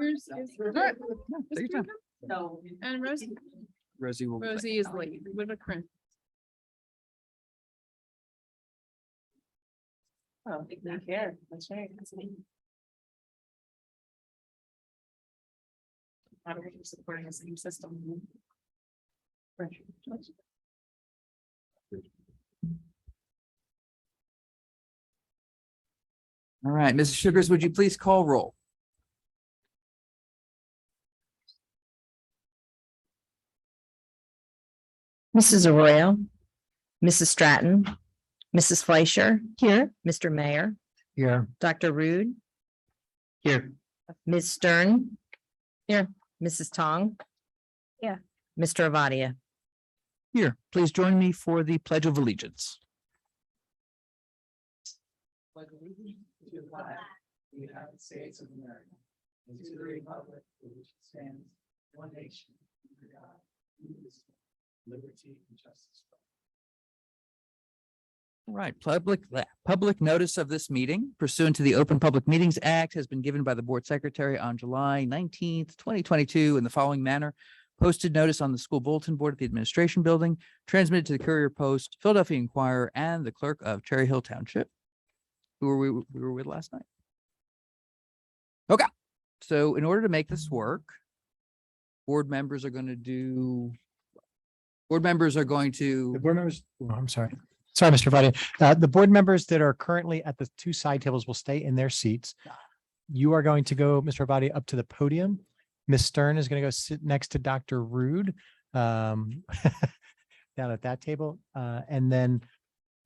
Where's all right. Take your time. No. And Rosie? Rosie will. Rosie is late with a cramp. I don't think they care. That's right. That's me. How do we keep supporting the same system? All right, Mrs. Sugars, would you please call roll? Mrs. Arroyo, Mrs. Stratton, Mrs. Fleischer. Here. Mr. Mayor, Here. Dr. Rude, Here. Ms. Stern. Here. Mrs. Tong. Yeah. Mr. Avadia. Here, please join me for the Pledge of Allegiance. To the flag of the United States of America, and to the republic for which it stands, one nation, under God, indivisible, liberty and justice for all. All right, public notice of this meeting pursuant to the Open Public Meetings Act has been given by the Board Secretary on July 19th, 2022 in the following manner. Posted notice on the school bulletin board at the administration building, transmitted to the Courier Post, Philadelphia Inquirer, and the clerk of Cherry Hill Township. Who were we were with last night? Okay, so in order to make this work, board members are going to The board members, oh, I'm sorry. Sorry, Mr. Vadia. The board members that are currently at the two side tables will stay in their seats. You are going to go, Mr. Vadia, up to the podium. Ms. Stern is going to go sit next to Dr. Rude down at that table. And then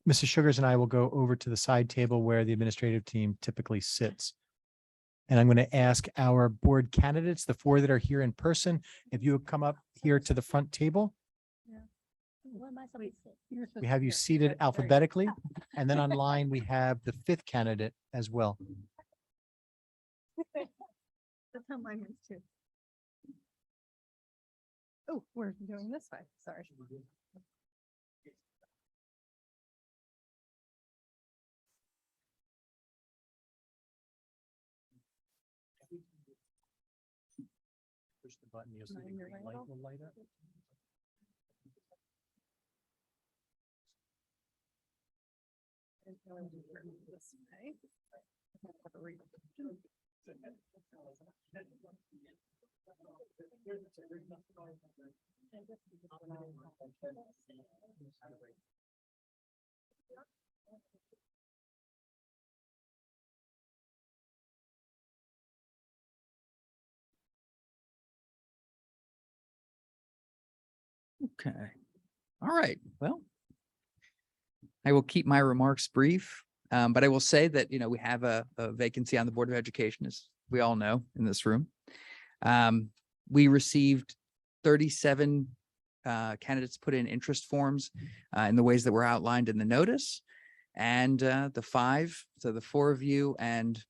Mrs. Sugars and I will go over to the side table where the administrative team typically sits. And I'm going to ask our board candidates, the 4 that are here in person, if you would come up here to the front table. We have you seated alphabetically, and then online we have the 5th candidate as well. That's how mine is too. Oh, we're doing this way. Sorry. Push the button, you'll see the Mine, your green light light bulb? will light up. This way. Okay. All right. Well, I will keep my remarks brief, but I will say that, we have a vacancy on the Board of Education, as we all know in this room. We received 37 candidates put in interest forms in the ways that were outlined in the notice. And the 4 of you and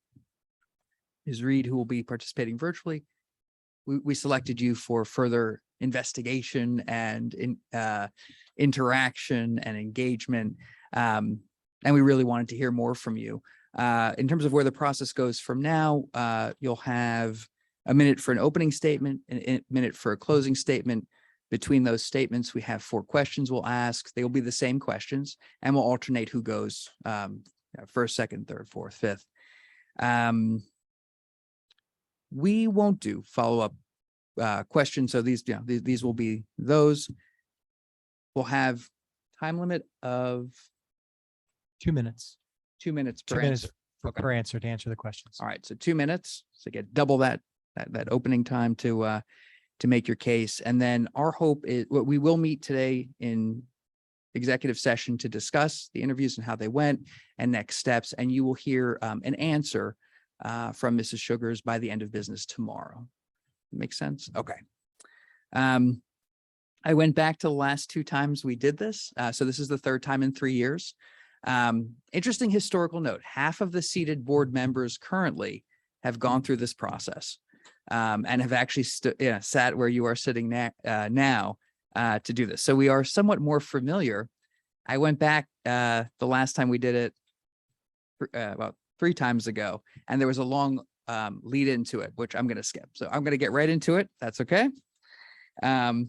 Ms. Reed, who will be participating virtually, we selected you for further investigation and interaction and engagement. And we really wanted to hear more from you. In terms of where the process goes from now, you'll have a minute for an opening statement, a minute for a closing statement. Between those statements, we have 4 questions we'll ask. They will be the same questions, and we'll alternate who goes first, second, third, fourth, fifth. We won't do follow-up questions. So these will be those. We'll have time limit of 2 minutes. 2 minutes 2 per minutes answer. per answer to answer the questions. All right, so 2 minutes. So get double that opening time to make your case. And then our hope is what we will meet today in executive session to discuss the interviews and how they went and next steps. And you will hear an answer from Mrs. Sugars by the end of business tomorrow. Makes sense? Okay. I went back to the last 2 times we did this. So this is the 3rd time in 3 years. Interesting historical note. Half of the seated board members currently have gone through this process and have actually sat where you are sitting now to do this. So we are somewhat more familiar. I went back the last time we did it about 3 times ago, and there was a long lead into it, which I'm going to skip. So I'm going to get right into it. That's okay. All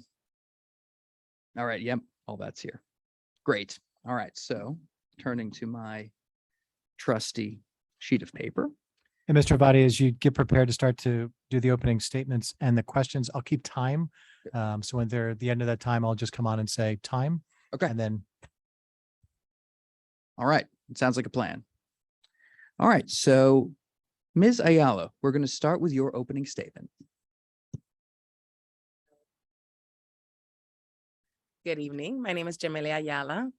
right. Yep. All that's here. Great. All right. So turning to my trusty sheet of paper. And Mr. Avati, as you get prepared to start to do the opening statements and the questions, I'll keep time. So when they're at the end of that time, I'll just come on and say time. Okay. And then All right. It sounds like a plan. All right. So Ms. Ayala, we're going to start with your opening statement. Good evening. My name is Jamelia Ayala.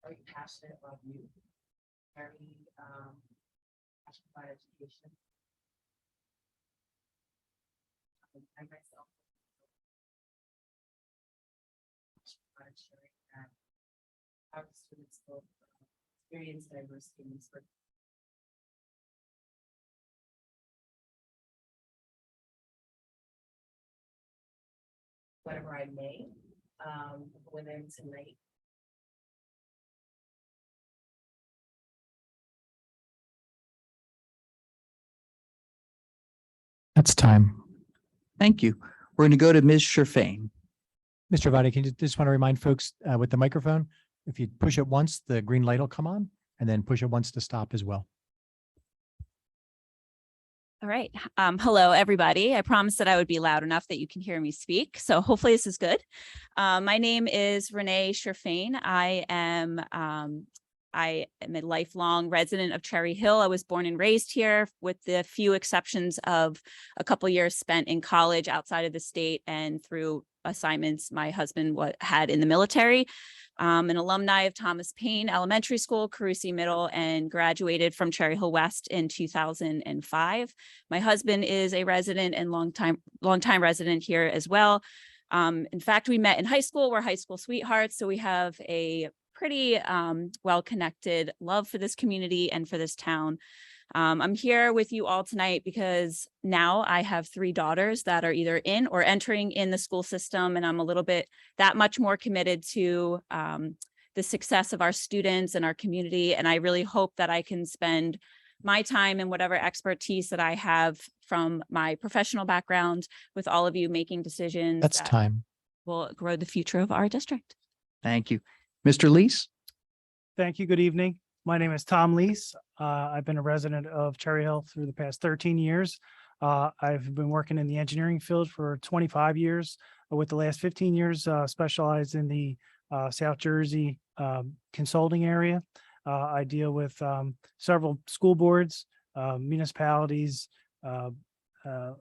Very passionate about youth, very passionate about education. I myself about ensuring that our students will experience diversity in this work. Whatever I may, within tonight. that's time. Thank you. We're going to go to Ms. Sherfain. Mr. Avati, can you just want to remind folks with the microphone, if you push it once, the green light will come on, and then push it once to stop as well. All right. Hello, everybody. I promised that I would be loud enough that you can hear me speak. So hopefully this is good. My name is Renee Sherfain. I am a lifelong resident of Cherry Hill. I was born and raised here with the few exceptions of a couple years spent in college outside of the state and through assignments my husband had in the military. An alumni of Thomas Paine Elementary School, Carusi Middle, and graduated from Cherry Hill West in 2005. My husband is a resident and longtime resident here as well. In fact, we met in high school. We're high school sweethearts, so we have a pretty well-connected love for this community and for this town. I'm here with you all tonight because now I have 3 daughters that are either in or entering in the school system, and I'm a little bit that much more committed to the success of our students and our community. And I really hope that I can spend my time and whatever expertise that I have from my professional background with all of you making decisions That's that time. will grow the future of our district. Thank you. Mr. Lees. Thank you. Good evening. My name is Tom Lees. I've been a resident of Cherry Hill through the past 13 years. I've been working in the engineering field for 25 years, with the last 15 years specialized in the South Jersey consulting area. I deal with several school boards, municipalities,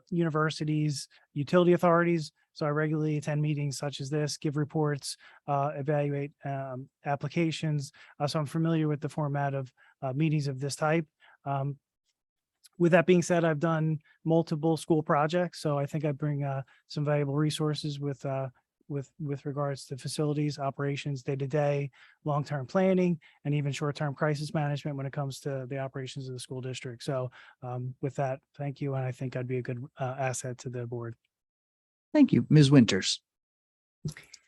universities, utility authorities. So I regularly attend meetings such as this, give reports, evaluate applications. So I'm familiar with the format of meetings of this type. With that being said, I've done multiple school projects, so I think I bring some valuable resources with regards to facilities, operations, day-to-day, long-term planning, and even short-term crisis management when it comes to the operations of the school district. So with that, thank you, and I think I'd be a good asset to the board. Thank you. Ms. Winters.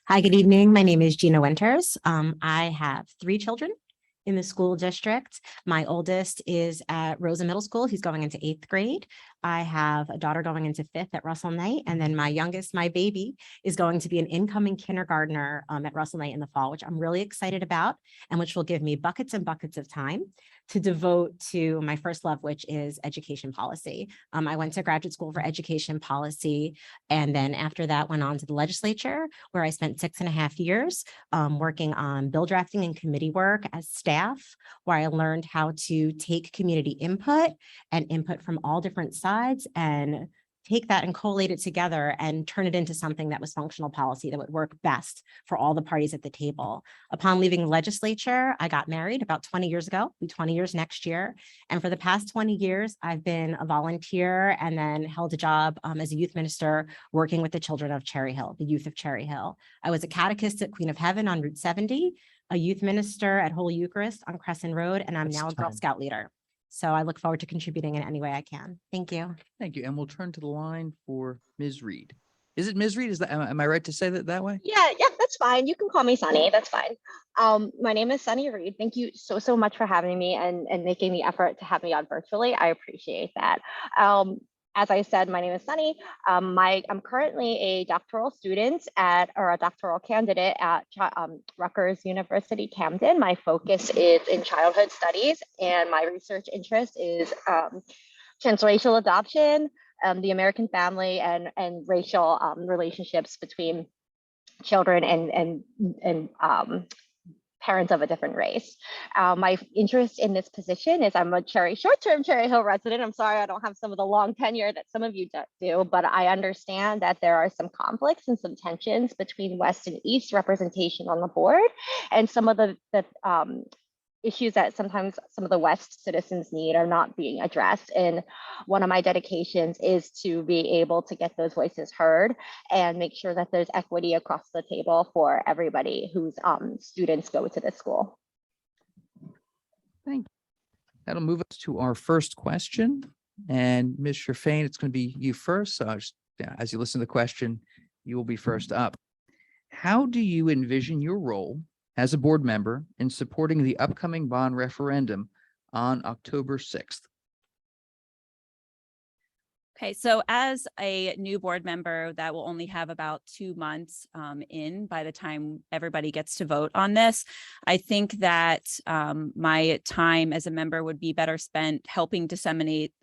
Hi, good evening. My name is Gina Winters. I have 3 children in the school district. My oldest is at Rosa Middle School. He's going into 8th grade. I have a daughter going into 5th at Russell Knight. And then my youngest, my baby, is going to be an incoming kindergartner at Russell Knight in the fall, which I'm really excited about, and which will give me buckets and buckets of time to devote to my first love, which is education policy. I went to graduate school for education policy, and then after that went on to the legislature, where I spent 6.5 years working on bill drafting and committee work as staff, where I learned how to take community input and input from all different sides and take that and collate it together and turn it into something that was functional policy that would work best for all the parties at the table. Upon leaving the legislature, I got married about 20 years ago, it'll be 20 years next year. And for the past 20 years, I've been a volunteer and then held a job as a youth minister working with the children of Cherry Hill, the youth of Cherry Hill. I was a catechist at Queen of Heaven on Route 70, a youth minister at Holy Eucharist on Crescent Road, and I'm That's now a Girl time. Scout leader. So I look forward to contributing in any way I can. Thank you. Thank you. And we'll turn to the line for Ms. Reed. Is it Ms. Reed? Is that, am I right to say that way? Yeah, that's fine. You can call me Sunny. That's fine. My name is Sunny Reed. Thank you so much for having me and making the effort to have me on virtually. I appreciate that. As I said, my name is Sunny. I'm currently a doctoral student or a doctoral candidate at Rutgers University Camden. My focus is in childhood studies, and my research interest is transracial adoption, the American family, and racial relationships between children and parents of a different race. My interest in this position is I'm a short-term Cherry Hill resident. I'm sorry I don't have some of the long tenure that some of you do, but I understand that there are some conflicts and some tensions between West and East representation on the board, and some of the issues that sometimes some of the West citizens need are not being addressed. And one of my dedications is to be able to get those voices heard and make sure that there's equity across the table for everybody whose students go to this school. Thank you. That'll move us to our first question. And Ms. Sherfain, it's going to be you first. So as you listen to the question, you will be first up. How do you envision your role as a board member in supporting the upcoming bond referendum on October 6th? Okay, so as a new board member that will only have about 2 months in by the time everybody gets to vote on this, I think that my time as a member would be better spent helping disseminate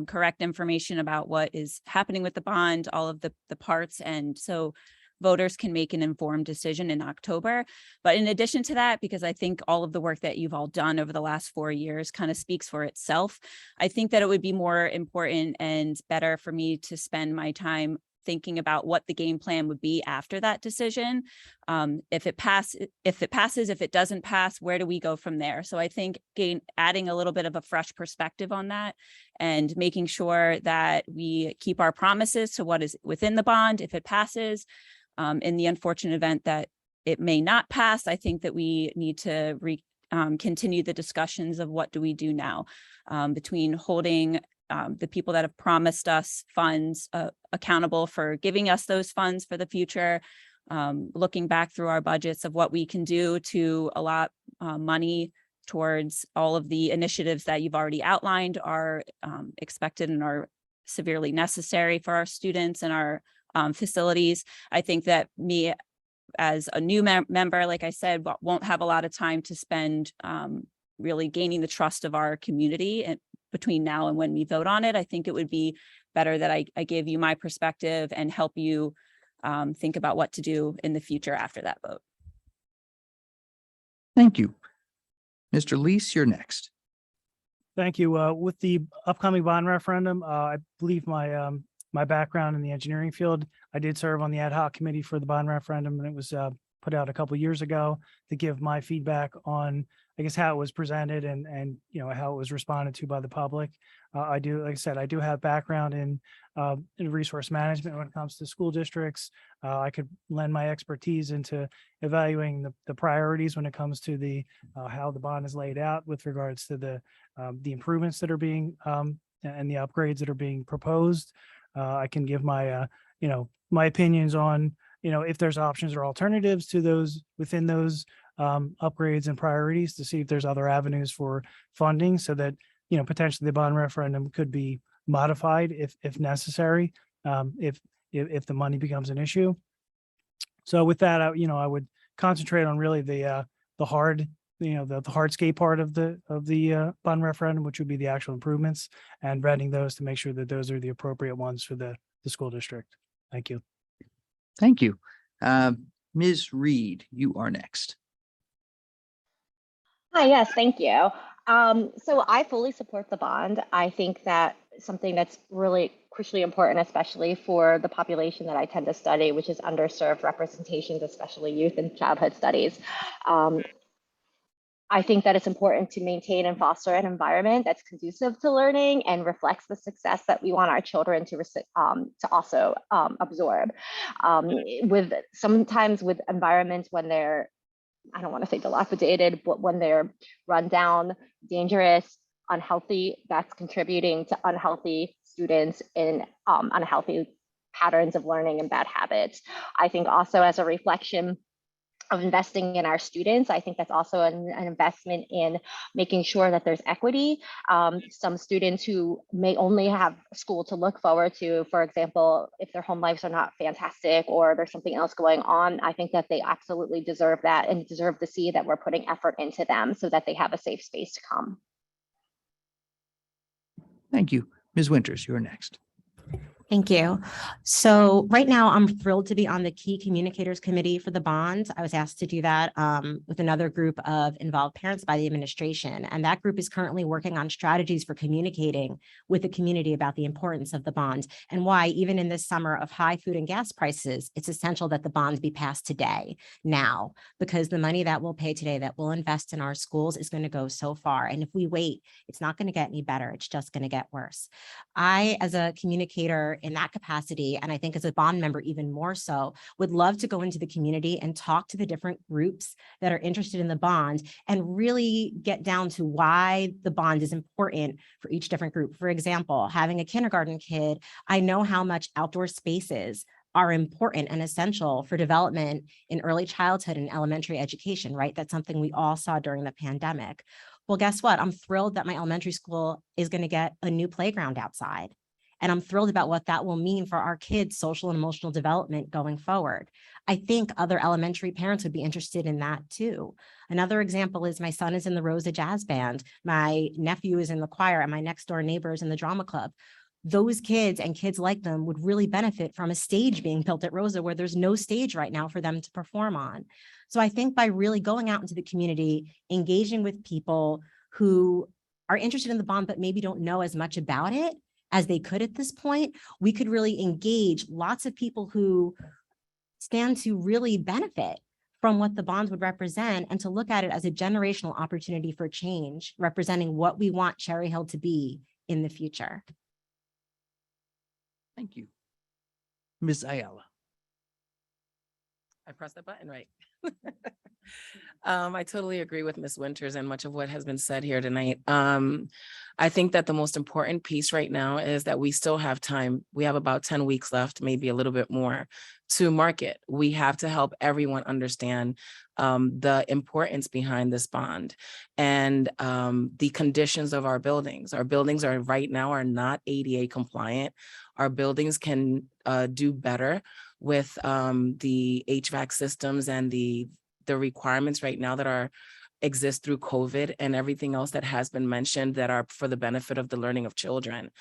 correct information about what is happening with the bond, all of the parts, and so voters can make an informed decision in October. But in addition to that, because I think all of the work that you've all done over the last 4 years kind of speaks for itself, I think that it would be more important and better for me to spend my time thinking about what the game plan would be after that decision. If it passes, if it doesn't pass, where do we go from there? So I think adding a little bit of a fresh perspective on that and making sure that we keep our promises to what is within the bond if it passes. In the unfortunate event that it may not pass, I think that we need to continue the discussions of what do we do now between holding the people that have promised us funds accountable for giving us those funds for the future, looking back through our budgets of what we can do to allot money towards all of the initiatives that you've already outlined are expected and are severely necessary for our students and our facilities. I think that me as a new member, like I said, won't have a lot of time to spend really gaining the trust of our community and between now and when we vote on it. I think it would be better that I give you my perspective and help you think about what to do in the future after that vote. Thank you. Mr. Lees, you're next. Thank you. With the upcoming bond referendum, I believe my background in the engineering field, I did serve on the ad hoc committee for the bond referendum, and it was put out a couple of years ago to give my feedback on, I guess, how it was presented and you know, how it was responded to by the public. I do, like I said, I do have background in resource management when it comes to school districts. I could lend my expertise into evaluating the priorities when it comes to the how the bond is laid out with regards to the improvements that are being and the upgrades that are being proposed. I can give my you know, my opinions on, you know, if there's options or alternatives to those within those upgrades and priorities to see if there's other avenues for funding so that, you know, potentially the bond referendum could be modified if necessary, if the money becomes an issue. So with that, I would concentrate on really the hard, the hardscape part of the bond referendum, which would be the actual improvements, and vetting those to make sure that those are the appropriate ones for the school district. Thank you. Thank you. Ms. Reed, you are next. Hi, yes, thank you. So I fully support the bond. I think that something that's really crucially important, especially for the population that I tend to study, which is underserved representations, especially youth and childhood studies. I think that it's important to maintain and foster an environment that's conducive to learning and reflects the success that we want our children to also absorb. With sometimes with environments when they're, I don't want to say dilapidated, but when they're run down, dangerous, unhealthy, that's contributing to unhealthy students in unhealthy patterns of learning and bad habits. I think also as a reflection of investing in our students, I think that's also an investment in making sure that there's equity. Some students who may only have school to look forward to, for example, if their home lives are not fantastic or there's something else going on, I think that they absolutely deserve that and deserve to see that we're putting effort into them so that they have a safe space to come. Thank you. Ms. Winters, you're next. Thank you. So right now I'm thrilled to be on the Key Communicators Committee for the bond. I was asked to do that with another group of involved parents by the administration. And that group is currently working on strategies for communicating with the community about the importance of the bond and why even in this summer of high food and gas prices, it's essential that the bonds be passed today, now, because the money that we'll pay today that we'll invest in our schools is going to go so far. And if we wait, it's not going to get any better. It's just going to get worse. I, as a communicator in that capacity, and I think as a bond member even more so, would love to go into the community and talk to the different groups that are interested in the bond and really get down to why the bond is important for each different group. For example, having a kindergarten kid, I know how much outdoor spaces are important and essential for development in early childhood and elementary education, right? That's something we all saw during the pandemic. Well, guess what? I'm thrilled that my elementary school is going to get a new playground outside. And I'm thrilled about what that will mean for our kids' social and emotional development going forward. I think other elementary parents would be interested in that too. Another example is my son is in the Rosa Jazz Band. My nephew is in the choir and my next door neighbor is in the drama club. Those kids and kids like them would really benefit from a stage being built at Rosa where there's no stage right now for them to perform on. So I think by really going out into the community, engaging with people who are interested in the bond, but maybe don't know as much about it as they could at this point, we could really engage lots of people who stand to really benefit from what the bonds would represent and to look at it as a generational opportunity for change, representing what we want Cherry Hill to be in the future. Thank you. Ms. Ayala. I pressed the button right. I totally agree with Ms. Winters and much of what has been said here tonight. I think that the most important piece right now is that we still have time. We have about 10 weeks left, maybe a little bit more, to market. We have to help everyone understand the importance behind this bond and the conditions of our buildings. Our buildings are right now are not ADA compliant. Our buildings can do better with the HVAC systems and the requirements right now that exist through COVID and everything else that has been mentioned that are for the benefit of the learning of children.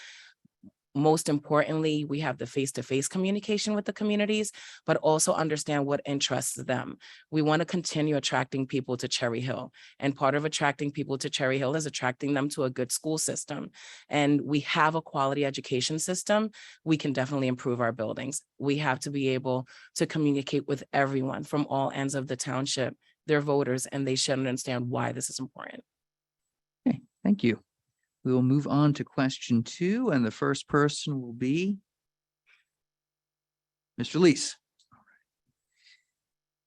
Most importantly, we have the face-to-face communication with the communities, but also understand what interests them. We want to continue attracting people to Cherry Hill. And part of attracting people to Cherry Hill is attracting them to a good school system. And we have a quality education system. We can definitely improve our buildings. We have to be able to communicate with everyone from all ends of the township, their voters, and they should understand why this is important. Okay, thank you. We will move on to question 2, and the first person will be Mr. Lees.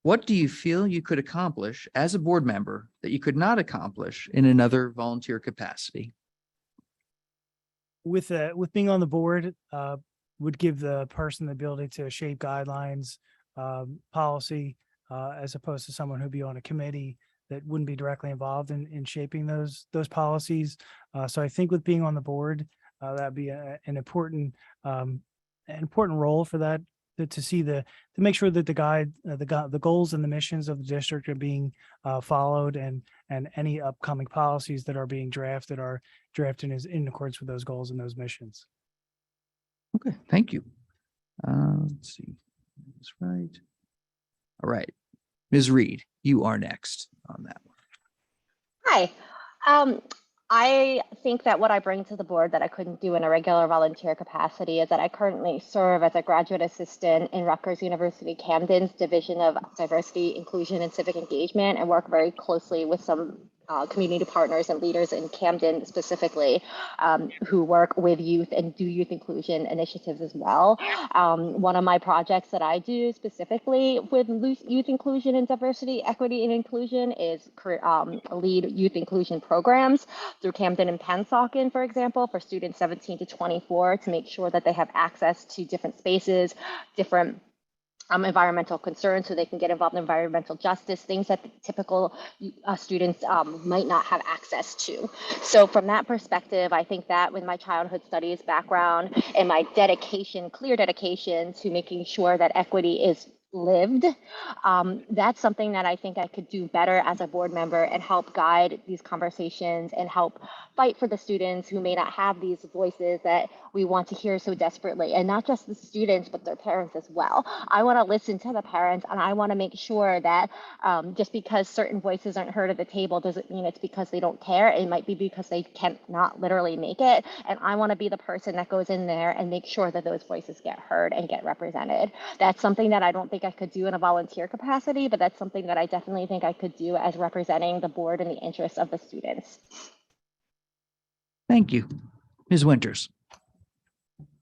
What do you feel you could accomplish as a board member that you could not accomplish in another volunteer capacity? With being on the board, would give the person the ability to shape guidelines, policy, as opposed to someone who'd be on a committee that wouldn't be directly involved in shaping those policies. So I think with being on the board, that'd be an important role for that, to make sure that the goals and the missions of the district are being followed, and any upcoming policies that are being drafted are drafted in accordance with those goals and those missions. Okay, thank you. Let's see. That's right. All right. Ms. Reed, you are next on that one. Hi. I think that what I bring to the board that I couldn't do in a regular volunteer capacity is that I currently serve as a graduate assistant in Rutgers University Camden's Division of Diversity, Inclusion, and Civic Engagement, and work very closely with some community partners and leaders in Camden specifically, who work with youth and do youth inclusion initiatives as well. One of my projects that I do specifically with youth inclusion and diversity, equity, and inclusion is lead youth inclusion programs through Camden and Pennsauken, for example, for students 17 to 24 to make sure that they have access to different spaces, different environmental concerns so they can get involved in environmental justice, things that the typical students might not have access to. So from that perspective, I think that with my childhood studies background and my dedication, clear dedication to making sure that equity is lived, that's something that I think I could do better as a board member and help guide these conversations and help fight for the students who may not have these voices that we want to hear so desperately, and not just the students, but their parents as well. I want to listen to the parents, and I want to make sure that just because certain voices aren't heard at the table doesn't mean it's because they don't care. It might be because they cannot literally make it, and I want to be the person that goes in there and make sure that those voices get heard and get represented. That's something that I don't think I could do in a volunteer capacity, but that's something that I definitely think I could do as representing the board in the interests of the students. Thank you. Ms. Winters.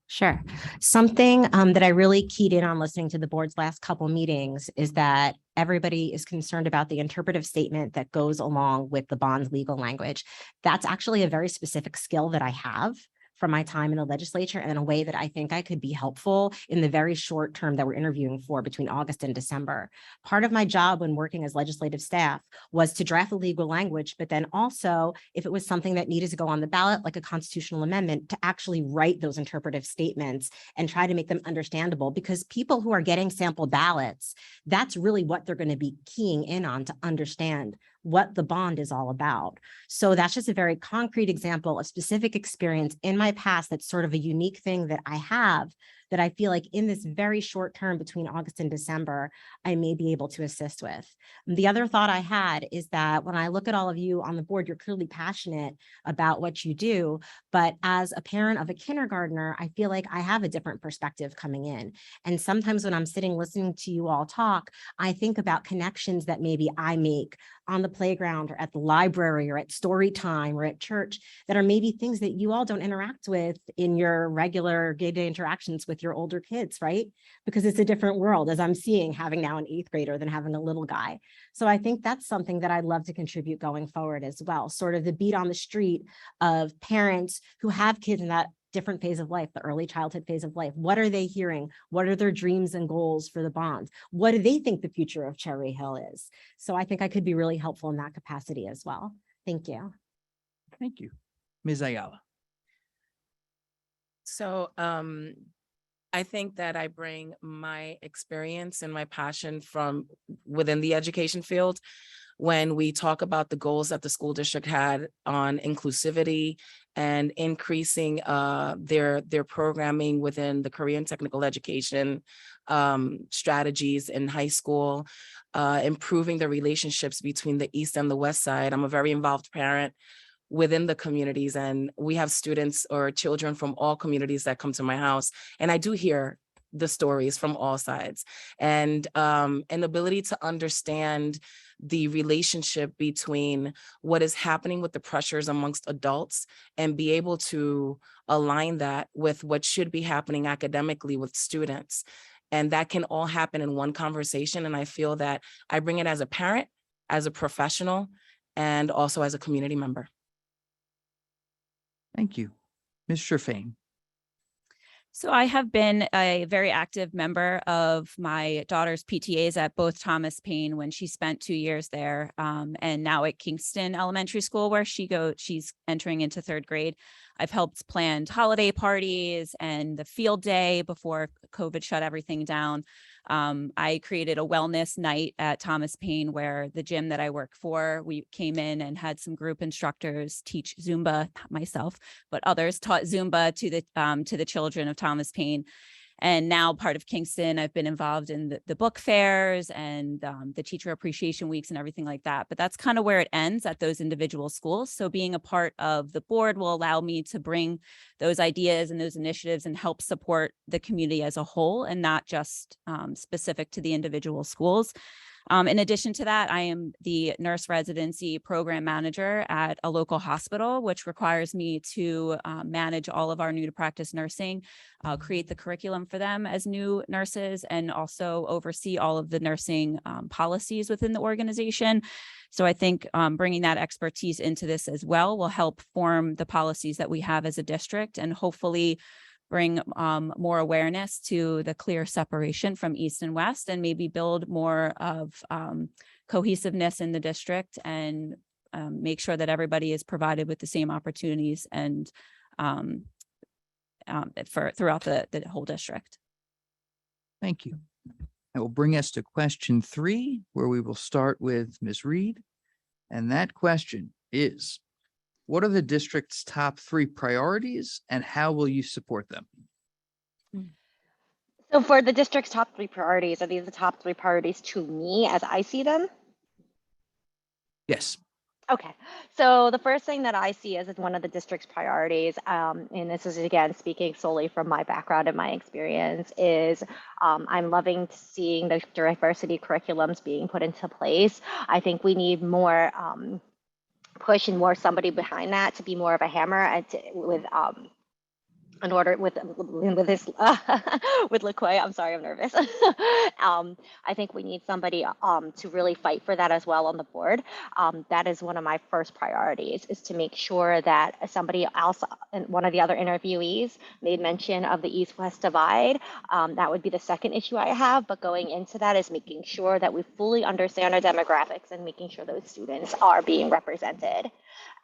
Sure. Something that I really keyed in on listening to the board's last couple meetings is that everybody is concerned about the interpretive statement that goes along with the bond legal language. That's actually a very specific skill that I have from my time in the legislature, and in a way that I think I could be helpful in the very short term that we're interviewing for between August and December. Part of my job when working as legislative staff was to draft the legal language, but then also if it was something that needed to go on the ballot, like a constitutional amendment, to actually write those interpretive statements and try to make them understandable, because people who are getting sample ballots, that's really what they're going to be keying in on to understand what the bond is all about. So that's just a very concrete example of specific experience in my past. That's sort of a unique thing that I have, that I feel like in this very short term between August and December, I may be able to assist with. The other thought I had is that when I look at all of you on the board, you're clearly passionate about what you do, but as a parent of a kindergartner, I feel like I have a different perspective coming in. And sometimes when I'm sitting listening to you all talk, I think about connections that maybe I make on the playground or at the library or at story time or at church that are maybe things that you all don't interact with in your regular day-to-day interactions with your older kids, right? Because it's a different world, as I'm seeing, having now an 8th grader than having a little guy. So I think that's something that I'd love to contribute going forward as well. Sort of the beat on the street of parents who have kids in that different phase of life, the early childhood phase of life. What are they hearing? What are their dreams and goals for the bond? What do they think the future of Cherry Hill is? So I think I could be really helpful in that capacity as well. Thank you. Thank you. Ms. Ayala. So I think that I bring my experience and my passion from within the education field. When we talk about the goals that the school district had on inclusivity and increasing their programming within the career and technical education strategies in high school, improving the relationships between the East and the West Side. I'm a very involved parent within the communities, and we have students or children from all communities that come to my house, and I do hear the stories from all sides, and an ability to understand the relationship between what is happening with the pressures amongst adults and be able to align that with what should be happening academically with students. And that can all happen in one conversation. And I feel that I bring it as a parent, as a professional, and also as a community member. Thank you. Ms. Sherfain. So I have been a very active member of my daughter's PTAs at both Thomas Paine when she spent 2 years there, and now at Kingston Elementary School where she's entering into 3rd grade. I've helped plan holiday parties and the field day before COVID shut everything down. I created a wellness night at Thomas Paine where the gym that I work for, we came in and had some group instructors teach Zumba, not myself, but others taught Zumba to the children of Thomas Paine. And now part of Kingston, I've been involved in the book fairs and the teacher appreciation weeks and everything like that. But that's kind of where it ends at those individual schools. So being a part of the board will allow me to bring those ideas and those initiatives and help support the community as a whole and not just specific to the individual schools. In addition to that, I am the nurse residency program manager at a local hospital, which requires me to manage all of our new to practice nursing, create the curriculum for them as new nurses, and also oversee all of the nursing policies within the organization. So I think bringing that expertise into this as well will help form the policies that we have as a district and hopefully bring more awareness to the clear separation from East and West, and maybe build more of cohesiveness in the district and make sure that everybody is provided with the same opportunities and throughout the whole district. Thank you. That will bring us to question 3, where we will start with Ms. Reed. And that question is, what are the district's top 3 priorities and how will you support them? So for the district's top 3 priorities, are these the top 3 priorities to me as I see them? Yes. Okay, so the first thing that I see as one of the district's priorities, and this is again speaking solely from my background and my experience, is I'm loving seeing the diversity curriculums being put into place. I think we need more push and more somebody behind that to be more of a hammer and with in order with this with LaQuay. I'm sorry, I'm nervous. I think we need somebody to really fight for that as well on the board. That is one of my first priorities, is to make sure that somebody else, and one of the other interviewees made mention of the East-West divide. That would be the second issue I have, but going into that is making sure that we fully understand our demographics and making sure those students are being represented.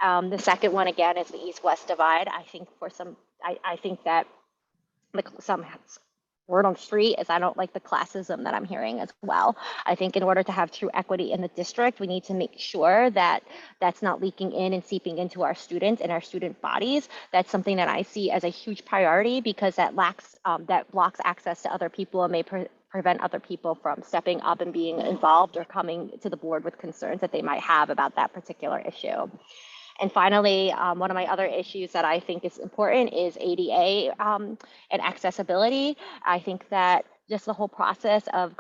The second one, again, is the East-West divide. I think I think that some word on the street is I don't like the classism that I'm hearing as well. I think in order to have true equity in the district, we need to make sure that that's not leaking in and seeping into our students and our student bodies. That's something that I see as a huge priority, because that blocks access to other people and may prevent other people from stepping up and being involved or coming to the board with concerns that they might have about that particular issue. And finally, one of my other issues that I think is important is ADA and accessibility. I think that just the whole process of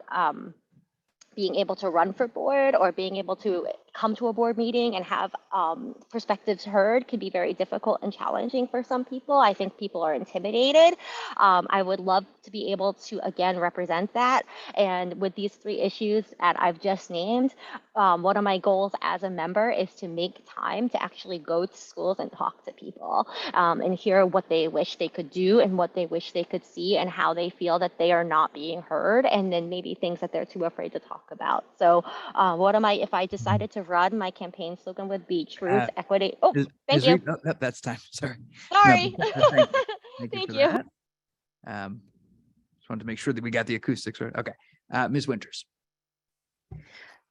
being able to run for board or being able to come to a board meeting and have perspectives heard can be very difficult and challenging for some people. I think people are intimidated. I would love to be able to, again, represent that. And with these 3 issues that I've just named, one of my goals as a member is to make time to actually go to schools and talk to people and hear what they wish they could do and what they wish they could see and how they feel that they are not being heard, and then maybe things that they're too afraid to talk about. So if I decided to run, my campaign slogan would be truth, equity. Oh, thank you. That's time. Sorry. Sorry. No, thank you. Thank for you. that. Just wanted to make sure that we got the acoustics right. Okay. Ms. Winters.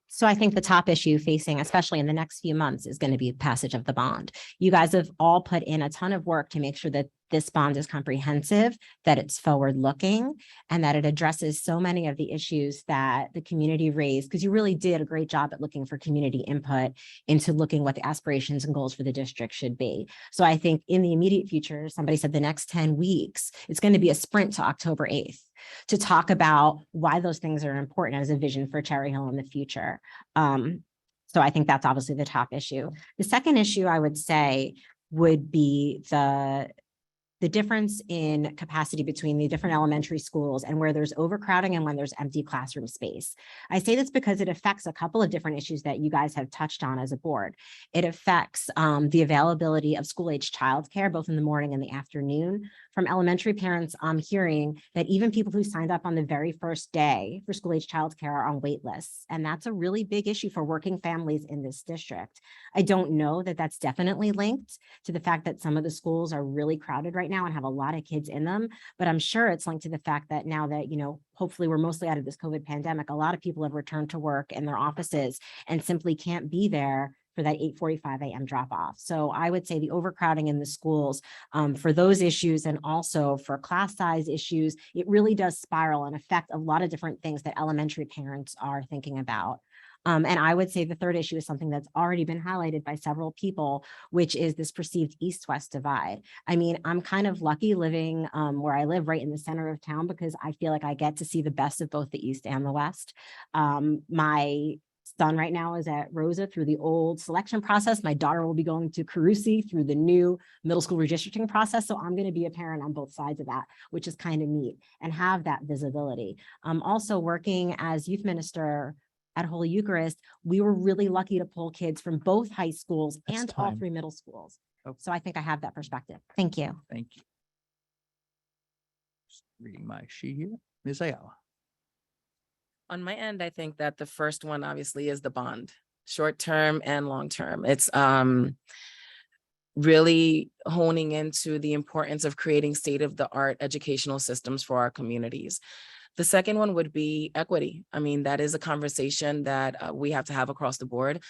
So I think the top issue facing, especially in the next few months, is going to be passage of the bond. You guys have all put in a ton of work to make sure that this bond is comprehensive, that it's forward-looking, and that it addresses so many of the issues that the community raised, because you really did a great job at looking for community input into looking what the aspirations and goals for the district should be. So I think in the immediate future, somebody said the next 10 weeks, it's going to be a sprint to October 8th to talk about why those things are important as a vision for Cherry Hill in the future. So I think that's obviously the top issue. The second issue I would say would be the difference in capacity between the different elementary schools and where there's overcrowding and when there's empty classroom space. I say this because it affects a couple of different issues that you guys have touched on as a board. It affects the availability of school-age childcare, both in the morning and the afternoon. From elementary parents, I'm hearing that even people who signed up on the very first day for school-age childcare are on wait lists. And that's a really big issue for working families in this district. I don't know that that's definitely linked to the fact that some of the schools are really crowded right now and have a lot of kids in them, but I'm sure it's linked to the fact that now that, hopefully we're mostly out of this COVID pandemic, a lot of people have returned to work in their offices and simply can't be there for that 8:45 a.m. drop off. So I would say the overcrowding in the schools for those issues and also for class size issues, it really does spiral and affect a lot of different things that elementary parents are thinking about. And I would say the third issue is something that's already been highlighted by several people, which is this perceived east-west divide. I mean, I'm kind of lucky living where I live right in the center of town because I feel like I get to see the best of both the East and the West. My son right now is at Rosa through the old selection process. My daughter will be going to Carusi through the new middle school redistricting process. So I'm going to be a parent on both sides of that, which is kind of neat and have that visibility. Also working as youth minister at Holy Eucharist, we were really lucky to pull kids from both high schools That's and all time. 3 middle schools. Okay. So I think I have that perspective. Thank you. Thank you. Just reading my sheet here. Ms. Ayala. On my end, I think that the first one obviously is the bond, short term and long term. It's really honing into the importance of creating state-of-the-art educational systems for our communities. The second one would be equity. I mean, that is a conversation that we have to have across the board.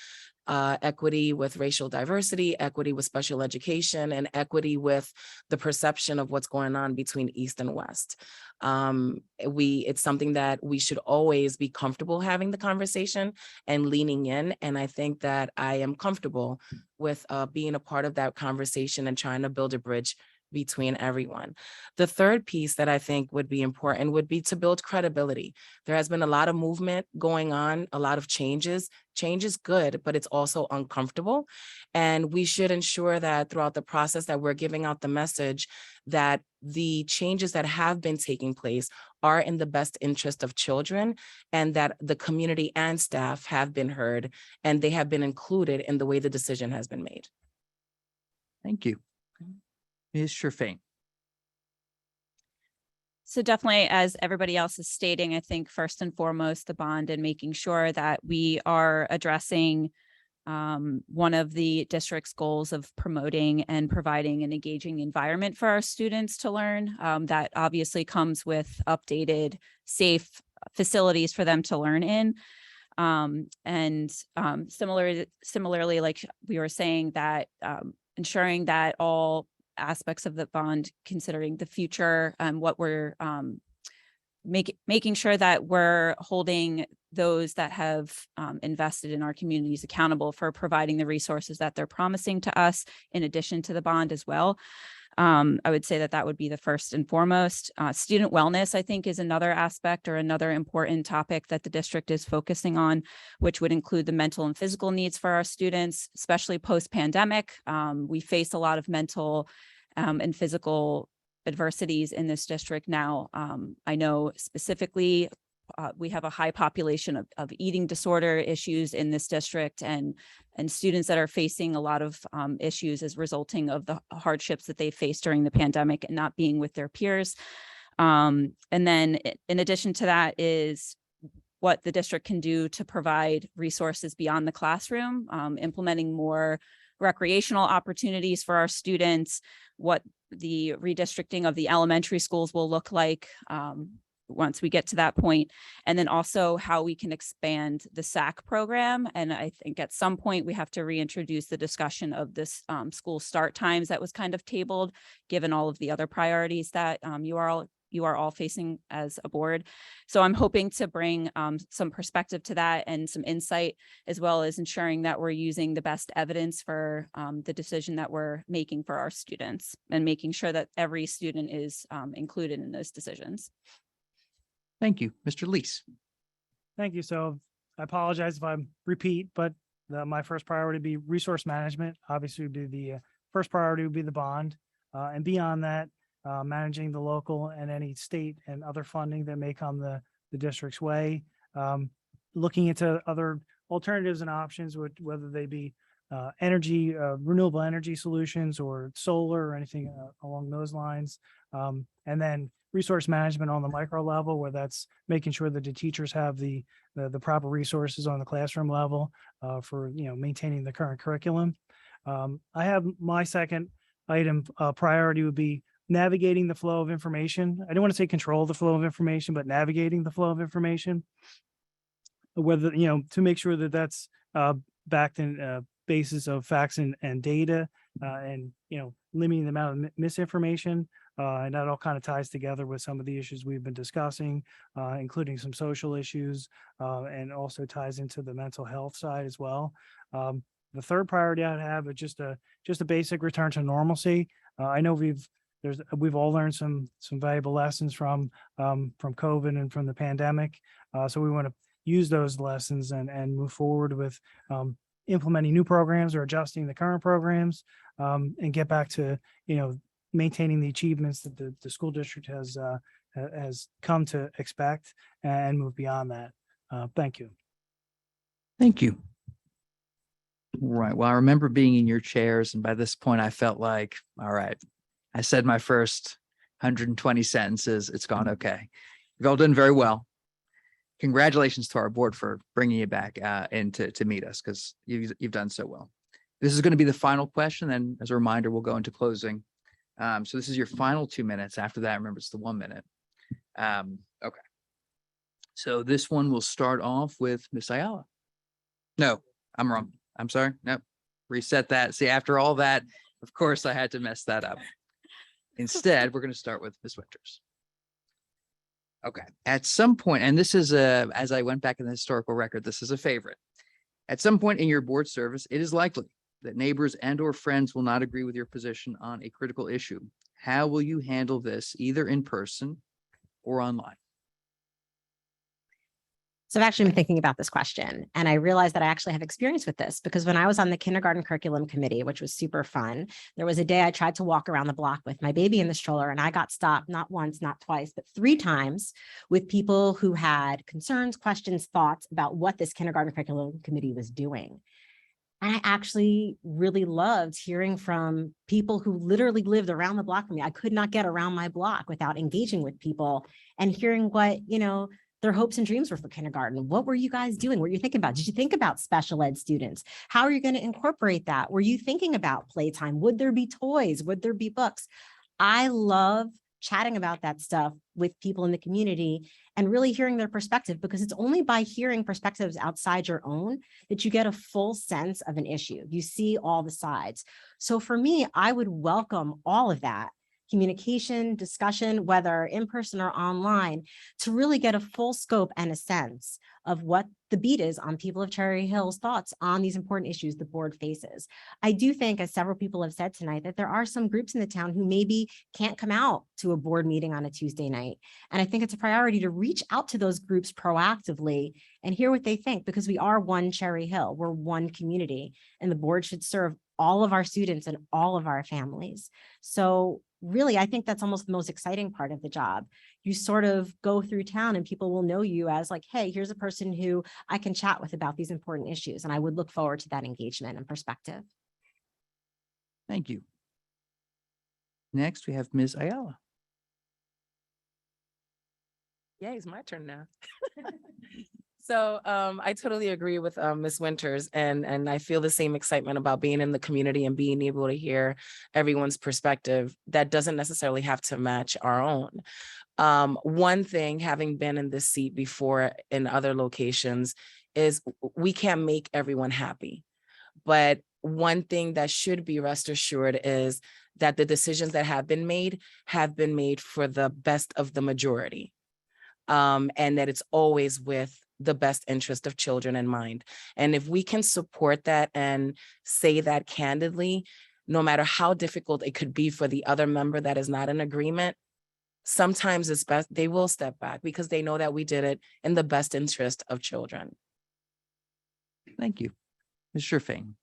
Equity with racial diversity, equity with special education, and equity with the perception of what's going on between East and West. It's something that we should always be comfortable having the conversation and leaning in. And I think that I am comfortable with being a part of that conversation and trying to build a bridge between everyone. The third piece that I think would be important would be to build credibility. There has been a lot of movement going on, a lot of changes. Change is good, but it's also uncomfortable. And we should ensure that throughout the process that we're giving out the message that the changes that have been taking place are in the best interest of children, and that the community and staff have been heard and they have been included in the way the decision has been made. Thank you. Ms. Sherfain. So definitely, as everybody else is stating, I think first and foremost, the bond and making sure that we are addressing one of the district's goals of promoting and providing an engaging environment for our students to learn. That obviously comes with updated, safe facilities for them to learn in. Similarly, like we were saying, that ensuring that all aspects of the bond, considering the future and what we're making sure that we're holding those that have invested in our communities accountable for providing the resources that they're promising to us, in addition to the bond as well. I would say that that would be the first and foremost. Student wellness, I think, is another aspect or another important topic that the district is focusing on, which would include the mental and physical needs for our students, especially post-pandemic. We face a lot of mental and physical adversities in this district now. I know specifically we have a high population of eating disorder issues in this district, and students that are facing a lot of issues as resulting of the hardships that they faced during the pandemic and not being with their peers. And then in addition to that is what the district can do to provide resources beyond the classroom, implementing more recreational opportunities for our students, what the redistricting of the elementary schools will look like once we get to that point, and then also how we can expand the SAC program. And I think at some point we have to reintroduce the discussion of this school start times that was kind of tabled, given all of the other priorities that you are all facing as a board. So I'm hoping to bring some perspective to that and some insight, as well as ensuring that we're using the best evidence for the decision that we're making for our students, and making sure that every student is included in those decisions. Thank you. Mr. Lees. Thank you. So I apologize if I repeat, but my first priority would be resource management. Obviously, would be the first priority would be the bond. And beyond that, managing the local and any state and other funding that may come the district's way. Looking into other alternatives and options, whether they be energy, renewable energy solutions, or solar, or anything along those lines. And then resource management on the micro level, where that's making sure that the teachers have the proper resources on the classroom level for maintaining the current curriculum. I have my second item priority would be navigating the flow of information. I don't want to say control the flow of information, but navigating the flow of information. Whether to make sure that that's backed in basis of facts and data, and, limiting the amount of misinformation. And that all kind of ties together with some of the issues we've been discussing, including some social issues, and also ties into the mental health side as well. The third priority I'd have is just a basic return to normalcy. I know we've all learned some valuable lessons from COVID and from the pandemic. So we want to use those lessons and move forward with implementing new programs or adjusting the current programs, and get back to, maintaining the achievements that the school district has come to expect, and move beyond that. Thank you. Thank you. Right. Well, I remember being in your chairs, and by this point I felt like, all right, I said my first 120 sentences. It's gone okay. You've all done very well. Congratulations to our board for bringing you back in to meet us, because you've done so well. This is going to be the final question. And as a reminder, we'll go into closing. So this is your final 2 minutes. After that, remember, it's the 1 minute. Okay. So this one will start off with Miss Ayala. No, I'm wrong. I'm sorry. Nope. Reset that. See, after all that, of course, I had to mess that up. Instead, we're going to start with Miss Winters. Okay. At some point, and this is as I went back in the historical record, this is a favorite. At some point in your board service, it is likely that neighbors and or friends will not agree with your position on a critical issue. How will you handle this, either in person or online? So I've actually been thinking about this question, and I realized that I actually have experience with this, because when I was on the kindergarten curriculum committee, which was super fun, there was a day I tried to walk around the block with my baby in the stroller, and I got stopped not once, not twice, but 3 times with people who had concerns, questions, thoughts about what this kindergarten curriculum committee was doing. And I actually really loved hearing from people who literally lived around the block from me. I could not get around my block without engaging with people and hearing what, their hopes and dreams were for kindergarten. What were you guys doing? What were you thinking about? Did you think about special ed students? How are you going to incorporate that? Were you thinking about playtime? Would there be toys? Would there be books? I love chatting about that stuff with people in the community and really hearing their perspective, because it's only by hearing perspectives outside your own that you get a full sense of an issue. You see all the sides. So for me, I would welcome all of that communication, discussion, whether in person or online, to really get a full scope and a sense of what the beat is on people of Cherry Hill's thoughts on these important issues the board faces. I do think, as several people have said tonight, that there are some groups in the town who maybe can't come out to a board meeting on a Tuesday night. And I think it's a priority to reach out to those groups proactively and hear what they think, because we are one Cherry Hill, we're one community, and the board should serve all of our students and all of our families. So really, I think that's almost the most exciting part of the job. You sort of go through town and people will know you as like, hey, here's a person who I can chat with about these important issues. And I would look forward to that engagement and perspective. Thank you. Next, we have Ms. Ayala. Yeah, it's my turn now. So I totally agree with Ms. Winters, and I feel the same excitement about being in the community and being able to hear everyone's perspective that doesn't necessarily have to match our own. One thing, having been in this seat before in other locations, is we can't make everyone happy. But one thing that should be rest assured is that the decisions that have been made for the best of the majority. And that it's always with the best interest of children in mind. And if we can support that and say that candidly, no matter how difficult it could be for the other member that is not in agreement, sometimes it's best they will step back because they know that we did it in the best interest of children. Thank you. Ms. Sherfane.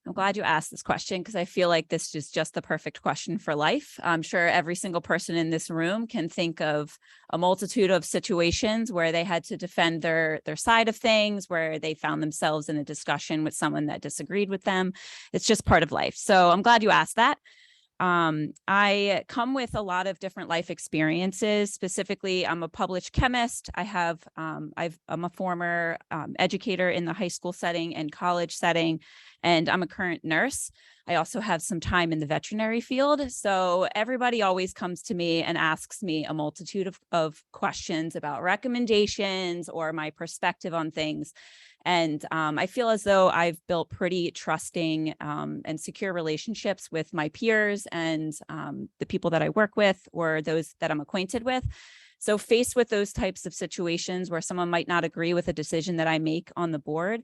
I'm glad you asked this question, because I feel like this is just the perfect question for life. I'm sure every single person in this room can think of a multitude of situations where they had to defend their side of things, where they found themselves in a discussion with someone that disagreed with them. It's just part of life. So I'm glad you asked that. I come with a lot of different life experiences. Specifically, I'm a published chemist. I'm a former educator in the high school setting and college setting, and I'm a current nurse. I also have some time in the veterinary field. So everybody always comes to me and asks me a multitude of questions about recommendations or my perspective on things. And I feel as though I've built pretty trusting and secure relationships with my peers and the people that I work with or those that I'm acquainted with. So faced with those types of situations where someone might not agree with a decision that I make on the board,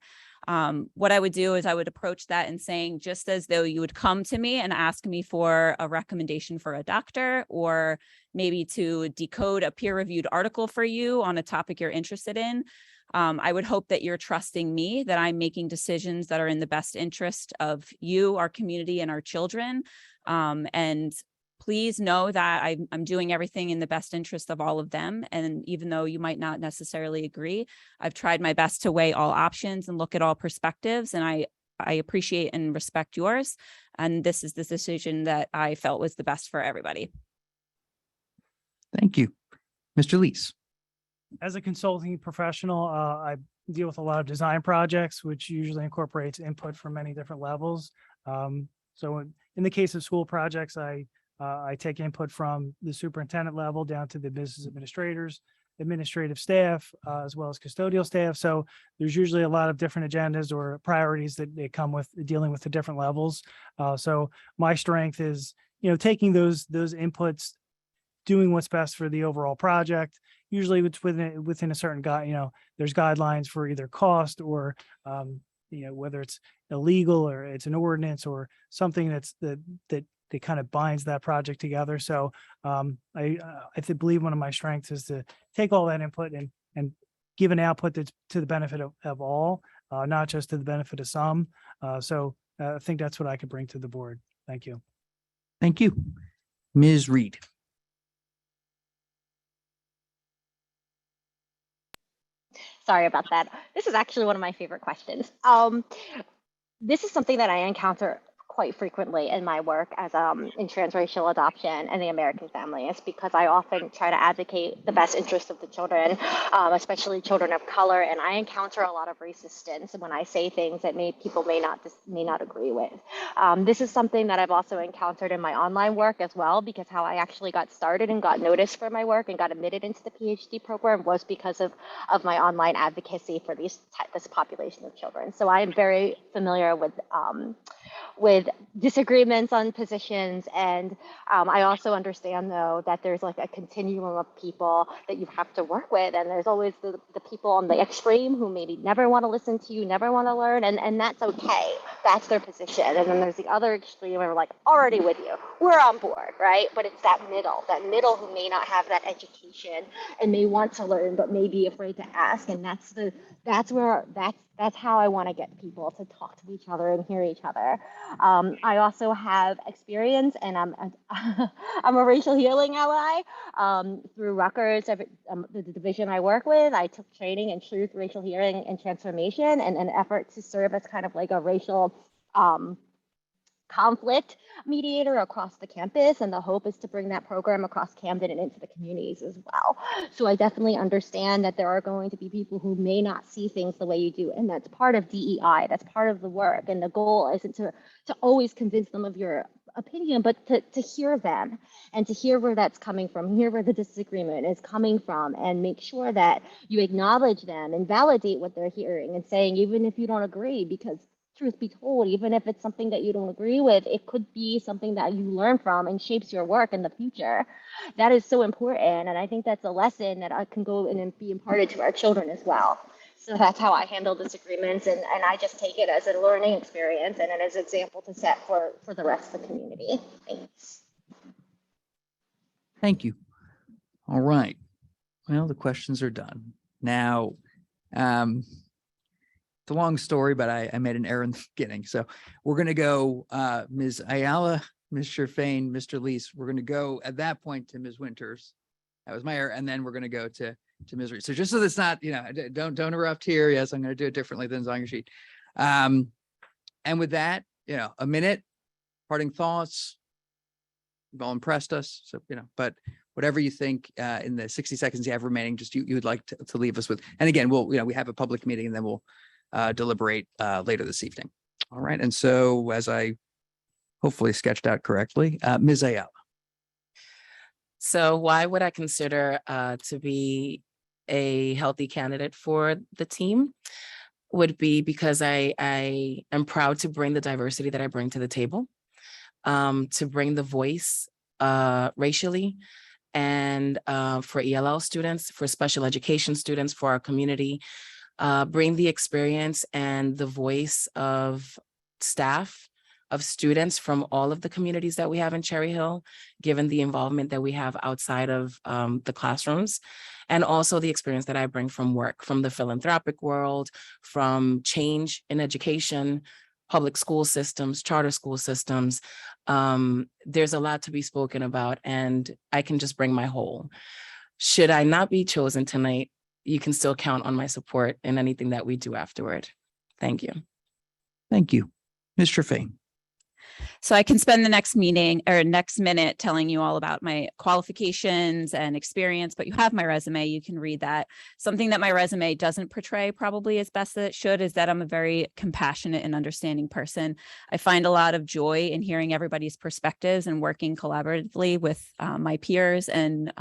what I would do is I would approach that and saying, just as though you would come to me and ask me for a recommendation for a doctor, or maybe to decode a peer-reviewed article for you on a topic you're interested in. I would hope that you're trusting me, that I'm making decisions that are in the best interest of you, our community, and our children. And please know that I'm doing everything in the best interest of all of them. And even though you might not necessarily agree, I've tried my best to weigh all options and look at all perspectives. And I appreciate and respect yours. And this is the decision that I felt was the best for everybody. Thank you. Mr. Lees. As a consulting professional, I deal with a lot of design projects, which usually incorporates input from many different levels. So in the case of school projects, I take input from the superintendent level down to the business administrators, administrative staff, as well as custodial staff. So there's usually a lot of different agendas or priorities that they come with dealing with the different levels. So my strength is, taking those inputs, doing what's best for the overall project. Usually it's within a certain there's guidelines for either cost or, whether it's illegal or it's an ordinance or something that kind of binds that project together. So I believe one of my strengths is to take all that input and give an output that's to the benefit of all, not just to the benefit of some. So I think that's what I could bring to the board. Thank you. Thank you. Ms. Reed. Sorry about that. This is actually one of my favorite questions. This is something that I encounter quite frequently in my work as in transracial adoption and the American family. It's because I often try to advocate the best interest of the children, especially children of color, and I encounter a lot of resistance when I say things that people may not agree with. This is something that I've also encountered in my online work as well, because how I actually got started and got noticed for my work and got admitted into the PhD program was because of my online advocacy for this population of children. So I am very familiar with disagreements on positions. And I also understand, though, that there's like a continuum of people that you have to work with. And there's always the people on the extreme who maybe never want to listen to you, never want to learn. And that's okay. That's their position. And then there's the other extreme where we're like, already with you. We're on board, right? But it's that middle who may not have that education and may want to learn, but may be afraid to ask. And that's how I want to get people to talk to each other and hear each other. I also have experience, and I'm a racial healing ally through Rutgers, the division I work with. I took training in truth, racial healing, and transformation, and an effort to serve as kind of like a racial conflict mediator across the campus, and the hope is to bring that program across Camden and into the communities as well. So I definitely understand that there are going to be people who may not see things the way you do, and that's part of DEI, that's part of the work, and the goal isn't to always convince them of your opinion, but to hear them and to hear where that's coming from, hear where the disagreement is coming from, and make sure that you acknowledge them and validate what they're hearing and saying, even if you don't agree, because truth be told, even if it's something that you don't agree with, it could be something that you learn from and shapes your work in the future. That is so important. And I think that's a lesson that I can go in and be imparted to our children as well. So that's how I handle disagreements. And I just take it as a learning experience and as an example to set for the rest of the community. Thanks. Thank you. All right. Well, the questions are done. Now, it's a long story, but I made an error in the beginning. So we're going to go Ms. Ayala, Ms. Sherfain, Mr. Lees. We're going to go at that point to Ms. Winters. That was my error. And then we're going to go to Ms. Reed. So just so that's not, don't interrupt here. Yes, I'm going to do it differently than on your sheet. And with that, a minute, parting thoughts. You've all impressed us. So, but whatever you think in the 60 seconds you have remaining, just you would like to leave us with. And again, we have a public meeting and then we'll deliberate later this evening. All right. And so as I hopefully sketched out correctly, Ms. Ayala. So why would I consider to be a healthy candidate for the team? would be because I am proud to bring the diversity that I bring to the table, to bring the voice racially, and for ELL students, for special education students, for our community, bring the experience and the voice of staff, of students from all of the communities that we have in Cherry Hill, given the involvement that we have outside of the classrooms, and also the experience that I bring from work, from the philanthropic world, from change in education, public school systems, charter school systems. There's a lot to be spoken about, and I can just bring my whole. Should I not be chosen tonight, you can still count on my support in anything that we do afterward. Thank you. Thank you. Mr. Fain. So I can spend the next meeting or next minute telling you all about my qualifications and experience, but you have my resume. You can read that. Something that my resume doesn't portray probably as best as it should is that I'm a very compassionate and understanding person. I find a lot of joy in hearing everybody's perspectives and working collaboratively with my peers and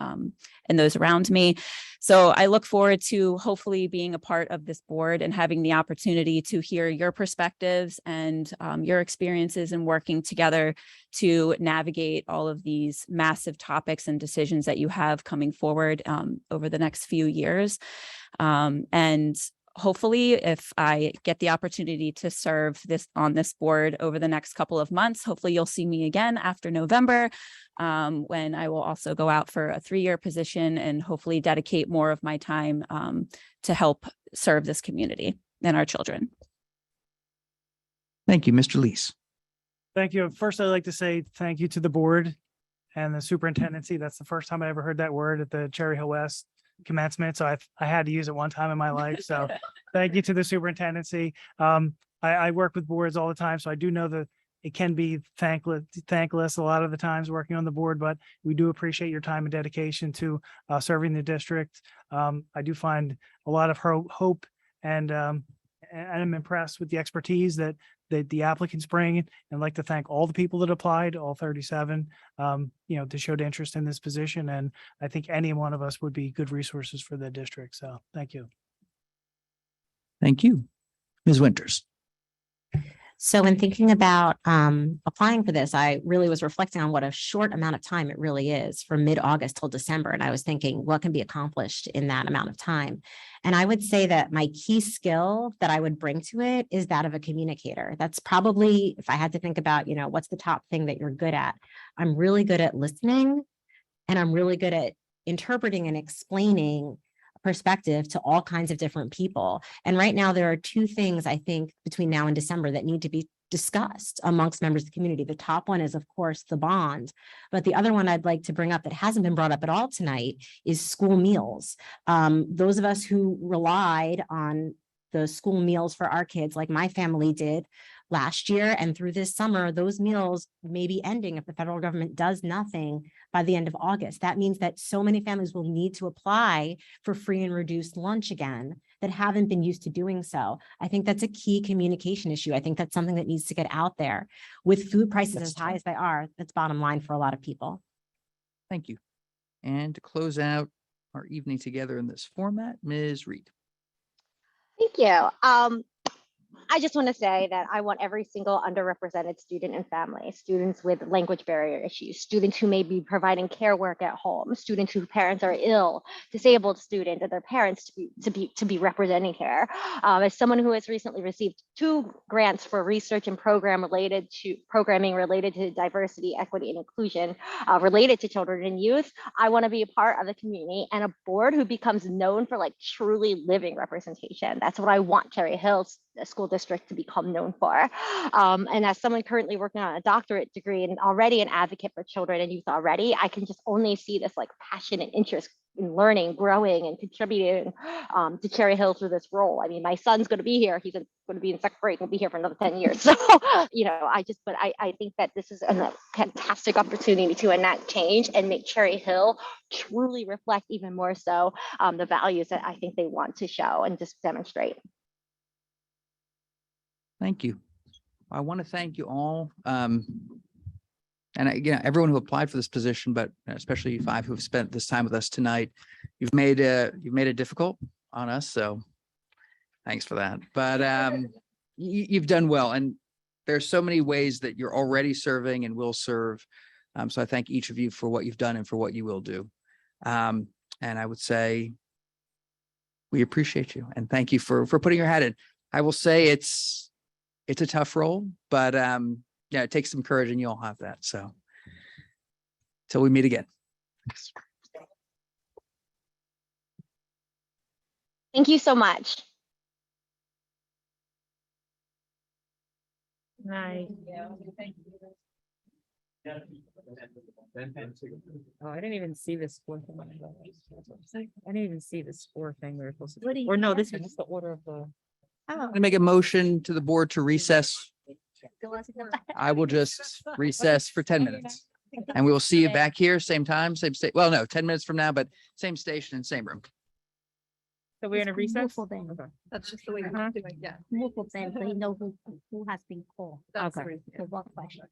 those around me. So I look forward to hopefully being a part of this board and having the opportunity to hear your perspectives and your experiences in working together to navigate all of these massive topics and decisions that you have coming forward over the next few years. And hopefully, if I get the opportunity to serve on this board over the next couple of months, hopefully you'll see me again after November, when I will also go out for a 3-year position and hopefully dedicate more of my time to help serve this community and our children. Thank you, Mr. Lees. Thank you. First, I'd like to say thank you to the board and the superintendency. That's the first time I ever heard that word at the Cherry Hill West commencement. So I had to use it one time in my life. So thank you to the superintendency. I work with boards all the time, so I do know that it can be thankless a lot of the times working on the board, but we do appreciate your time and dedication to serving the district. I do find a lot of hope, and I'm impressed with the expertise that the applicants bring, and I'd like to thank all the people that applied, all 37, to showed interest in this position. And I think any one of us would be good resources for the district. So thank you. Thank you. Ms. Winters. So when thinking about applying for this, I really was reflecting on what a short amount of time it really is, from mid-August till December. And I was thinking, what can be accomplished in that amount of time? And I would say that my key skill that I would bring to it is that of a communicator. That's probably, if I had to think about, what's the top thing that you're good at? I'm really good at listening, and I'm really good at interpreting and explaining perspective to all kinds of different people. And right now, there are 2 things I think between now and December that need to be discussed amongst members of the community. The top one is, of course, the bond. But the other one I'd like to bring up that hasn't been brought up at all tonight is school meals. Those of us who relied on the school meals for our kids, like my family did last year and through this summer, those meals may be ending if the federal government does nothing by the end of August. That means that so many families will need to apply for free and reduced lunch again that haven't been used to doing so. I think that's a key communication issue. I think that's something that needs to get out there. With food prices as high as they are, that's bottom line for a lot of people. Thank you. And to close out our evening together in this format, Ms. Reed. Thank you. I just want to say that I want every single underrepresented student and family, students with language barrier issues, students who may be providing care work at home, students whose parents are ill, disabled students, and their parents to be representing here. As someone who has recently received 2 grants for research and programming related to diversity, equity, and inclusion related to children and youth, I want to be a part of the community and a board who becomes known for truly living representation. That's what I want Cherry Hills School District to become known for. And as someone currently working on a doctorate degree and already an advocate for children and youth already, I can just only see this passion and interest in learning, growing, and contributing to Cherry Hill through this role. I mean, my son's going to be here. He's going to be in 2nd grade. He'll be here for another 10 years. So, I think that this is a fantastic opportunity to enact change and make Cherry Hill truly reflect even more so the values that I think they want to show and just demonstrate. Thank you. I want to thank you all. And again, everyone who applied for this position, but especially you 5 who have spent this time with us tonight. You've made it difficult on us. So Thanks for that. But you've done well, and there's so many ways that you're already serving and will serve. So I thank each of you for what you've done and for what you will do. And I would say we appreciate you and thank you for putting your hat in. I will say it's a tough role, but yeah, it takes some courage and you all have that. So till we meet again. Thank you so much. Right. Oh, I didn't even see the score thing. I didn't even see the score thing. We were supposed to, or no, this was just the order of the. I'm gonna make a motion to the board to recess. I will just recess for 10 minutes and we will see you back here, same time, same state. Well, no, 10 minutes from now, but same station and same room. So we're in a recess? That's just the way we Uh-huh. do it, yeah. Move for them, so you know who has been called. That's the Okay. reason. The work question.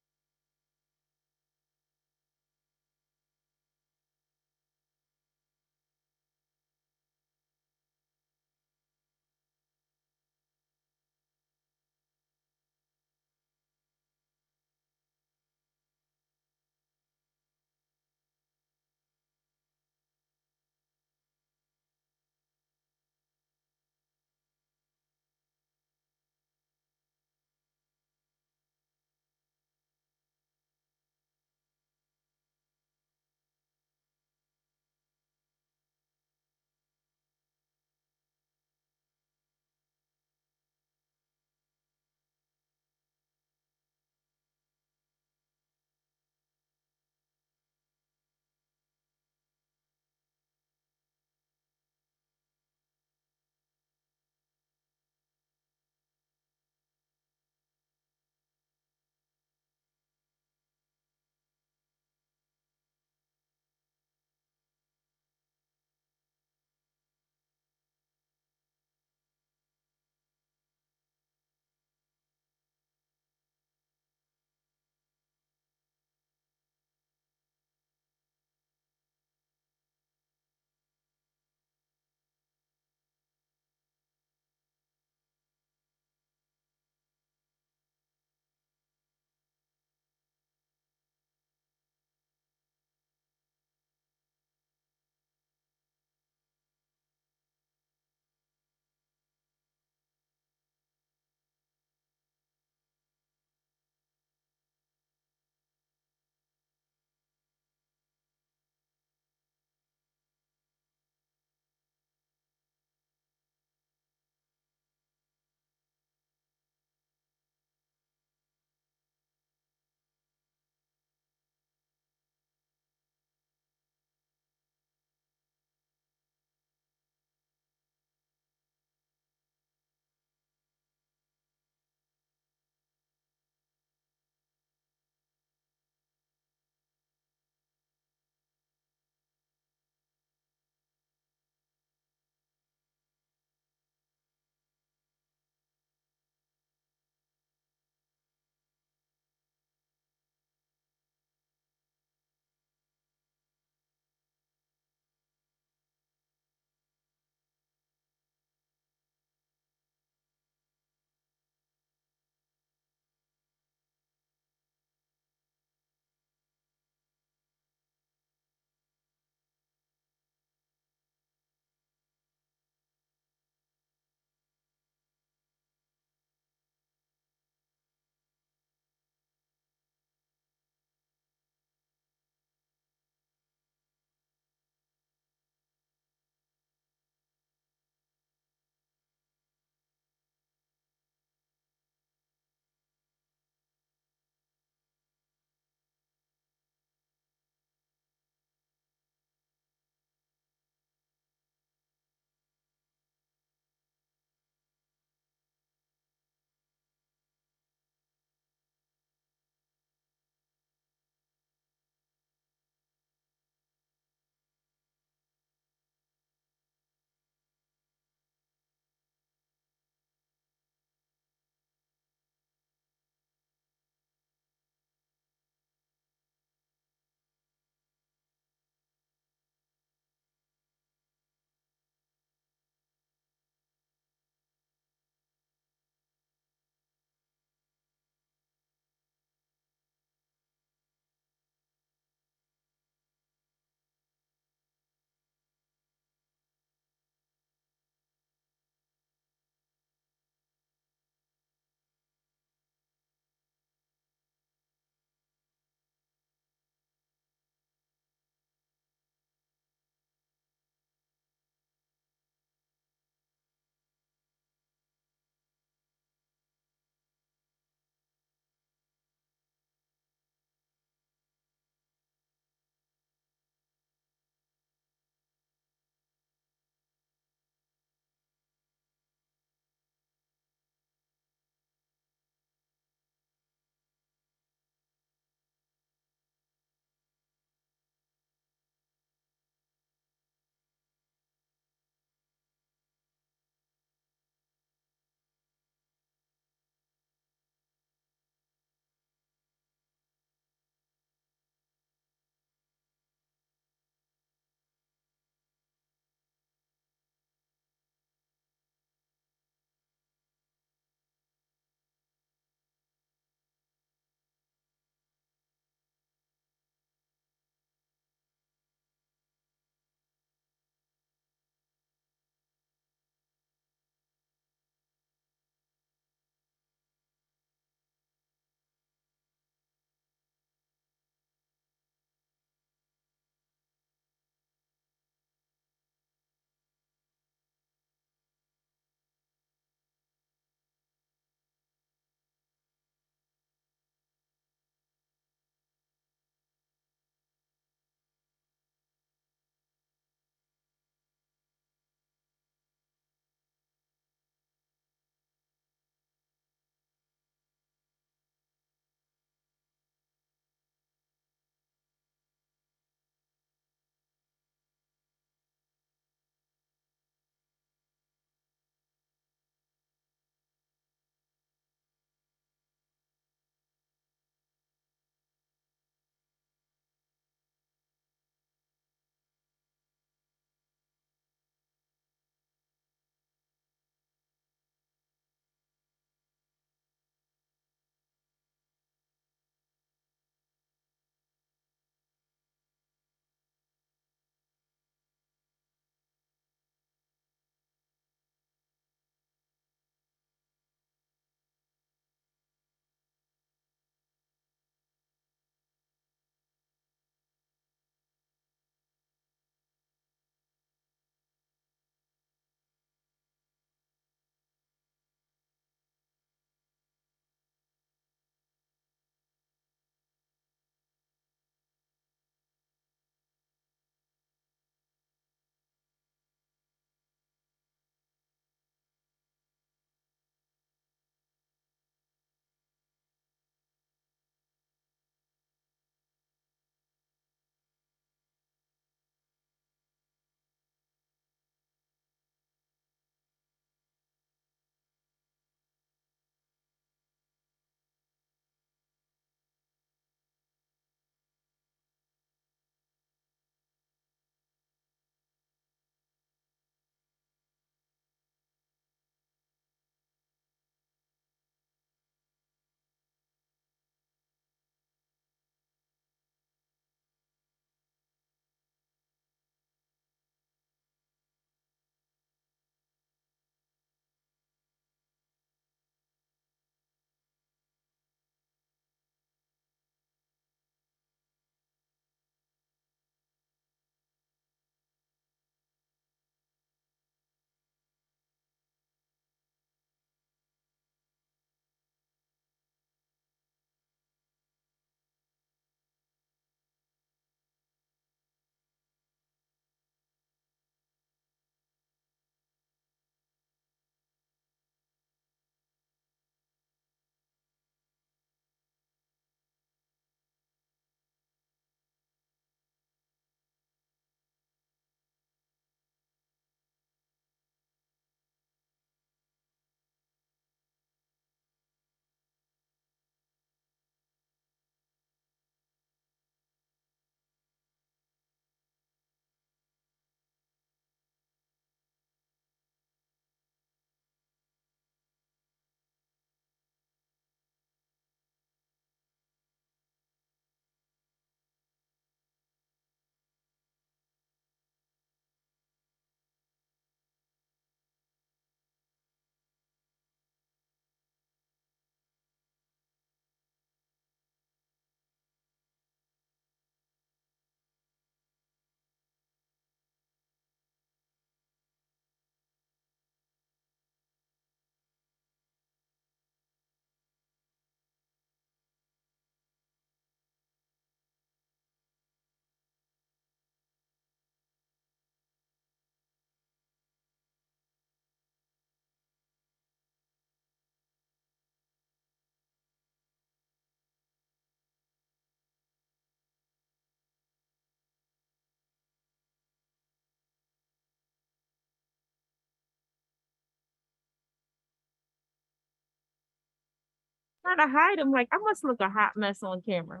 trying to hide them. Like, I must look a hot mess on camera.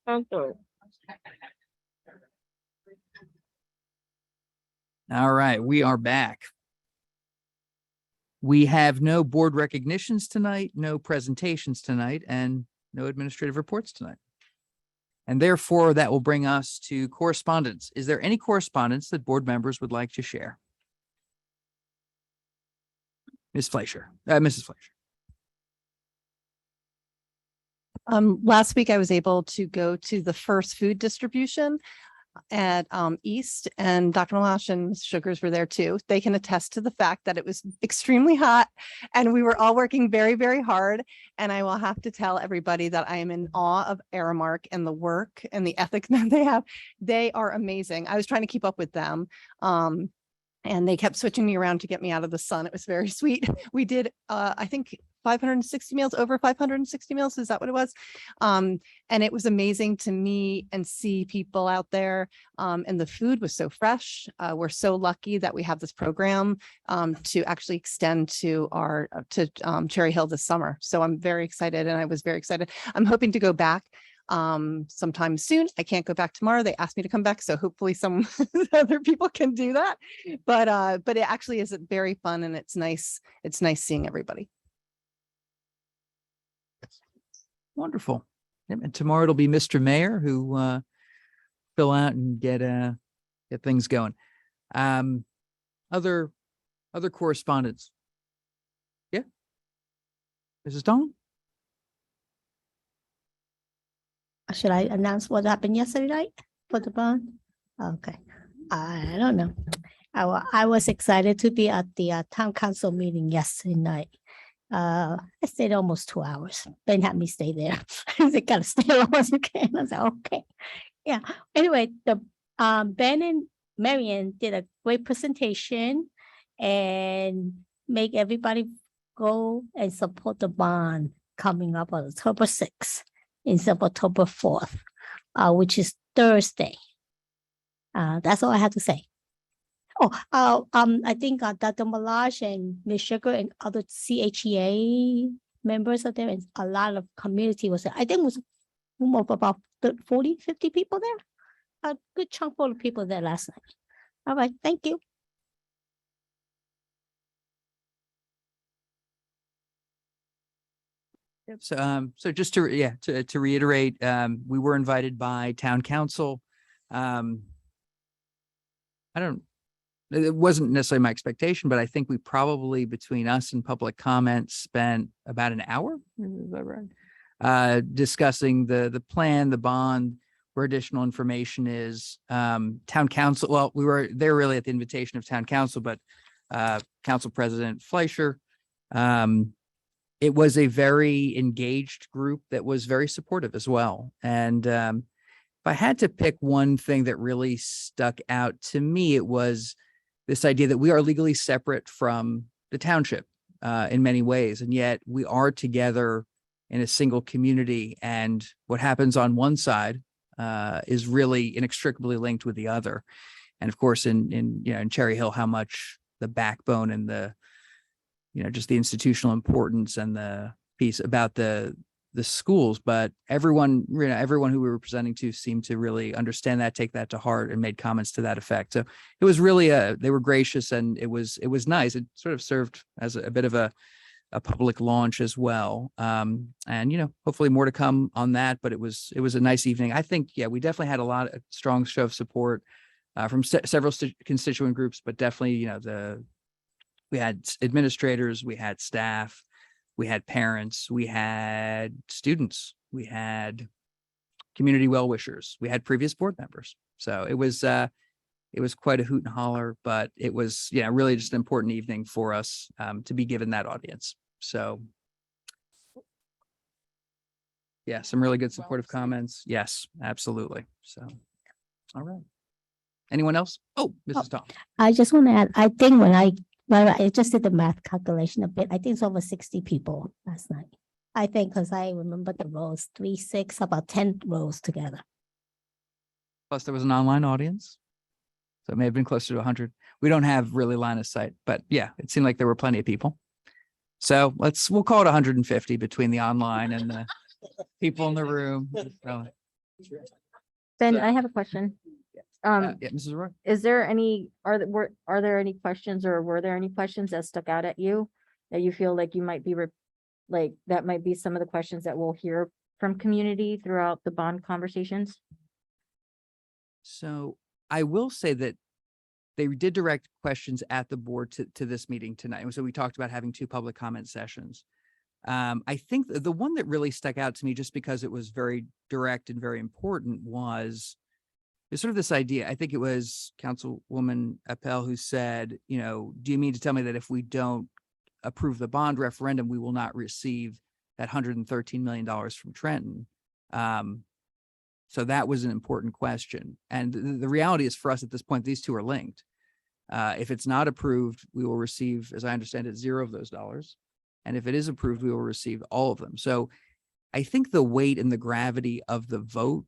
I'm sorry. All right, we are back. We have no board recognitions tonight, no presentations tonight, and no administrative reports tonight. And therefore, that will bring us to correspondence. Is there any correspondence that board members would like to share? Mrs. Fleischer. Last week I was able to go to the first food distribution at East, and Dr. Malash and Ms. Sugars were there too. They can attest to the fact that it was extremely hot and we were all working very, very hard. And I will have to tell everybody that I am in awe of Aramark and the work and the ethic that they have. They are amazing. I was trying to keep up with them. And they kept switching me around to get me out of the sun. It was very sweet. We did, I think, 560 meals, over 560 meals. Is that what it was? And it was amazing to meet and see people out there. And the food was so fresh. We're so lucky that we have this program to actually extend to our Cherry Hill this summer. So I'm very excited, and I was very excited. I'm hoping to go back sometime soon. I can't go back tomorrow. They asked me to come back, so hopefully some other people can do that. But it actually is very fun, and it's nice. It's nice seeing everybody. Wonderful. Yep, and tomorrow it'll be Mr. Mayor who fill out and get things going. Other correspondence. Yeah. Mrs. Dawn? Should I announce what happened yesterday night for the bond? Okay, I don't know. I was excited to be at the town council meeting yesterday night. I stayed almost 2 hours. Ben had me stay there. They gotta stay as long as you can. I was like, okay. Yeah. Anyway, the Ben and Marion did a great presentation and make everybody go and support the bond coming up on October 6th. Instead of October 4th, which is Thursday. That's all I have to say. Oh, I think Dr. Malash and Ms. Sugar and other CHEA members of there, and a lot of community was there. I think it was about 40, 50 people there. A good chunk full of people there last night. All right, thank you. So just to reiterate, we were invited by town council. It wasn't necessarily my expectation, but I think we probably, between us and public comments, spent about an hour. Is that right? Discussing the plan, the bond, where additional information is. Town council. Well, we were there really at the invitation of town council, but Council President Fleischer. It was a very engaged group that was very supportive as well. And if I had to pick one thing that really stuck out to me, it was this idea that we are legally separate from the township in many ways, and yet we are together in a single community. And what happens on one side is really inextricably linked with the other. And of course, in Cherry Hill, how much the backbone and the just the institutional importance and the piece about the schools, but everyone who we were presenting to seemed to really understand that, take that to heart, and made comments to that effect. So it was really they were gracious, and it was nice. It sort of served as a bit of a public launch as well. And hopefully more to come on that, but it was a nice evening. I think, we definitely had a strong show of support from several constituent groups, but definitely, we had administrators, we had staff, we had parents, we had students, we had community well-wishers, we had previous board members. So it was quite a hoot and holler, but it was, really just an important evening for us to be given that audience. So some really good supportive comments. Yes, absolutely. So, all right. Anyone else? Oh, Mrs. Tom. I just want to add, I think when I just did the math calculation a bit, I think it's over 60 people last night. I think because I remember the rows, 3, 6, about 10 rows together. Plus there was an online audience. So it may have been closer to 100. We don't have really line of sight, but yeah, it seemed like there were plenty of people. So we'll call it 150 between the online and the people in the room. Ben, I have a question. Yeah, Mrs. Roy. Is there any, are there any questions or were there any questions that stuck out at you that you feel like you might be, like, that might be some of the questions that we'll hear from community throughout the bond conversations? So I will say that they did direct questions at the board to this meeting tonight. And so we talked about having 2 public comment sessions. I think the one that really stuck out to me, just because it was very direct and very important, was sort of this idea. I think it was Councilwoman Appel who said, you know, do you mean to tell me that if we don't approve the bond referendum, we will not receive that $113 million from Trenton? So that was an important question. And the reality is, for us at this point, these 2 are linked. If it's not approved, we will receive, as I understand it, 0 of those dollars. And if it is approved, we will receive all of them. So I think the weight and the gravity of the vote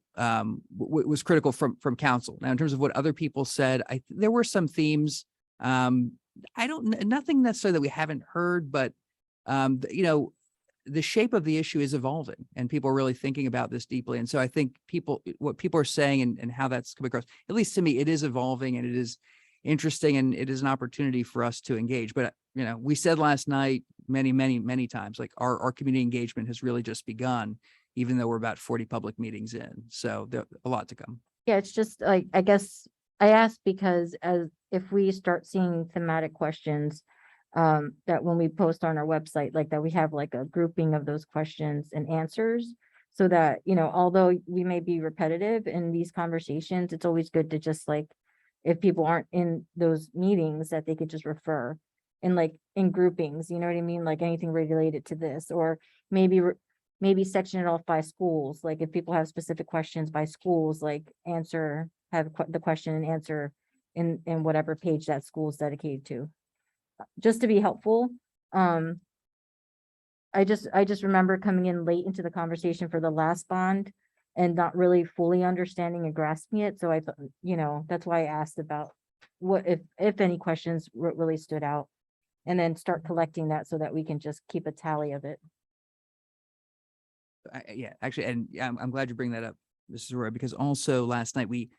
was critical from council. Now, in terms of what other people said, there were some themes. Nothing necessarily that we haven't heard, but you know, the shape of the issue is evolving and people are really thinking about this deeply. And so I think what people are saying and how that's coming across, at least to me, it is evolving and it is interesting and it is an opportunity for us to engage. But, you know, we said last night many times, like our community engagement has really just begun, even though we're about 40 public meetings in. So there's a lot to come. Yeah, it's just like, I guess I asked because if we start seeing thematic questions, that when we post on our website, like that we have like a grouping of those questions and answers, so that, you know, although we may be repetitive in these conversations, it's always good to just, like, if people aren't in those meetings, that they could just refer in, like, in groupings, you know what I mean? Like anything related to this, or maybe section it off by schools. Like if people have specific questions by schools, like have the question and answer in whatever page that school is dedicated to, just to be helpful. I just remember coming in late into the conversation for the last bond and not really fully understanding and grasping it. So I thought, you know, that's why I asked about what, if any questions really stood out, and then start collecting that so that we can just keep a tally of it. Yeah, actually, and I'm glad you bring that up, Mrs. Roy, because also last night we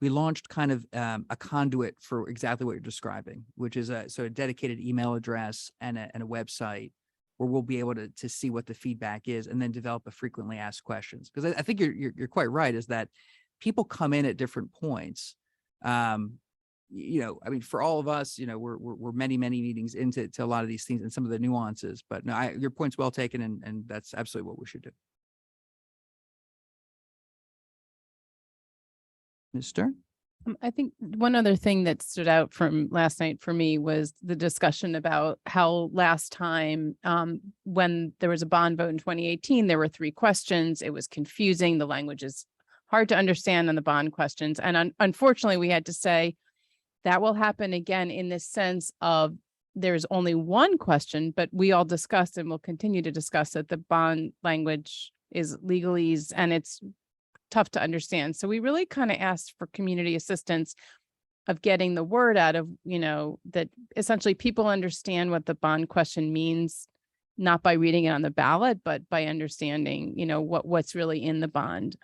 launched kind of a conduit for exactly what you're describing, which is a dedicated email address and a website where we'll be able to see what the feedback is and then develop a frequently asked questions. Because I think you're quite right, is that people come in at different points. You know, I mean, for all of us, you know, we're many meetings into a lot of these things and some of the nuances. But no, your point's well taken, and that's absolutely what we should do. Ms. Stern? I think one other thing that stood out from last night for me was the discussion about how last time, when there was a bond vote in 2018, there were 3 questions. It was confusing. The language is hard to understand on the bond questions. And unfortunately, we had to say that will happen again, in this sense of there's only one question, but we all discussed and will continue to discuss that the bond language is legalese and it's tough to understand. So we really kind of asked for community assistance of getting the word out of, you know, that essentially people understand what the bond question means, not by reading it on the ballot, but by understanding, you know, what's really in the bond.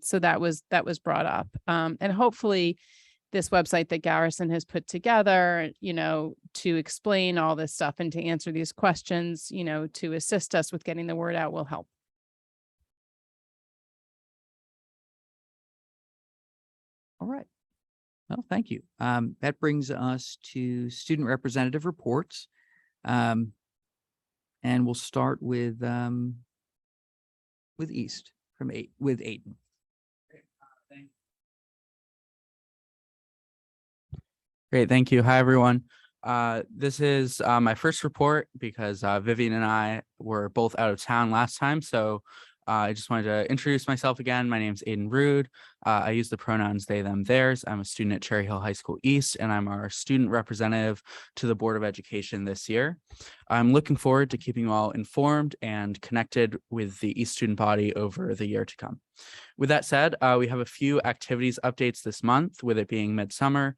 So that was brought up. And hopefully this website that Garrison has put together, you know, to explain all this stuff and to answer these questions, you know, to assist us with getting the word out will help. All right. Well, thank you. That brings us to student representative reports. And we'll start with East with Aiton. Great, thank you. Hi, everyone. This is my first report because Vivian and I were both out of town last time. So I just wanted to introduce myself again. My name is Aiden Rude. I use the pronouns they, them, theirs. I'm a student at Cherry Hill High School East, and I'm our student representative to the Board of Education this year. I'm looking forward to keeping you all informed and connected with the East student body over the year to come. With that said, we have a few activities updates this month, with it being midsummer.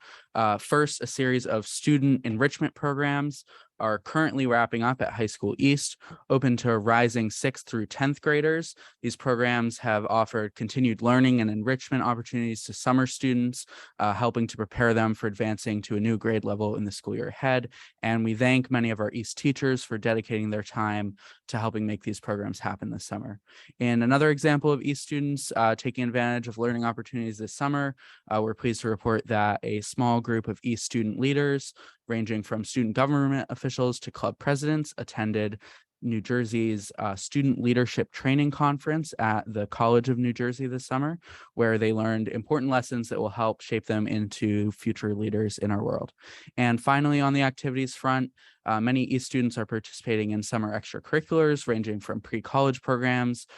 First, a series of student enrichment programs are currently wrapping up at High School East, open to rising 6th through 10th graders. These programs have offered continued learning and enrichment opportunities to summer students, helping to prepare them for advancing to a new grade level in the school year ahead. And we thank many of our East teachers for dedicating their time to helping make these programs happen this summer. In another example of East students taking advantage of learning opportunities this summer, we're pleased to report that a small group of East student leaders, ranging from student government officials to club presidents, attended New Jersey's Student Leadership Training Conference at the College of New Jersey this summer, where they learned important lessons that will help shape them into future leaders in our world. And finally, on the activities front, many East students are participating in summer extracurriculars, ranging from pre-college programs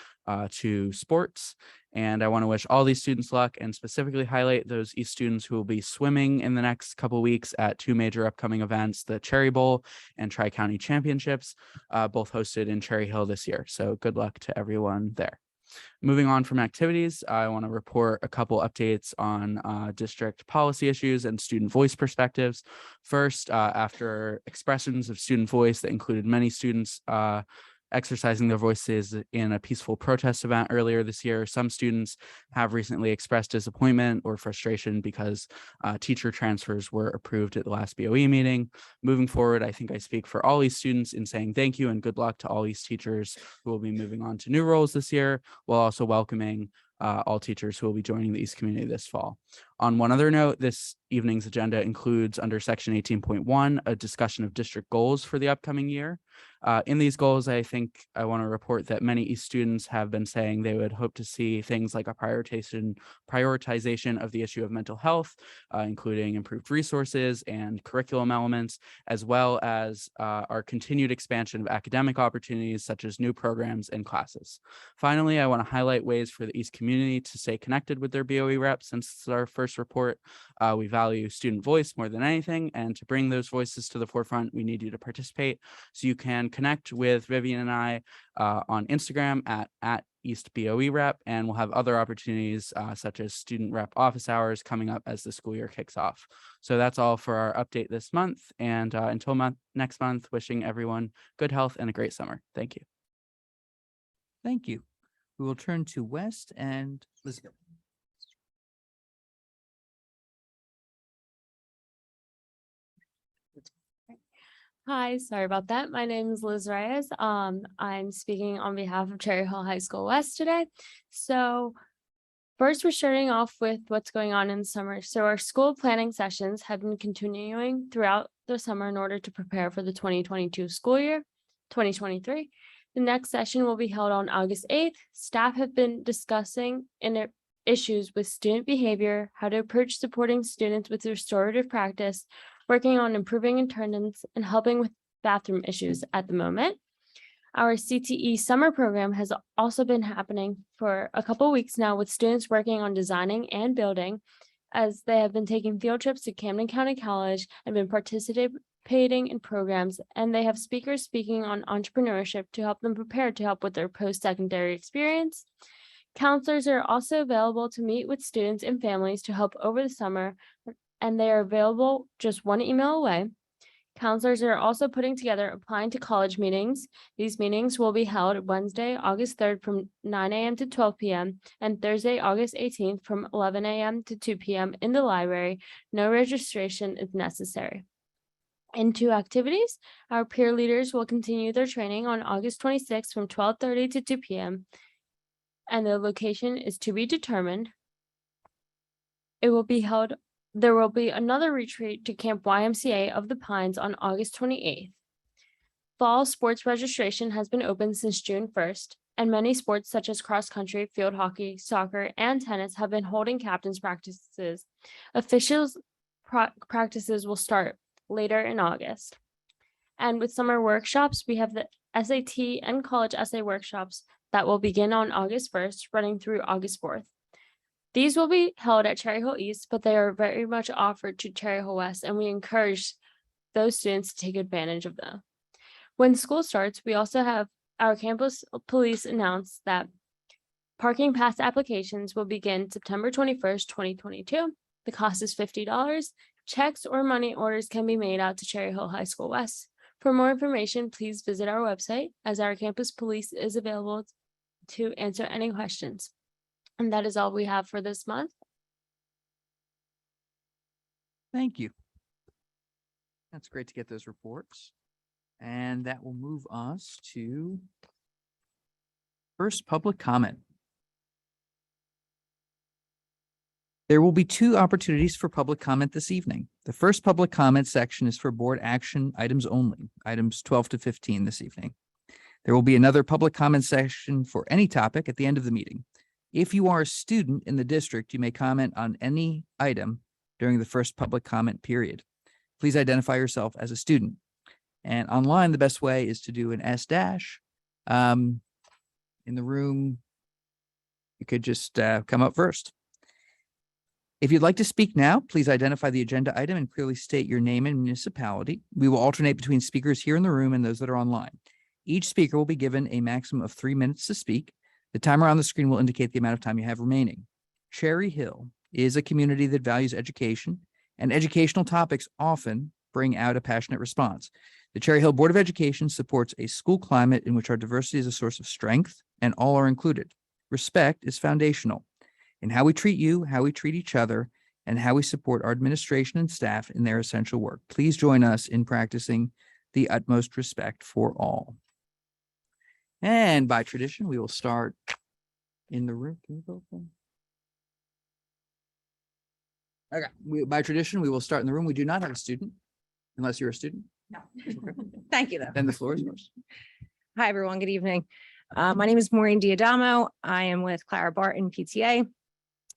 to sports. And I want to wish all these students luck and specifically highlight those East students who will be swimming in the next couple weeks at two major upcoming events, the Cherry Bowl and Tri-County Championships, both hosted in Cherry Hill this year. So good luck to everyone there. Moving on from activities, I want to report a couple updates on district policy issues and student voice perspectives. First, after expressions of student voice that included many students exercising their voices in a peaceful protest event earlier this year, some students have recently expressed disappointment or frustration because teacher transfers were approved at the last BoE meeting. Moving forward, I think I speak for all these students in saying thank you and good luck to all these teachers who will be moving on to new roles this year, while also welcoming all teachers who will be joining the East community this fall. On one other note, this evening's agenda includes, under section 18.1, a discussion of district goals for the upcoming year. In these goals, I think I want to report that many East students have been saying they would hope to see things like a prioritization of the issue of mental health, including improved resources and curriculum elements, as well as our continued expansion of academic opportunities such as new programs and classes. Finally, I want to highlight ways for the East community to stay connected with their BoE reps. Since it's our first report, we value student voice more than anything, and to bring those voices to the forefront, we need you to participate. So you can connect with Vivian and I on Instagram at East BoE Rep, and we'll have other opportunities such as student rep office hours coming up as the school year kicks off. So that's all for our update this month, and until next month, wishing everyone good health and a great summer. Thank you. Thank you. We will turn to West and Elizabeth. Hi, sorry about that. My name is Liz Reyes. I'm speaking on behalf of Cherry Hill High School West today. So first, we're starting off with what's going on in the summer. So our school planning sessions have been continuing throughout the summer in order to prepare for the 2022 school year, 2023. The next session will be held on August 8th. Staff have been discussing issues with student behavior, how to approach supporting students with restorative practice, working on improving attendance, and helping with bathroom issues at the moment. Our Cte Summer Program has also been happening for a couple of weeks now, with students working on designing and building, as they have been taking field trips to Camden County College and been participating in programs, and they have speakers speaking on entrepreneurship to help them prepare to help with their post-secondary experience. Counselors are also available to meet with students and families to help over the summer, and they are available just one email away. Counselors are also putting together applying to college meetings. These meetings will be held Wednesday, August 3rd from 9 a.m. to 12 p.m. and Thursday, August 18th from 11 a.m. to 2 p.m. in the library. No registration is necessary. Into activities, our peer leaders will continue their training on August 26th from 12:30 to 2 p.m. and the location is to be determined. There will be another retreat to Camp YMCA of the Pines on August 28th. Fall sports registration has been open since June 1st, and many sports such as cross country, field hockey, soccer, and tennis have been holding captains practices. Officials practices will start later in August. And with summer workshops, we have the SAT and college essay workshops that will begin on August 1st, running through August 4th. These will be held at Cherry Hill East, but they are very much offered to Cherry Hill West, and we encourage those students to take advantage of them. When school starts, we also have our campus police announce that parking pass applications will begin September 21st, 2022. The cost is $50. Checks or money orders can be made out to Cherry Hill High School West. For more information, please visit our website, as our campus police is available to answer any questions. And that is all we have for this month. Thank you. That's great to get those reports. And that will move us to first public comment. There will be 2 opportunities for public comment this evening. The first public comment section is for board action items only, items 12 to 15 this evening. There will be another public comment section for any topic at the end of the meeting. If you are a student in the district, you may comment on any item during the first public comment period. Please identify yourself as a student. And online, the best way is to do an S dash. In the room, you could just come up first. If you'd like to speak now, please identify the agenda item and clearly state your name and municipality. We will alternate between speakers here in the room and those that are online. Each speaker will be given a maximum of 3 minutes to speak. The timer on the screen will indicate the amount of time you have remaining. Cherry Hill is a community that values education, and educational topics often bring out a passionate response. The Cherry Hill Board of Education supports a school climate in which our diversity is a source of strength and all are included. Respect is foundational in how we treat you, how we treat each other, and how we support our administration and staff in their essential work. Please join us in practicing the utmost respect for all. And by tradition, we will start in the room. Can you go from? Okay, by tradition, we will start in the room. We do not have a student, unless you're a student. No. Thank you, though. Then the floor is yours. Hi, everyone. Good evening. My name is Maureen Diadamo. I am with Clara Barton PTA.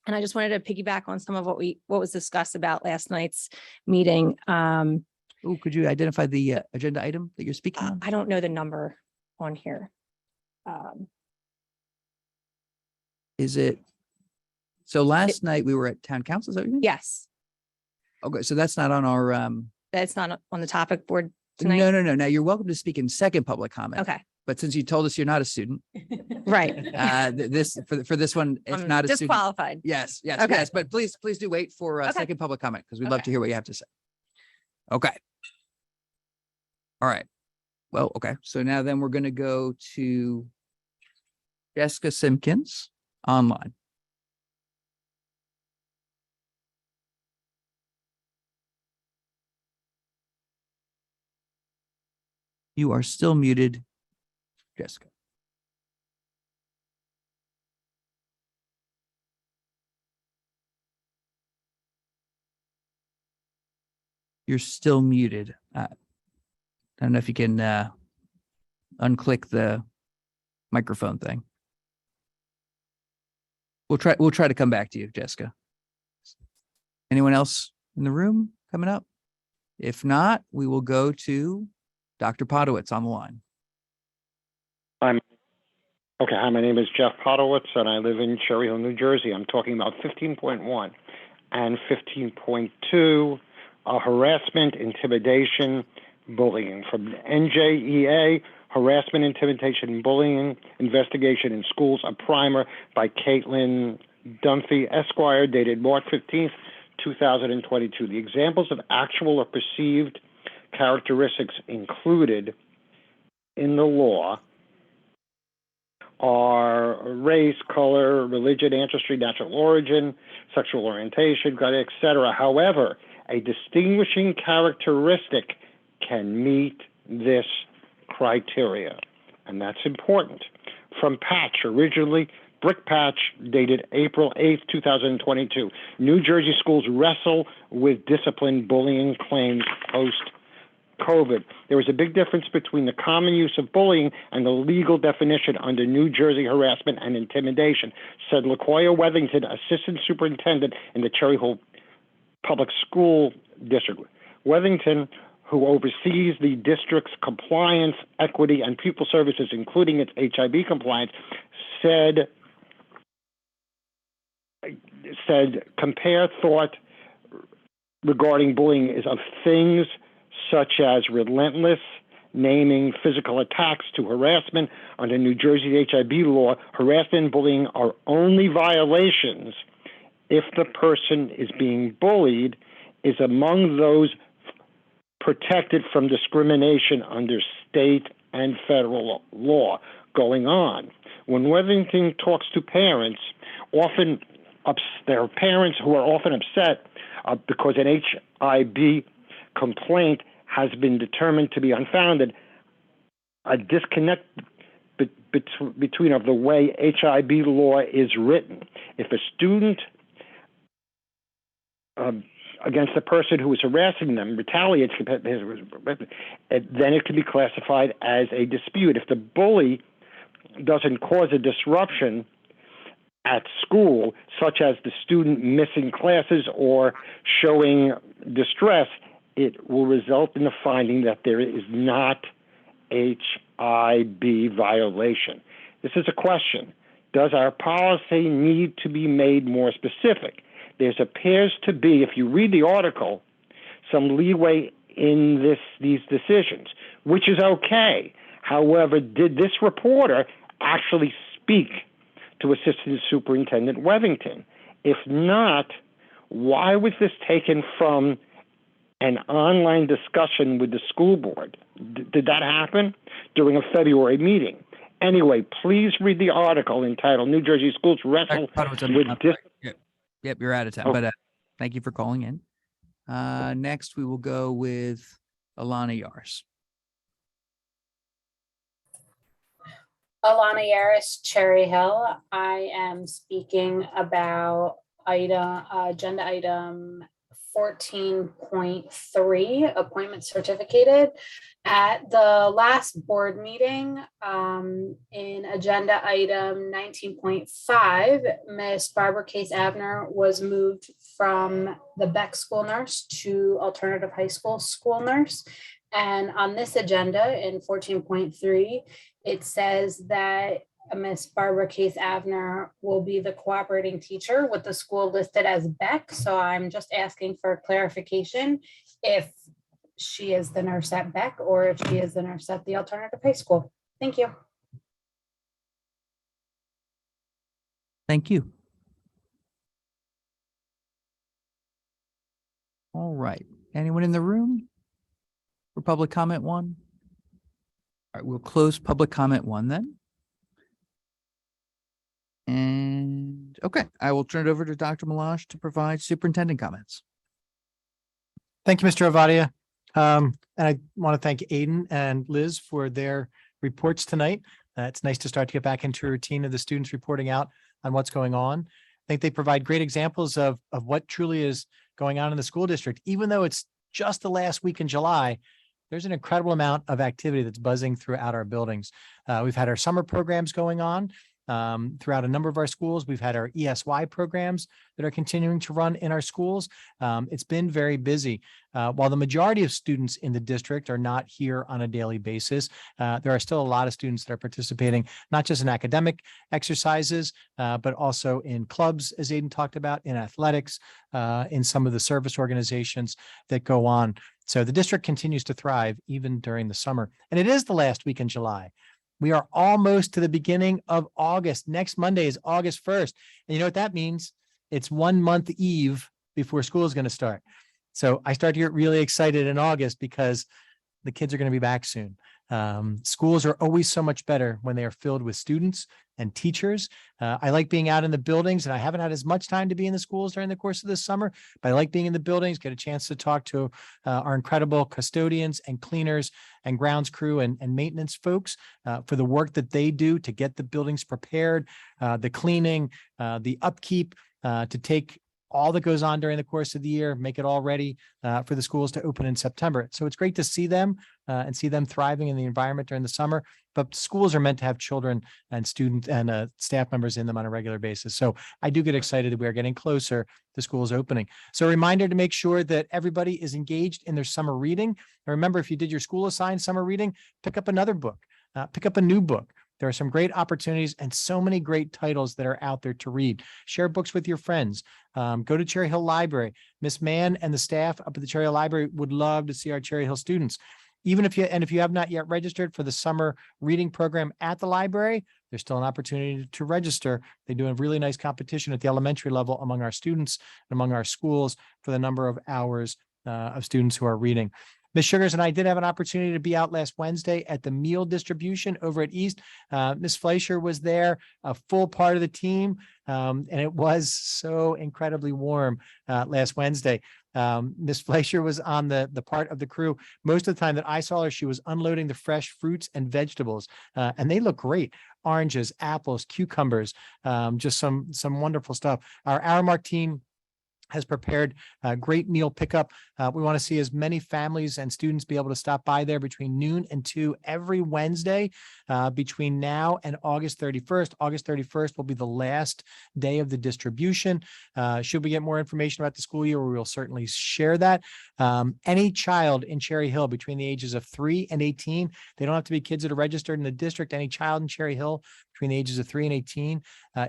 And I just wanted to piggyback on some of what was discussed about last night's meeting. Oh, could you identify the agenda item that you're speaking on? I don't know the number on here. Is it? So last night we were at town council, is that what you mean? Yes, Okay, so that's not on our, that's not on the topic board tonight. no. Now you're welcome to speak in second public comment. Okay, But since you told us you're not a student, right. this for this one, if I'm not a student. disqualified. Yes, Okay. yes, but please do wait for Okay. second public comment because we'd love Okay. to hear what you have to say. Okay. All right. Well, okay. So now then we're going to go to Jessica Simpkins online. You are still muted, Jessica. You're still muted. I don't know if you can unclick the microphone thing. We'll try to come back to you, Jessica. Anyone else in the room coming up? If not, we will go to Dr. Podowitz on the line. Hi, my name is Jeff Podowitz, and I live in Cherry Hill, New Jersey. I'm talking about 15.1 and 15.2, harassment, intimidation, bullying. From NJEA, Harassment, Intimidation, Bullying, Investigation in Schools, a primer by Caitlin Dunphy, Esquire, dated March 15th, 2022. The examples of actual or perceived characteristics included in the law are race, color, religion, ancestry, natural origin, sexual orientation, etc. However, a distinguishing characteristic can meet this criteria, and that's important. From Patch, originally Brick Patch, dated April 8th, 2022. New Jersey schools wrestle with discipline bullying claims post-COVID. There is a big difference between the common use of bullying and the legal definition under New Jersey harassment and intimidation, said LaQuoya Wethington, Assistant Superintendent in the Cherry Hill Public School District. Wethington, who oversees the district's compliance, equity, and pupil services, including its HIB compliance, said compare thought regarding bullying is of things such as relentless naming physical attacks to harassment. Under New Jersey's HIB law, harassment and bullying are only violations if the person is being bullied is among those protected from discrimination under state and federal law. Going on, when Wethington talks to parents, often there are parents who are often upset because an HIB complaint has been determined to be unfounded. A disconnect between of the way HIB law is written. If a student against the person who is harassing them retaliates, then it can be classified as a dispute. If the bully doesn't cause a disruption at school, such as the student missing classes or showing distress, it will result in the finding that there is not HIB violation. This is a question. Does our policy need to be made more specific? There appears to be, if you read the article, some leeway in these decisions, which is okay. However, did this reporter actually speak to Assistant Superintendent Wethington? If not, why was this taken from an online discussion with the school board? Did that happen during a February meeting? Anyway, please read the article entitled New Jersey Schools Wrestle with Yep, you're out of time, Oh. but thank you for calling in. Next, we will go with Alana Yaris. Alana Yaris, Cherry Hill. I am speaking about agenda item 14.3, appointment certificated. At the last board meeting, in agenda item 19.5, Miss Barbara Case Abner was moved from the Beck school nurse to alternative high school nurse. And on this agenda in 14.3, it says that Miss Barbara Case Abner will be the cooperating teacher with the school listed as Beck. So I'm just asking for clarification if she is the nurse at Beck or if she is the nurse at the alternative high school. Thank you. Thank you. All right. Anyone in the room for public comment one? All right, we'll close public comment one then. And okay, I will turn it over to Dr. Malash to provide superintendent comments. Thank you, Mr. Ovadia. And I want to thank Aiden and Liz for their reports tonight. It's nice to start to get back into a routine of the students reporting out on what's going on. I think they provide great examples of what truly is going on in the school district. Even though it's just the last week in July, there's an incredible amount of activity that's buzzing throughout our buildings. We've had our summer programs going on throughout a number of our schools. We've had our ESY programs that are continuing to run in our schools. It's been very busy. While the majority of students in the district are not here on a daily basis, there are still a lot of students that are participating, not just in academic exercises, but also in clubs, as Aiden talked about, in athletics, in some of the service organizations that go on. So the district continues to thrive even during the summer. And it is the last week in July. We are almost to the beginning of August. Next Monday is August 1st. And you know what that means? It's 1 month eve before school is going to start. So I start to get really excited in August because the kids are going to be back soon. Schools are always so much better when they are filled with students and teachers. I like being out in the buildings, and I haven't had as much time to be in the schools during the course of this summer, but I like being in the buildings, get a chance to talk to our incredible custodians and cleaners and grounds crew and maintenance folks for the work that they do to get the buildings prepared, the cleaning, the upkeep, to take all that goes on during the course of the year, make it all ready for the schools to open in September. So it's great to see them and see them thriving in the environment during the summer. But schools are meant to have children and students and staff members in them on a regular basis. So I do get excited that we are getting closer to schools opening. So a reminder to make sure that everybody is engaged in their summer reading. And remember, if you did your school assigned summer reading, pick up another book, pick up a new book. There are some great opportunities and so many great titles that are out there to read. Share books with your friends. Go to Cherry Hill Library. Miss Mann and the staff up at the Cherry Hill Library would love to see our Cherry Hill students. Even if you have not yet registered for the summer reading program at the library, there's still an opportunity to register. They do a really nice competition at the elementary level among our students and among our schools for the number of hours of students who are reading. Ms. Sugars and I did have an opportunity to be out last Wednesday at the meal distribution over at East. Ms. Fleischer was there, a full part of the team, and it was so incredibly warm last Wednesday. Ms. Fleischer was on the part of the crew. Most of the time that I saw her, she was unloading the fresh fruits and vegetables, and they look great. Oranges, apples, cucumbers, just some wonderful stuff. Our Aramark team has prepared a great meal pickup. We want to see as many families and students be able to stop by there between noon and 2 every Wednesday between now and August 31st. August 31st will be the last day of the distribution. Should we get more information about the school year, we will certainly share that. Any child in Cherry Hill between the ages of 3 and 18, they don't have to be kids that are registered in the district. Any child in Cherry Hill between the ages of 3 and 18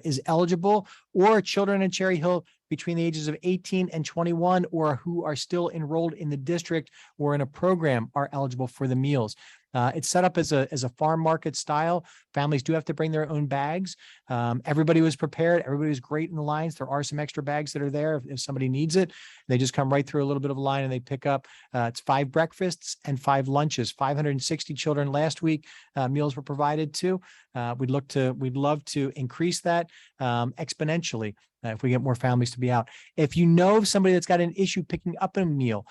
is eligible, or children in Cherry Hill between the ages of 18 and 21 or who are still enrolled in the district or in a program are eligible for the meals. It's set up as a farm market style. Families do have to bring their own bags. Everybody was prepared. Everybody was great in the lines. There are some extra bags that are there if somebody needs it. They just come right through a little bit of a line and they pick up. It's 5 breakfasts and 5 lunches. 560 children last week meals were provided to. We'd love to increase that exponentially. If we get more families to be out. If you know of somebody that's got an issue picking up a meal,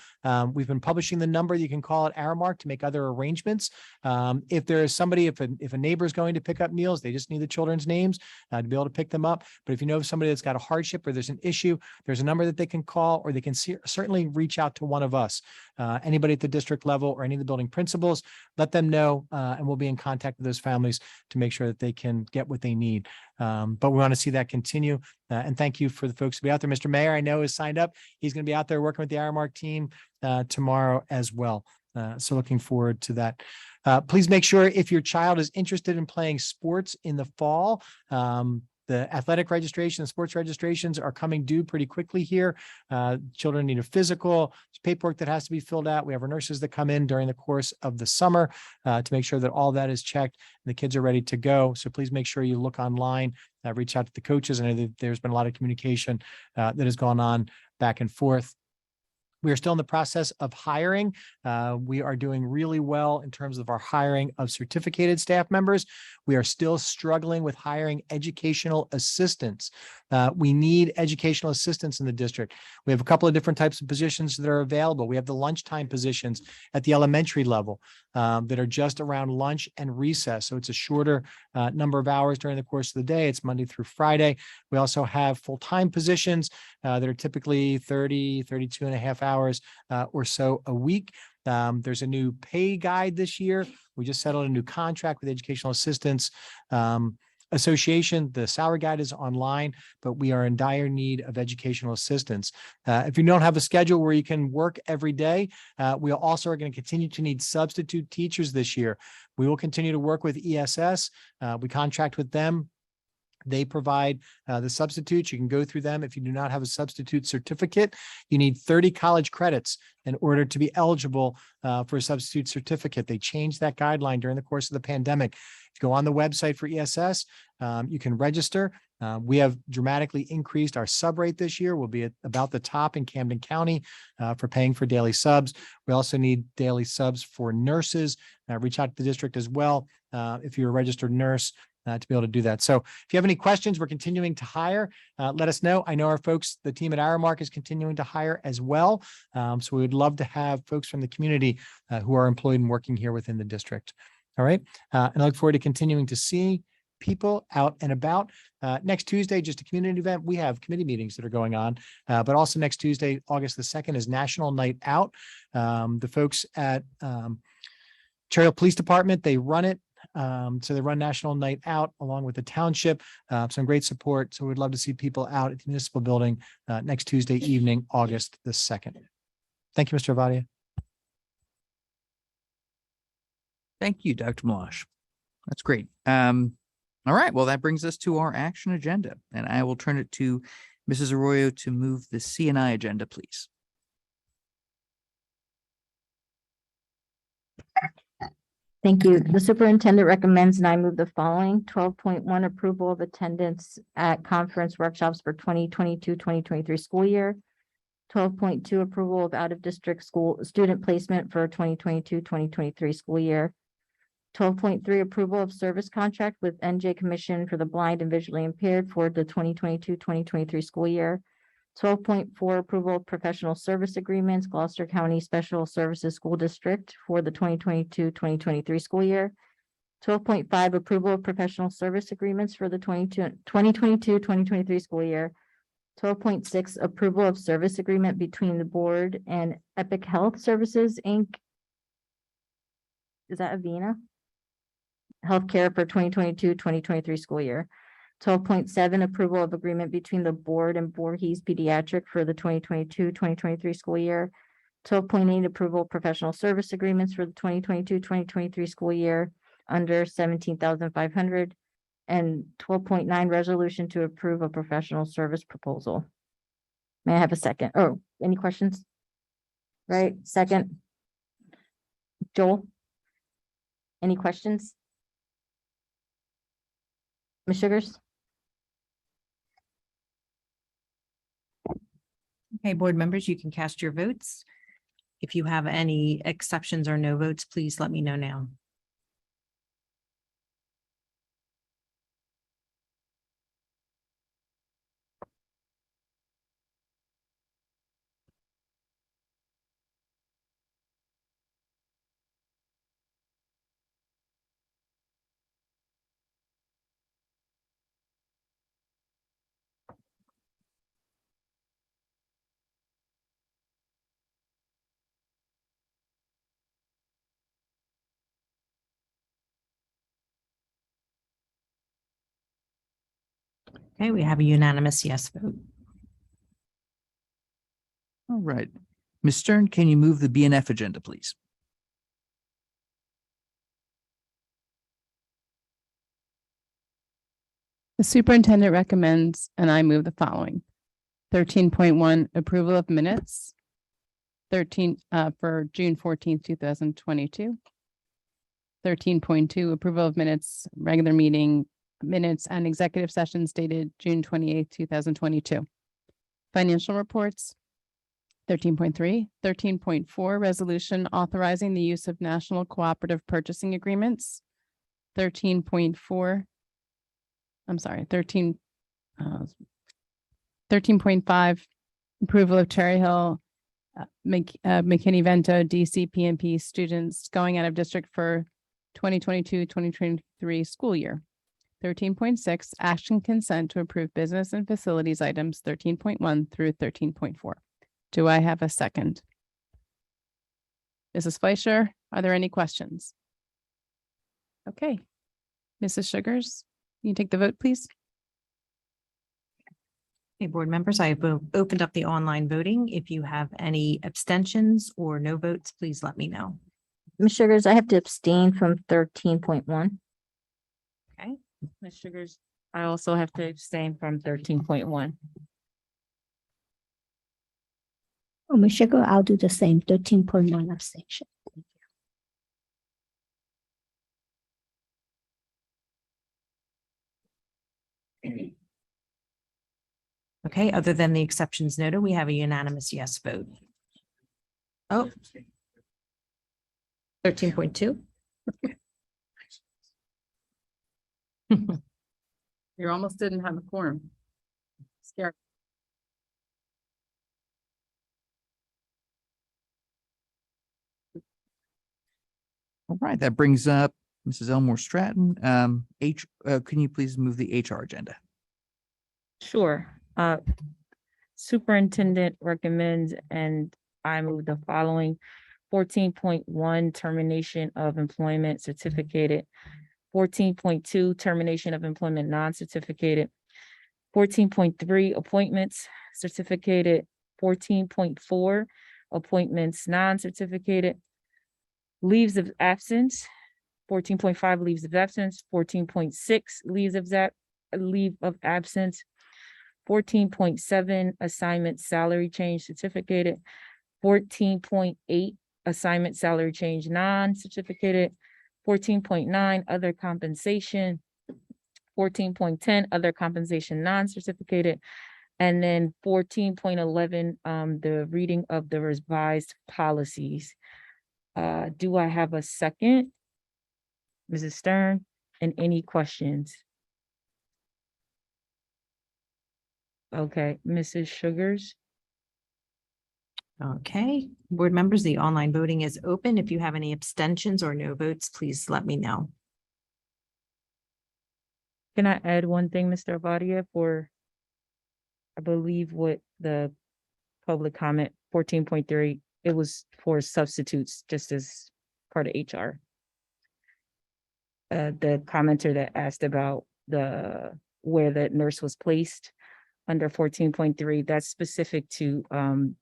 we've been publishing the number you can call at Aramark to make other arrangements. If there is somebody, if a neighbor is going to pick up meals, they just need the children's names to be able to pick them up. But if you know of somebody that's got a hardship or there's an issue, there's a number that they can call, or they can certainly reach out to one of us. Anybody at the district level or any of the building principals, let them know, and we'll be in contact with those families to make sure that they can get what they need. But we want to see that continue. And thank you for the folks to be out there. Mr. Mayor, I know, is signed up. He's going to be out there working with the Aramark team tomorrow as well. So looking forward to that. Please make sure if your child is interested in playing sports in the fall, the athletic registration, sports registrations are coming due pretty quickly here. Children need a physical. There's paperwork that has to be filled out. We have our nurses that come in during the course of the summer to make sure that all that is checked and the kids are ready to go. So please make sure you look online, reach out to the coaches. I know that there's been a lot of communication that has gone on back and forth. We are still in the process of hiring. We are doing really well in terms of our hiring of certificated staff members. We are still struggling with hiring educational assistants. We need educational assistants in the district. We have a couple of different types of positions that are available. We have the lunchtime positions at the elementary level that are just around lunch and recess. So it's a shorter number of hours during the course of the day. It's Monday through Friday. We also have full-time positions that are typically 30, 32 and a half hours or so a week. There's a new pay guide this year. We just settled a new contract with Educational Assistants Association. The salary guide is online, but we are in dire need of educational assistants. If you don't have a schedule where you can work every day, we also are going to continue to need substitute teachers this year. We will continue to work with ESS. We contract with them. They provide the substitutes. You can go through them. If you do not have a substitute certificate, you need 30 college credits in order to be eligible for a substitute certificate. They changed that guideline during the course of the pandemic. If you go on the website for ESS, you can register. We have dramatically increased our sub rate this year. We'll be at about the top in Camden County for paying for daily subs. We also need daily subs for nurses. Reach out to the district as well if you're a registered nurse. To be able to do that. So if you have any questions, we're continuing to hire. Let us know. I know our folks, the team at Aramark is continuing to hire as well. So we would love to have folks from the community who are employed and working here within the district. All right. And I look forward to continuing to see people out and about. Next Tuesday, just a community event. We have committee meetings that are going on, but also next Tuesday, August the 2nd is National Night Out. The folks at Cherry Hill Police Department, they run it. So they run National Night Out along with the township, some great support. So we'd love to see people out at the municipal building next Tuesday evening, August the 2nd. Thank you, Mr. Avadia. Thank you, Dr. Malash. That's great. All right, well, that brings us to our action agenda, and I will turn it to Mrs. Arroyo to move the CNI agenda, please. Thank you. The superintendent recommends and I move the following: 12.1 approval of attendance at conference workshops for 2022-2023 school year. 12.2 approval of out-of-district school student placement for 2022-2023 school year. 12.3 approval of service contract with NJ Commission for the blind and visually impaired for the 2022-2023 school year. 12.4 approval of professional service agreements, Gloucester County Special Services School District for the 2022-2023 school year. 12.5 approval of professional service agreements for the 2022-2023 school year. 12.6 approval of service agreement between the board and Epic Health Services, Inc. Is that Avena? Healthcare for 2022-2023 school year. 12.7 approval of agreement between the board and Voorhees Pediatric for the 2022-2023 school year. 12.8 approval of professional service agreements for the 2022-2023 school year under 17,500. And 12.9 resolution to approve a professional service proposal. May I have a second? Oh, any questions? Right, second. Joel? Any questions? Ms. Sugars? Okay, board members, you can cast your votes. If you have any exceptions or no votes, please let me know now. Okay, we have a unanimous yes vote. All right. Ms. Stern, can you move the BNF agenda, please? The superintendent recommends, and I move the following: 13.1 approval of minutes. 13 for June 14th, 2022. 13.2 approval of minutes, regular meeting minutes and executive sessions dated June 28th, 2022. Financial reports. 13.3, 13.4 resolution authorizing the use of national cooperative purchasing agreements. 13.4, I'm sorry, 13.5 approval of Cherry Hill McKinney-Vento DC PNP students going out of district for 2022-2023 school year. 13.6 action consent to approve business and facilities items 13.1 through 13.4. Do I have a second? Mrs. Fleischer, are there any questions? Okay. Mrs. Sugars, you take the vote, please. Hey, board members, I have opened up the online voting. If you have any abstentions or no votes, please let me know. Ms. Sugars, I have to abstain from 13.1. Okay. Ms. Sugars, I also have to abstain from 13.1. Oh, Ms. Sugar, I'll do the same, 13.1 abstention. Okay, other than the exceptions noted, we have a unanimous yes vote. Oh. 13.2. You almost didn't have a quorum. Scared. All right, that brings up Mrs. Elmore Stratton. Can you please move the HR agenda? Sure. Superintendent recommends, and I move the following: 14.1 termination of employment certificated, 14.2 termination of employment non-certificated, 14.3 appointments certificated, 14.4 appointments non-certificated, leaves of absence, 14.5 leaves of absence, 14.6 leave of absence, 14.7 assignment salary change certificated, 14.8 assignment salary change non-certificated, 14.9 other compensation, 14.10 other compensation non-certificated, and then 14.11 the reading of the revised policies. Do I have a second? Mrs. Stern, and any questions? Okay, Mrs. Sugars. Okay, board members, the online voting is open. If you have any abstentions or no votes, please let me know. Can I add one thing, Mr. Abadia, for, I believe what the public comment 14.3, it was for substitutes, just as part of HR. The commenter that asked about where the nurse was placed under 14.3, that's specific to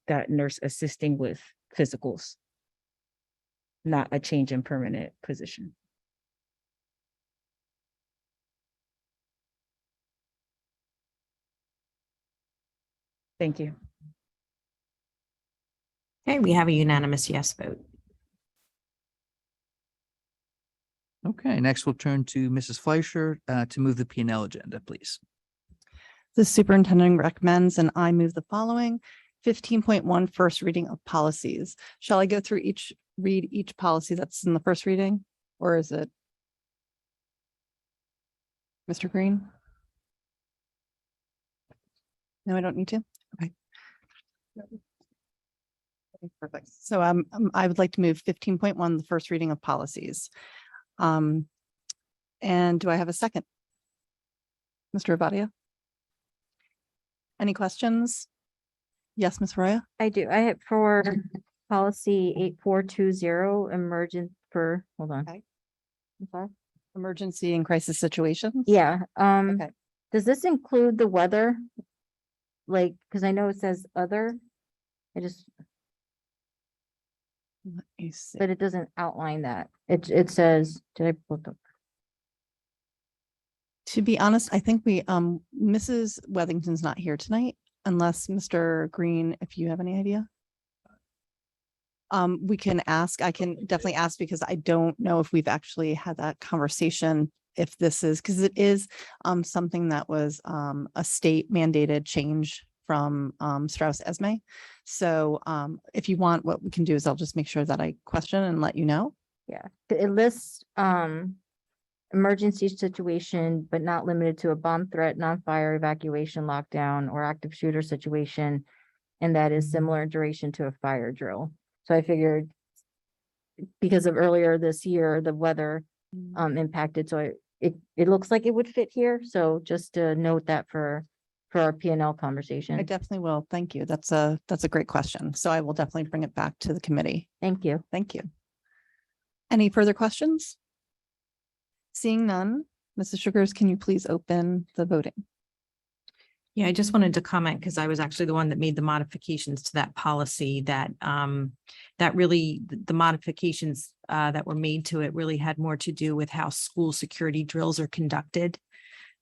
that nurse assisting with physicals, not a change in permanent position. Thank you. Okay, we have a unanimous yes vote. Okay, next we'll turn to Mrs. Fleischer to move the P&L agenda, please. The superintendent recommends, and I move the following. 15.1 first reading of policies. Shall I go through read each policy that's in the first reading, or is it Mr. Green? No, I don't need to. Okay. Okay, perfect. So I would like to move 15.1, the first reading of policies. And do I have a second? Mr. Abadia? Any questions? Yes, Ms. Roya? I do. I have for policy 8420 emergent for, hold on. Okay. I'm sorry. Emergency and crisis situations? Yeah, Okay. does this include the weather? Like, because I know it says other, Let me see. but it doesn't outline that. It says, did I put the? To be honest, I think Mrs. Wethington's not here tonight unless Mr. Green, if you have any idea. We can ask, I can definitely ask because I don't know if we've actually had that conversation. If this is, because it is something that was a state mandated change from Strauss Esme. So if you want, what we can do is I'll just make sure that I question and let you know. Yeah, it lists emergency situation, but not limited to a bomb threat, non-fire evacuation, lockdown, or active shooter situation. And that is similar in duration to a fire drill. So I figured because of earlier this year, the weather impacted, so it looks like it would fit here. So just to note that for our P&L conversation. I definitely will. Thank you. That's a great question. So I will definitely bring it back to the committee. Thank you. Thank you. Any further questions? Seeing none, Mrs. Sugars, can you please open the voting? Yeah, I just wanted to comment because I was actually the one that made the modifications to that policy that really the modifications that were made to it really had more to do with how school security drills are conducted,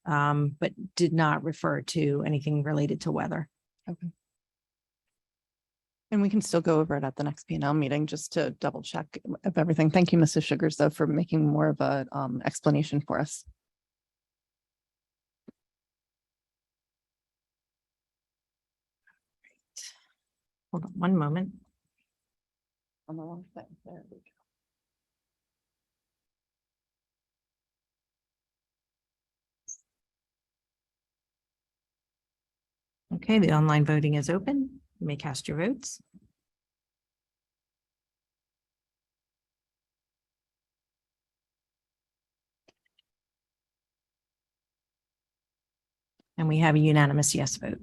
but did not refer to anything related to weather. Okay. And we can still go over it at the next P&L meeting just to double check of everything. Thank you, Mrs. Sugars, though, for making more of a explanation for us. Hold on one moment. On the wrong thing. There we go. Okay, the online voting is open. You may cast your votes. And we have a unanimous yes vote.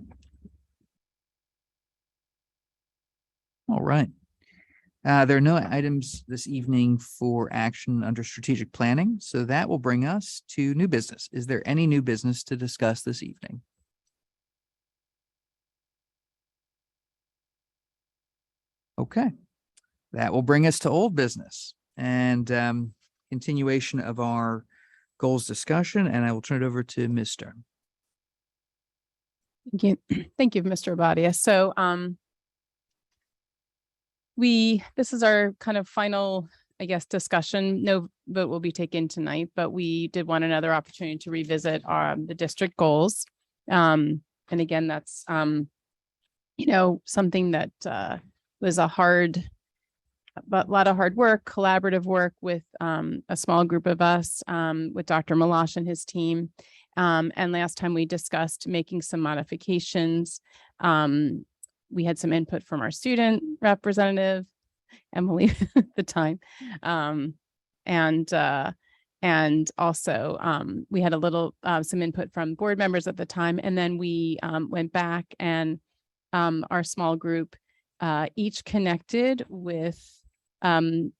All right. There are no items this evening for action under strategic planning, so that will bring us to new business. Is there any new business to discuss this evening? Okay, that will bring us to old business and continuation of our goals discussion, and I will turn it over to Ms. Stern. Thank you. Thank you, Mr. Abadia. So this is our kind of final, I guess, discussion. No vote will be taken tonight, but we did want another opportunity to revisit the district goals. And again, that's something that was a lot of hard work, collaborative work with a small group of us, with Dr. Malash and his team. And last time we discussed making some modifications. We had some input from our student representative, Emily, at the time. And also we had a little, some input from board members at the time. And then we went back and our small group each connected with another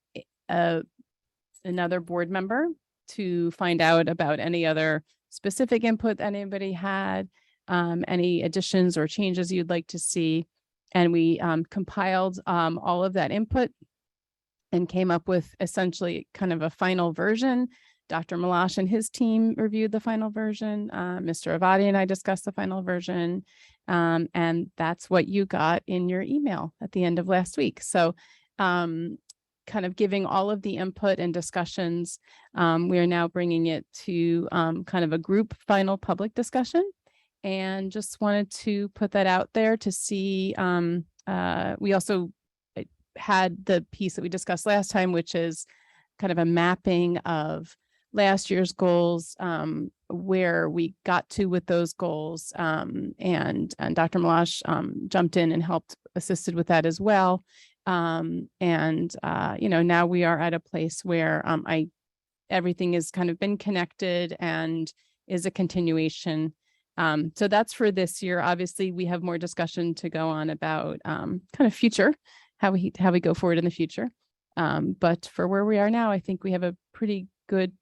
board member to find out about any other specific input that anybody had, any additions or changes you'd like to see. And we compiled all of that input and came up with essentially kind of a final version. Dr. Malash and his team reviewed the final version. Mr. Avadi and I discussed the final version. And that's what you got in your email at the end of last week. So kind of giving all of the input and discussions, we are now bringing it to kind of a group final public discussion. And just wanted to put that out there to see. We also had the piece that we discussed last time, which is kind of a mapping of last year's goals, where we got to with those goals. And Dr. Malash jumped in and assisted with that as well. Now we are at a place where everything has kind of been connected and is a continuation. So that's for this year. Obviously, we have more discussion to go on about kind of future, how we go forward in the future. But for where we are now, I think we have a pretty good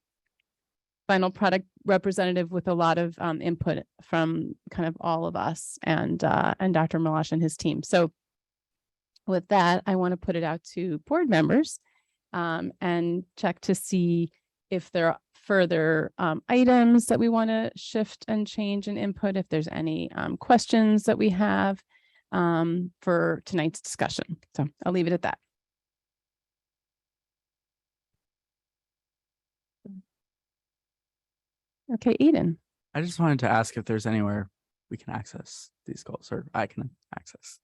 final product representative with a lot of input from kind of all of us and Dr. Malash and his team. So with that, I want to put it out to board members and check to see if there are further items that we want to shift and change and input, if there's any questions that we have for tonight's discussion. So I'll leave it at that. Okay, Eden. I just wanted to ask if there's anywhere we can access these goals, or I can access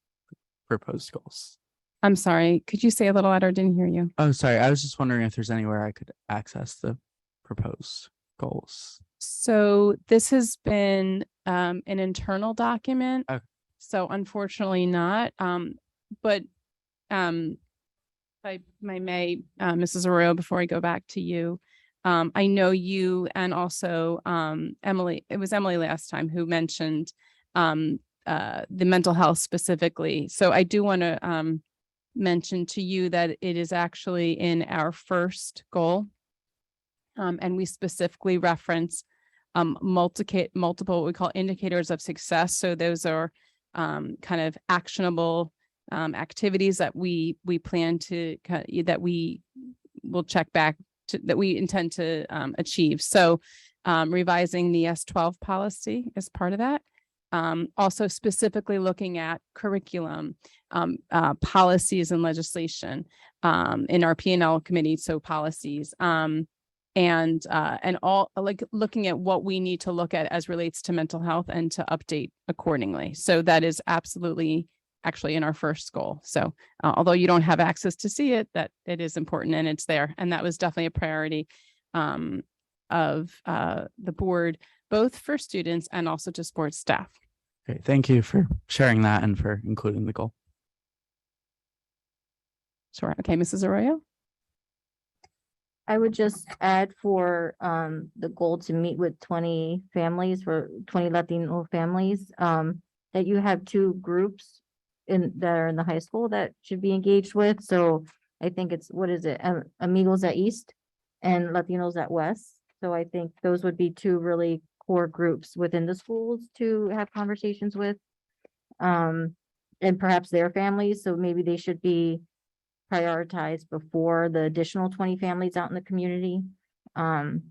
proposed goals. I'm sorry, could you say a little louder? I didn't hear you. Oh, sorry. I was just wondering if there's anywhere I could access the proposed goals. So this has been an internal document. Okay. So unfortunately not. But if I may, Mrs. Arroyo, before I go back to you, I know you and also Emily, it was Emily last time who mentioned the mental health specifically. So I do want to mention to you that it is actually in our first goal. And we specifically reference multiple what we call indicators of success. So those are kind of actionable activities that we plan to, that we will check back to, that we intend to achieve. So revising the S12 policy is part of that. Also specifically looking at curriculum, policies and legislation in our P&L committee, so policies, and all, like looking at what we need to look at as relates to mental health and to update accordingly. So that is absolutely actually in our first goal. So although you don't have access to see it, that it is important and it's there. And that was definitely a priority of the board, both for students and also to sports staff. Okay, thank you for sharing that and for including the goal. Sure. Okay, Mrs. Arroyo. I would just add for the goal to meet with 20 families, for 20 Latino families, that you have two groups that are in the high school that should be engaged with. So I think it's, what is it, Amigos at East and Latinos at West. So I think those would be two really core groups within the schools to have conversations with. And perhaps their families, so maybe they should be prioritized before the additional 20 families out in the community. And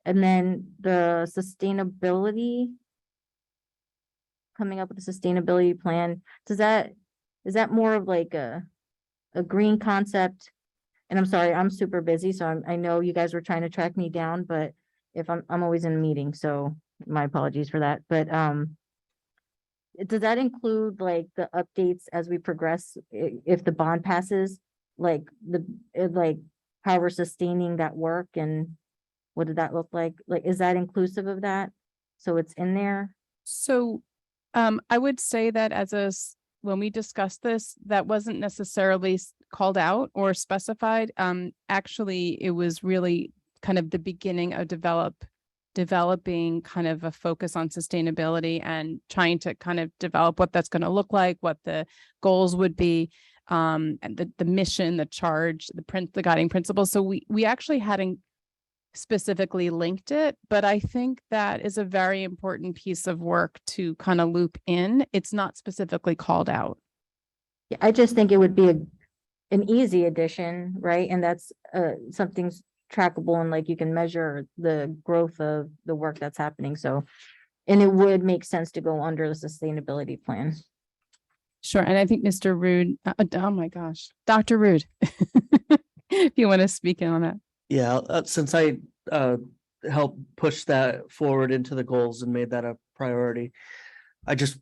then the sustainability, coming up with a sustainability plan, is that more of like a green concept? And I'm sorry, I'm super busy, so I know you guys were trying to track me down, but if I'm always in a meeting, so my apologies for that. But does that include like the updates as we progress, if the bond passes, like like how we're sustaining that work and what did that look like? Like, is that inclusive of that? So it's in there? So I would say that when we discussed this, that wasn't necessarily called out or specified. Actually, it was really kind of the beginning of developing kind of a focus on sustainability and trying to kind of develop what that's going to look like, what the goals would be, and the mission, the charge, the guiding principles. So we actually hadn't specifically linked it, but I think that is a very important piece of work to kind of loop in. It's not specifically called out. Yeah, I just think it would be an easy addition, right? And that's something's trackable and like you can measure the growth of the work that's happening. So, and it would make sense to go under the sustainability plan. Sure. And I think Mr. Rude, oh my gosh, Dr. Rude, if you want to speak in on that. Yeah, since I helped push that forward into the goals and made that a priority, I just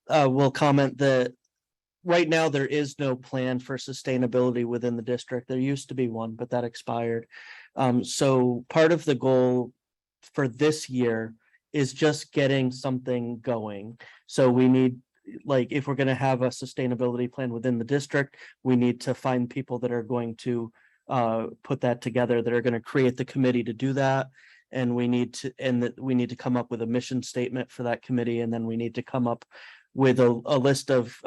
will comment that right now there is no plan for sustainability within the district. There used to be one, but that expired. So part of the goal for this year is just getting something going. So we need, like, if we're going to have a sustainability plan within the district, we need to find people that are going to put that together, that are going to create the committee to do that. And we need to come up with a mission statement for that committee. And then we need to come up with a list of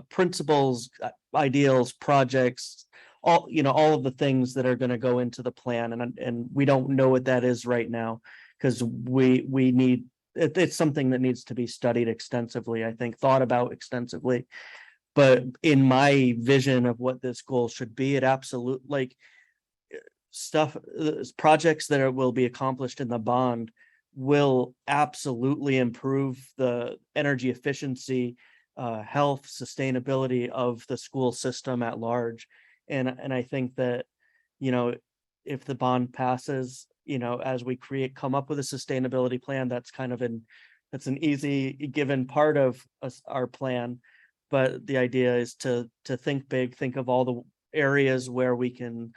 principles, ideals, projects, all of the things that are going to go into the plan. And we don't know what that is right now, because we need, it's something that needs to be studied extensively, I think, thought about extensively. But in my vision of what this goal should be, it absolutely, projects that will be accomplished in the bond will absolutely improve the energy efficiency, health, sustainability of the school system at large. And I think that, if the bond passes, as we come up with a sustainability plan, that's an easy given part of our plan. But the idea is to think big, think of all the areas where we can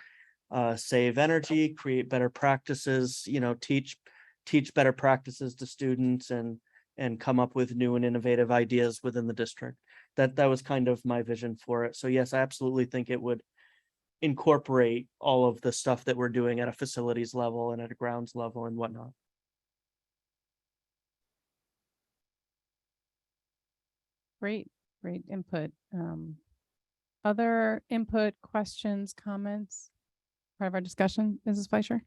save energy, create better practices, teach better practices to students, and come up with new and innovative ideas within the district. That was kind of my vision for it. So yes, I absolutely think it would incorporate all of the stuff that we're doing at a facilities level and at a grounds level and whatnot. Great input. Other input, questions, comments, part of our discussion, Mrs. Fleischer?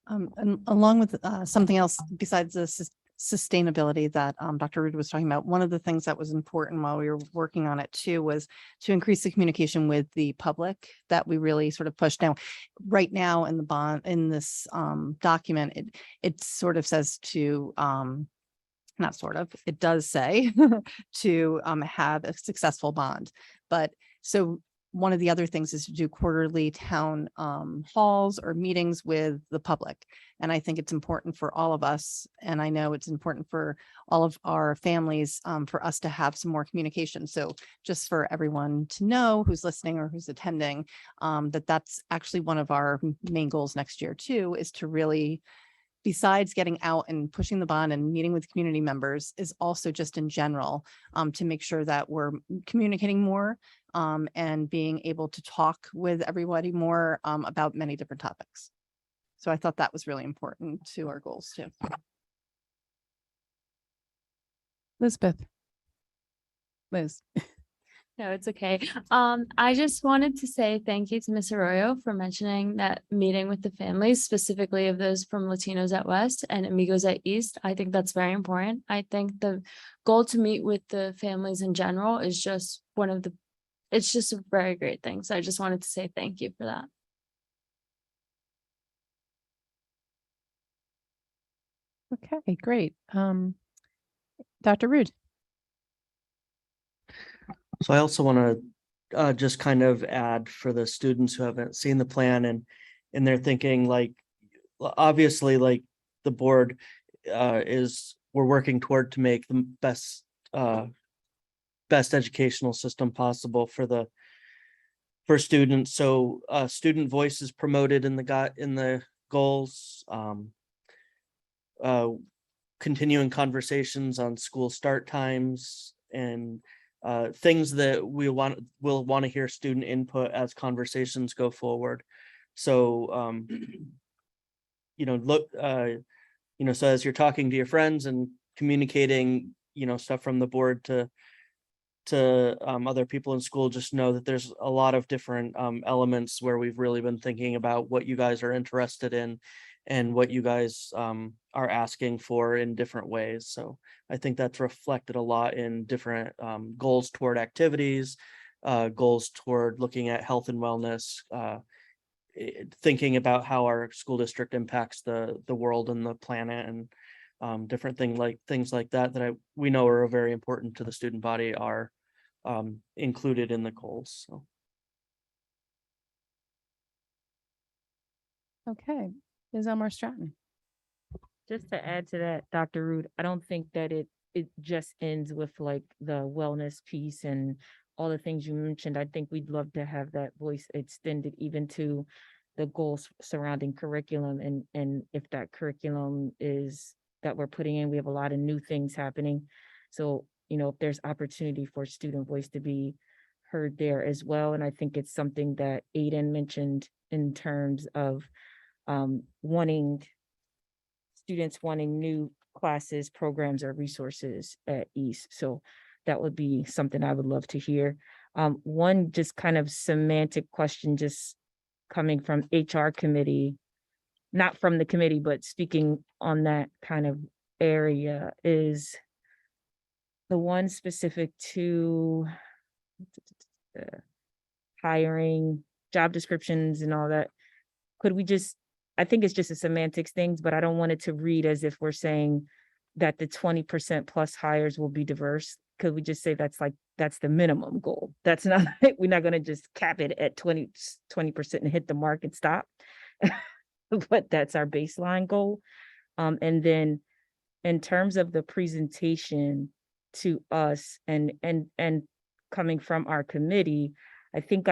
And along with something else besides the sustainability that Dr. Rude was talking about, one of the things that was important while we were working on it too was to increase the communication with the public, that we really sort of pushed down. Right now in the bond, in this document, it sort of says to not sort of, it does say to have a successful bond. But so one of the other things is to do quarterly town halls or meetings with the public. And I think it's important for all of us, and I know it's important for all of our families, for us to have some more communication. So just for everyone to know who's listening or who's attending, that's actually one of our main goals next year too, is to really, besides getting out and pushing the bond and meeting with community members, is also just in general to make sure that we're communicating more and being able to talk with everybody more about many different topics. So I thought that was really important to our goals too. Elizabeth. Liz. No, it's okay. I just wanted to say thank you to Ms. Arroyo for mentioning that meeting with the families, specifically of those from Latinos at West and Amigos at East. I think that's very important. I think the goal to meet with the families in general is just it's just a very great thing. So I just wanted to say thank you for that. Okay, great. Dr. Rude. So I also want to just kind of add for the students who haven't seen the plan and they're thinking like, obviously, like the board we're working toward to make the best educational system possible for students. So student voice is promoted in the goals. Continuing conversations on school start times and things that we'll want to hear student input as conversations go forward. So so as you're talking to your friends and communicating stuff from the board to other people in school, just know that there's a lot of different elements where we've really been thinking about what you guys are interested in and what you guys are asking for in different ways. So I think that's reflected a lot in different goals toward activities, goals toward looking at health and wellness, thinking about how our school district impacts the world and the planet, and different things like that we know are very important to the student body are included in the goals. So. Okay, Ms. Elmore Stratton. Just to add to that, Dr. Root, I don't think that it just ends with like the wellness piece and all the things you mentioned. I think we'd love to have that voice extended even to the goals surrounding curriculum, and if that curriculum is that we're putting in, we have a lot of new things happening. So, if there's opportunity for student voice to be heard there as well. And I think it's something that Aiden mentioned in terms of students wanting new classes, programs, or resources at East. So that would be something I would love to hear. One just kind of semantic question, just coming from HR committee, not from the committee, but speaking on that kind of area, is the one specific to hiring, job descriptions and all that. Could we just, I think it's just a semantics things, but I don't want it to read as if we're saying that the 20% plus hires will be diverse. Could we just say that's the minimum goal? That's not, we're not going to just cap it at 20% and hit the mark and stop. But that's our baseline goal. And then in terms of the presentation to us and coming from our committee, I think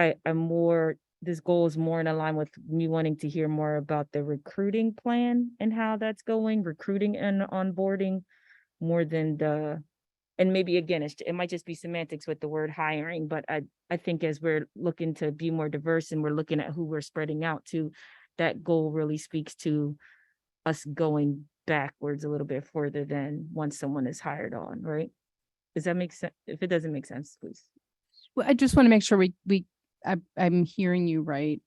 this goal is more in line with me wanting to hear more about the recruiting plan and how that's going, recruiting and onboarding, more than and maybe again, it might just be semantics with the word hiring, but I think as we're looking to be more diverse and we're looking at who we're spreading out to, that goal really speaks to us going backwards a little bit further than once someone is hired on, right? Does that make sense? If it doesn't make sense, please. Well, I just want to make sure I'm hearing you right.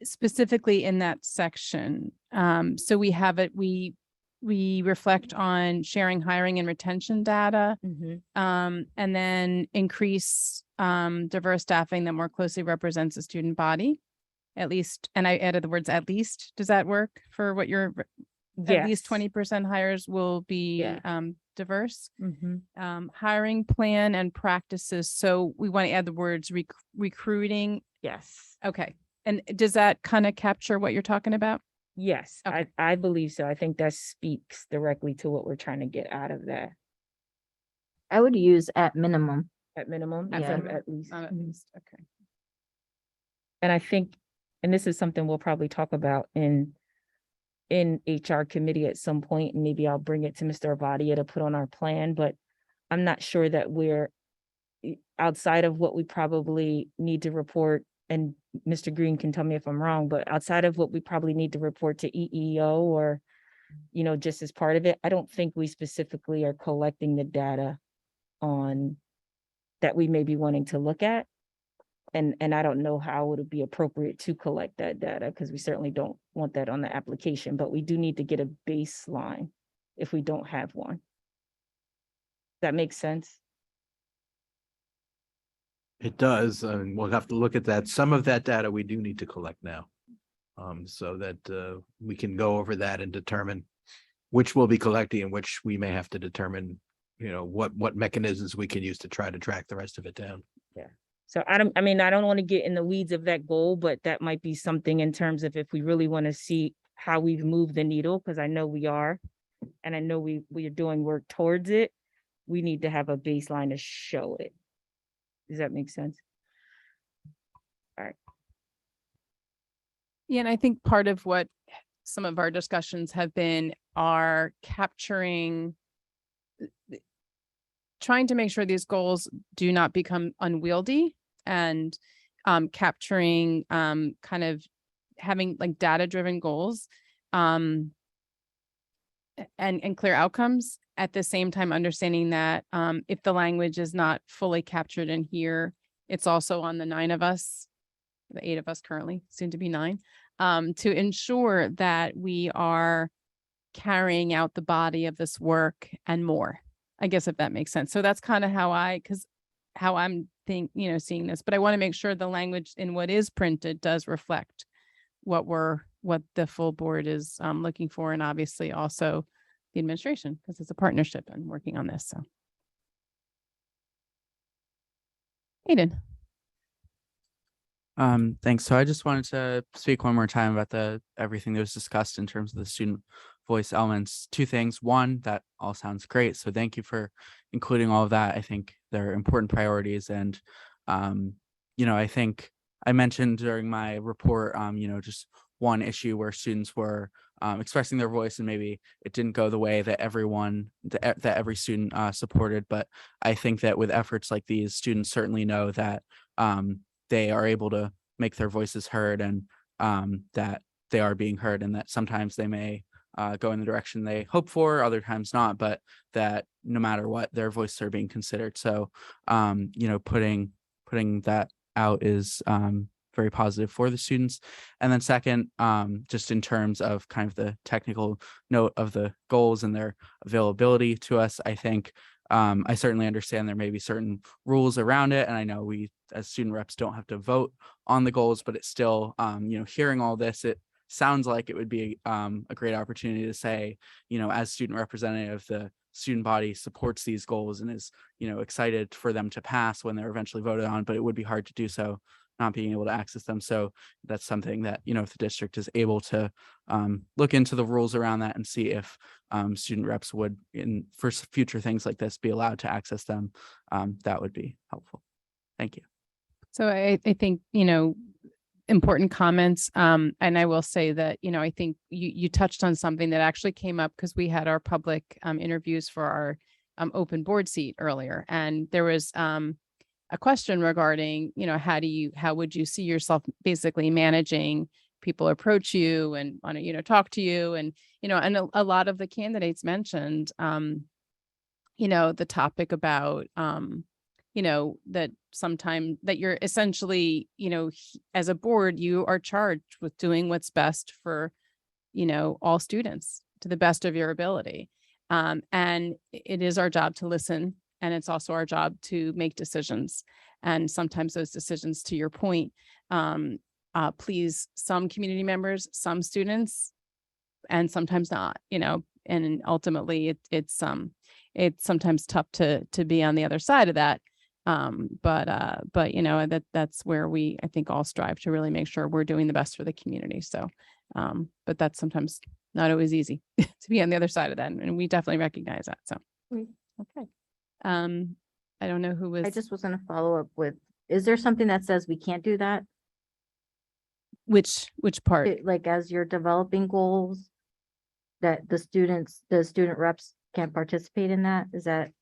Specifically in that section. So we have it, we reflect on sharing hiring and retention data, and then increase diverse staffing that more closely represents the student body. At least, and I added the words at least. Does that work for what you're, at least 20% hires will be diverse? Hiring plan and practices. So we want to add the words recruiting. Yes. Okay. And does that kind of capture what you're talking about? Yes, Okay. I believe so. I think that speaks directly to what we're trying to get out of that. I would use at minimum. At minimum, At at least. Not at least. Okay. And I think, and this is something we'll probably talk about in HR committee at some point, and maybe I'll bring it to Mr. Avadia to put on our plan, but I'm not sure that we're outside of what we probably need to report, and Mr. Green can tell me if I'm wrong, but outside of what we probably need to report to EEO or, just as part of it, I don't think we specifically are collecting the data on that we may be wanting to look at. And I don't know how it would be appropriate to collect that data, because we certainly don't want that on the application, but we do need to get a baseline if we don't have one. That makes sense. It does, and we'll have to look at that. Some of that data we do need to collect now. So that we can go over that and determine which we'll be collecting and which we may have to determine, what mechanisms we can use to try to track the rest of it down. Yeah. So I don't want to get in the weeds of that goal, but that might be something in terms of if we really want to see how we've moved the needle, because I know we are, and I know we are doing work towards it. We need to have a baseline to show it. Does that make sense? All right. Yeah, and I think part of what some of our discussions have been are capturing, trying to make sure these goals do not become unwieldy, and capturing kind of having like data-driven goals and clear outcomes, at the same time understanding that if the language is not fully captured in here, it's also on the 9 of us, the 8 of us currently, soon to be 9, to ensure that we are carrying out the body of this work and more, I guess, if that makes sense. So that's kind of how I'm seeing this, but I want to make sure the language in what is printed does reflect what the full board is looking for, and obviously also the administration, because it's a partnership and working on this. So Aiden. Thanks. So I just wanted to speak one more time about everything that was discussed in terms of the student voice elements. 2 things. One, that all sounds great. So thank you for including all of that. I think they're important priorities. And, I think I mentioned during my report, just one issue where students were expressing their voice, and maybe it didn't go the way that that every student supported. But I think that with efforts like these, students certainly know that they are able to make their voices heard, and that they are being heard, and that sometimes they may go in the direction they hope for, other times not, but that no matter what, their voices are being considered. So, putting that out is very positive for the students. And then second, just in terms of kind of the technical note of the goals and their availability to us, I think I certainly understand there may be certain rules around it. And I know we as student reps don't have to vote on the goals, but it's still, hearing all this, it sounds like it would be a great opportunity to say, as student representative, the student body supports these goals and is, excited for them to pass when they're eventually voted on, but it would be hard to do so not being able to access them. So that's something that, if the district is able to look into the rules around that and see if student reps would, for future things like this, be allowed to access them, that would be helpful. Thank you. So I think, important comments. And I will say that, I think you touched on something that actually came up because we had our public interviews for our open board seat earlier. And there was a question regarding, how would you see yourself basically managing people approach you and want to, talk to you, and, and a lot of the candidates mentioned, the topic about, that sometime that you're essentially, as a board, you are charged with doing what's best for, all students to the best of your ability. And it is our job to listen. And it's also our job to make decisions. And sometimes those decisions, to your point, please some community members, some students, and sometimes not, and ultimately it's sometimes tough to be on the other side of that. But that's where we, I think, all strive to really make sure we're doing the best for the community. So, but that's sometimes not always easy to be on the other side of that. And we definitely recognize that. So, okay. I don't know who was. I just was going to follow up with, is there something that says we can't do that? Which part? Like as you're developing goals, that the student reps can't participate in that? Is that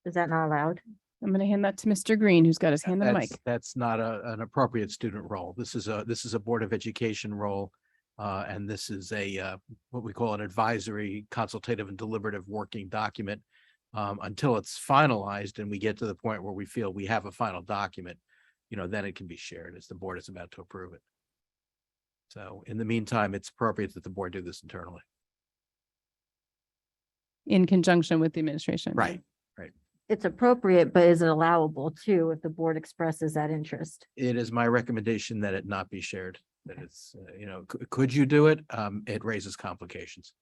not allowed? I'm going to hand that to Mr. Green, who's got his hand on the mic. That's not an appropriate student role. This is a Board of Education role. And this is what we call an advisory, consultative, and deliberative working document. Until it's finalized and we get to the point where we feel we have a final document, then it can be shared as the board is about to approve it. So in the meantime, it's appropriate that the board do this internally. In conjunction with the administration. Right. It's appropriate, but is it allowable too if the board expresses that interest? It is my recommendation that it not be shared, that it's, could you do it? It raises complications.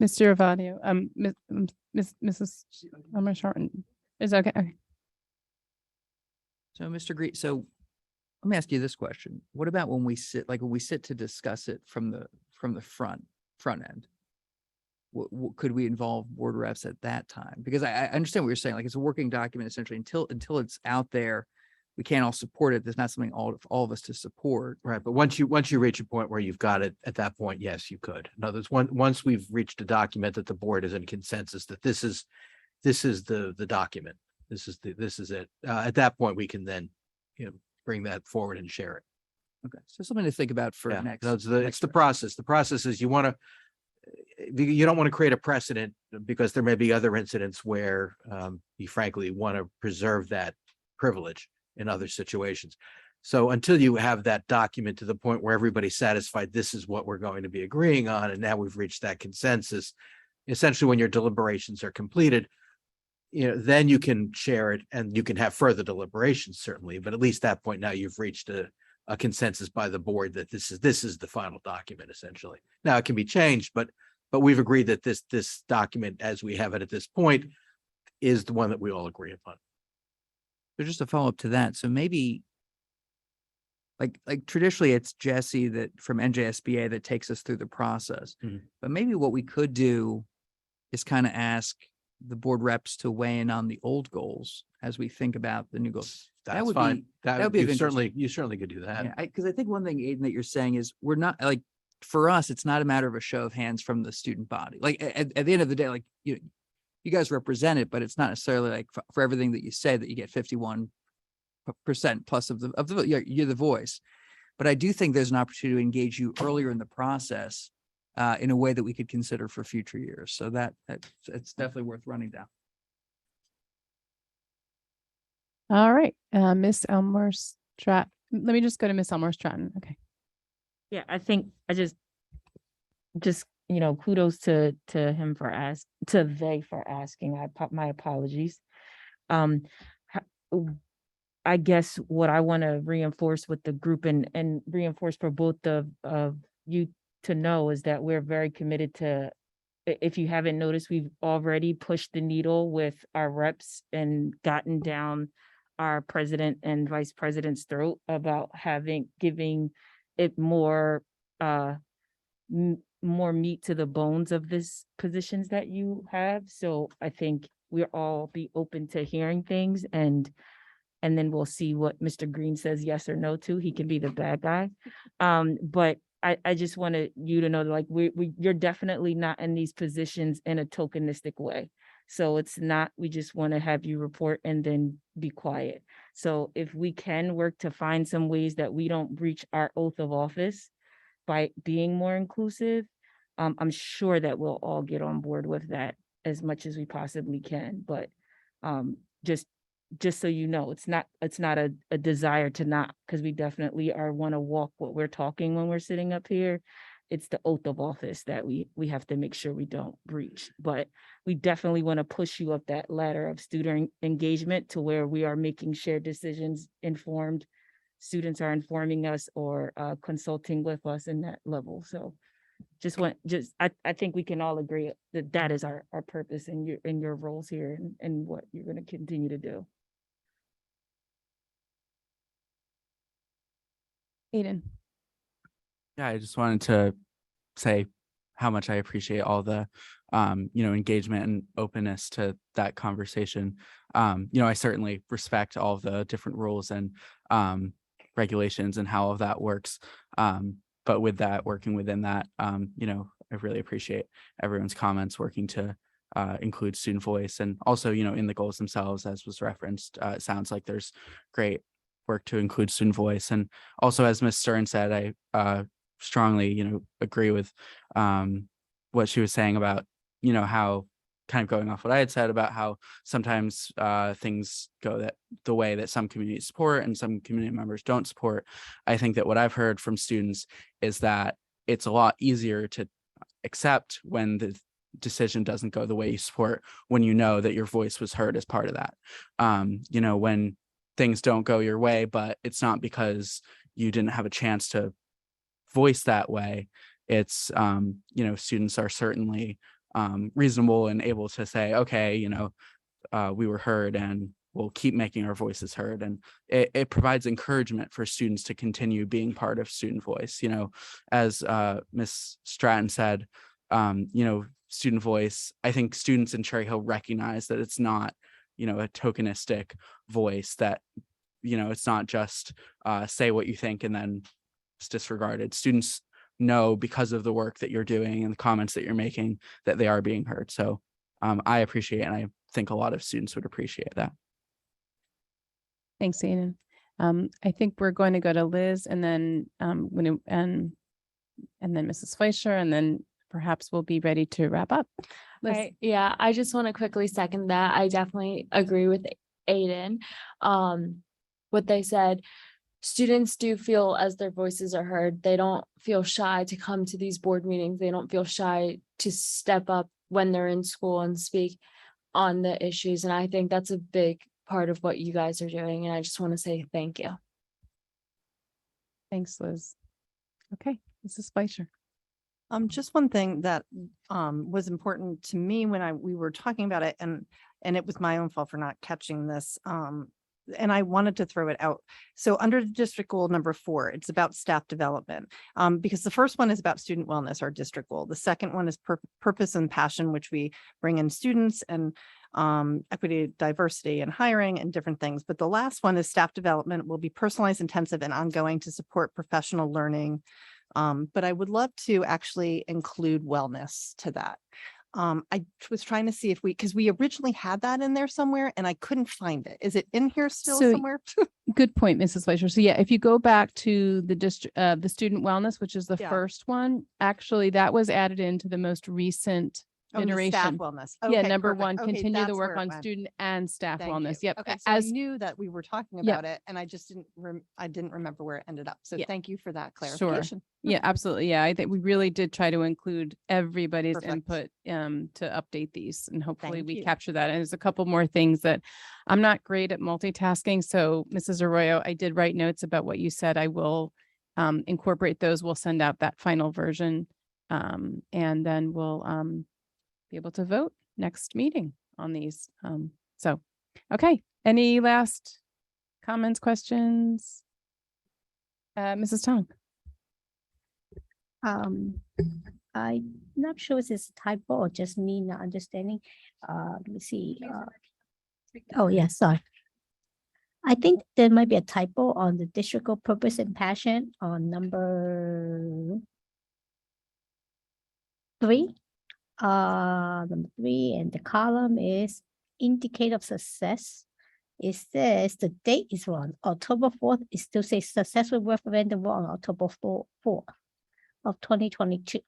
Mr. Avadio, Mrs. Summer Shorten, is that okay? So Mr. Green, so let me ask you this question. What about when we sit to discuss it from the front end? Could we involve board reps at that time? Because I understand what you're saying, like it's a working document essentially until it's out there, we can't all support it. There's not something all of us to support. Right. But once you reach a point where you've got it at that point, yes, you could. In other words, once we've reached a document that the board is in consensus that this is the document. This is it. At that point, we can then, bring that forward and share it. Okay. So something to think about for next. It's the process. The process is you don't want to create a precedent because there may be other incidents where you frankly want to preserve that privilege in other situations. So until you have that document to the point where everybody's satisfied, this is what we're going to be agreeing on, and now we've reached that consensus, essentially when your deliberations are completed, then you can share it and you can have further deliberations, certainly. But at least that point now you've reached a consensus by the board that this is the final document, essentially. Now it can be changed, but we've agreed that this document, as we have it at this point, is the one that we all agree upon. So just a follow up to that. So maybe like traditionally it's Jesse that from NJSBA that takes us through the process. But maybe what we could do is kind of ask the board reps to weigh in on the old goals as we think about the new goals. That would fine. be, that would be you certainly could do that. Yeah, because I think one thing, Aiden, that you're saying is we're not like, for us, it's not a matter of a show of hands from the student body. Like at the end of the day, like you guys represent it, but it's not necessarily like for everything that you say that you get 51% plus of the you're the voice. But I do think there's an opportunity to engage you earlier in the process in a way that we could consider for future years. So it's definitely worth running down. All right, Miss Elmore Stratton. Let me just go to Miss Elmore Stratton. Okay. Yeah, I think I just kudos to him for asking. My apologies. I guess what I want to reinforce with the group and reinforce for both of you to know is that we're very committed to, if you haven't noticed, we've already pushed the needle with our reps and gotten down our president and vice president's throat about giving it more meat to the bones of this positions that you have. So I think we'll all be open to hearing things and then we'll see what Mr. Green says yes or no to. He can be the bad guy. But I just wanted you to know that, like, you're definitely not in these positions in a tokenistic way. So it's not, we just want to have you report and then be quiet. So if we can work to find some ways that we don't breach our oath of office by being more inclusive, I'm sure that we'll all get on board with that as much as we possibly can. But just so you know, it's not a desire to not, because we definitely want to walk what we're talking when we're sitting up here. It's the oath of office that we have to make sure we don't breach. But we definitely want to push you up that ladder of student engagement to where we are making shared decisions, informed. Students are informing us or consulting with us in that level. So I think we can all agree that is our purpose in your roles here and what you're going to continue to do. Aiden. Yeah, I just wanted to say how much I appreciate all the, engagement and openness to that conversation. I certainly respect all of the different rules and regulations and how all of that works. But with that, working within that, I really appreciate everyone's comments working to include student voice and also, in the goals themselves, as was referenced, it sounds like there's great work to include student voice. And also, as Ms. Stern said, I strongly, agree with what she was saying about, how kind of going off what I had said about how sometimes things go that the way that some communities support and some community members don't support. I think that what I've heard from students is that it's a lot easier to accept when the decision doesn't go the way you support, when you know that your voice was heard as part of that. You know, when things don't go your way, but it's not because you didn't have a chance to voice that way. It's, you know, students are certainly reasonable and able to say, okay, you know, we were heard and we'll keep making our voices heard. And it provides encouragement for students to continue being part of student voice. You know, as Ms. Stratton said, you know, student voice, I think students in Cherry Hill recognize that it's not, you know, a tokenistic voice, that, you know, it's not just say what you think and then it's disregarded. Students know, because of the work that you're doing and the comments that you're making, that they are being heard. So I appreciate it, and I think a lot of students would appreciate that. Thanks, Aiden. I think we're going to go to Liz and then and then Mrs. Fleischer, and then perhaps we'll be ready to wrap up. Liz. Yeah, I just want to quickly second that. I definitely agree with Aiden. What they said, students do feel as their voices are heard. They don't feel shy to come to these board meetings. They don't feel shy to step up when they're in school and speak on the issues. And I think that's a big part of what you guys are doing. And I just want to say thank you. Thanks, Liz. Okay, Mrs. Fleischer. Just one thing that was important to me when we were talking about it, and it was my own fault for not catching this. And I wanted to throw it out. So under district goal number 4, it's about staff development, because the first one is about student wellness, our district goal. The second one is purpose and passion, which we bring in students and equity, diversity, and hiring and different things. But the last one is staff development will be personalized, intensive, and ongoing to support professional learning. But I would love to actually include wellness to that. I was trying to see if because we originally had that in there somewhere and I couldn't find it. Is it in here still somewhere? Good point, Mrs. Fleischer. So yeah, if you go back to the the student wellness, which is the first one, actually that was added into the most recent iteration. Staff wellness. Yeah, Okay, number perfect. 1, Okay, continue the that's work where it on went. student and staff Thank wellness. you. Yep. Okay, so As I knew that we were talking Yep. about it and I just didn't remember where it ended up. So Yeah. thank you for that Sure. clarification. Yeah, absolutely. Yeah, I think we really did try to include everybody's Perfect. input to update these, and hopefully Thank we you. capture that. And there's a couple more things that I'm not great at multitasking. So Mrs. Arroyo, I did write notes about what you said. I will incorporate those. We'll send out that final version, and then we'll be able to vote next meeting on these. So, okay. Any last comments, questions? Mrs. Tong. I'm not sure if it's a typo or just me not understanding. Let me see. Oh, yeah, sorry. I think there might be a typo on the district goal purpose and passion on number 3. Number 3, and the column is indicator of success. It says the date is wrong. October 4th, it still says successful referendum on October 4th of 2022.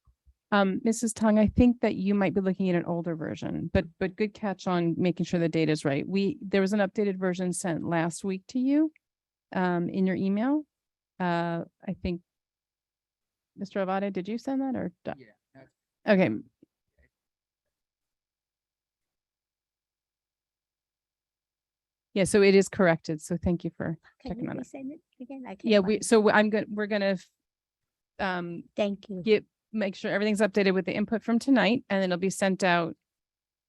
Mrs. Tong, I think that you might be looking at an older version, but good catch on making sure the data is right. There was an updated version sent last week to you in your email. I think Mr. Avade, did you send that or? Yeah. Okay. Yeah, so it is corrected. So thank you for Can checking you on it. resend it again? I can't Yeah, find it. we're gonna Thank you. make sure everything's updated with the input from tonight, and it'll be sent out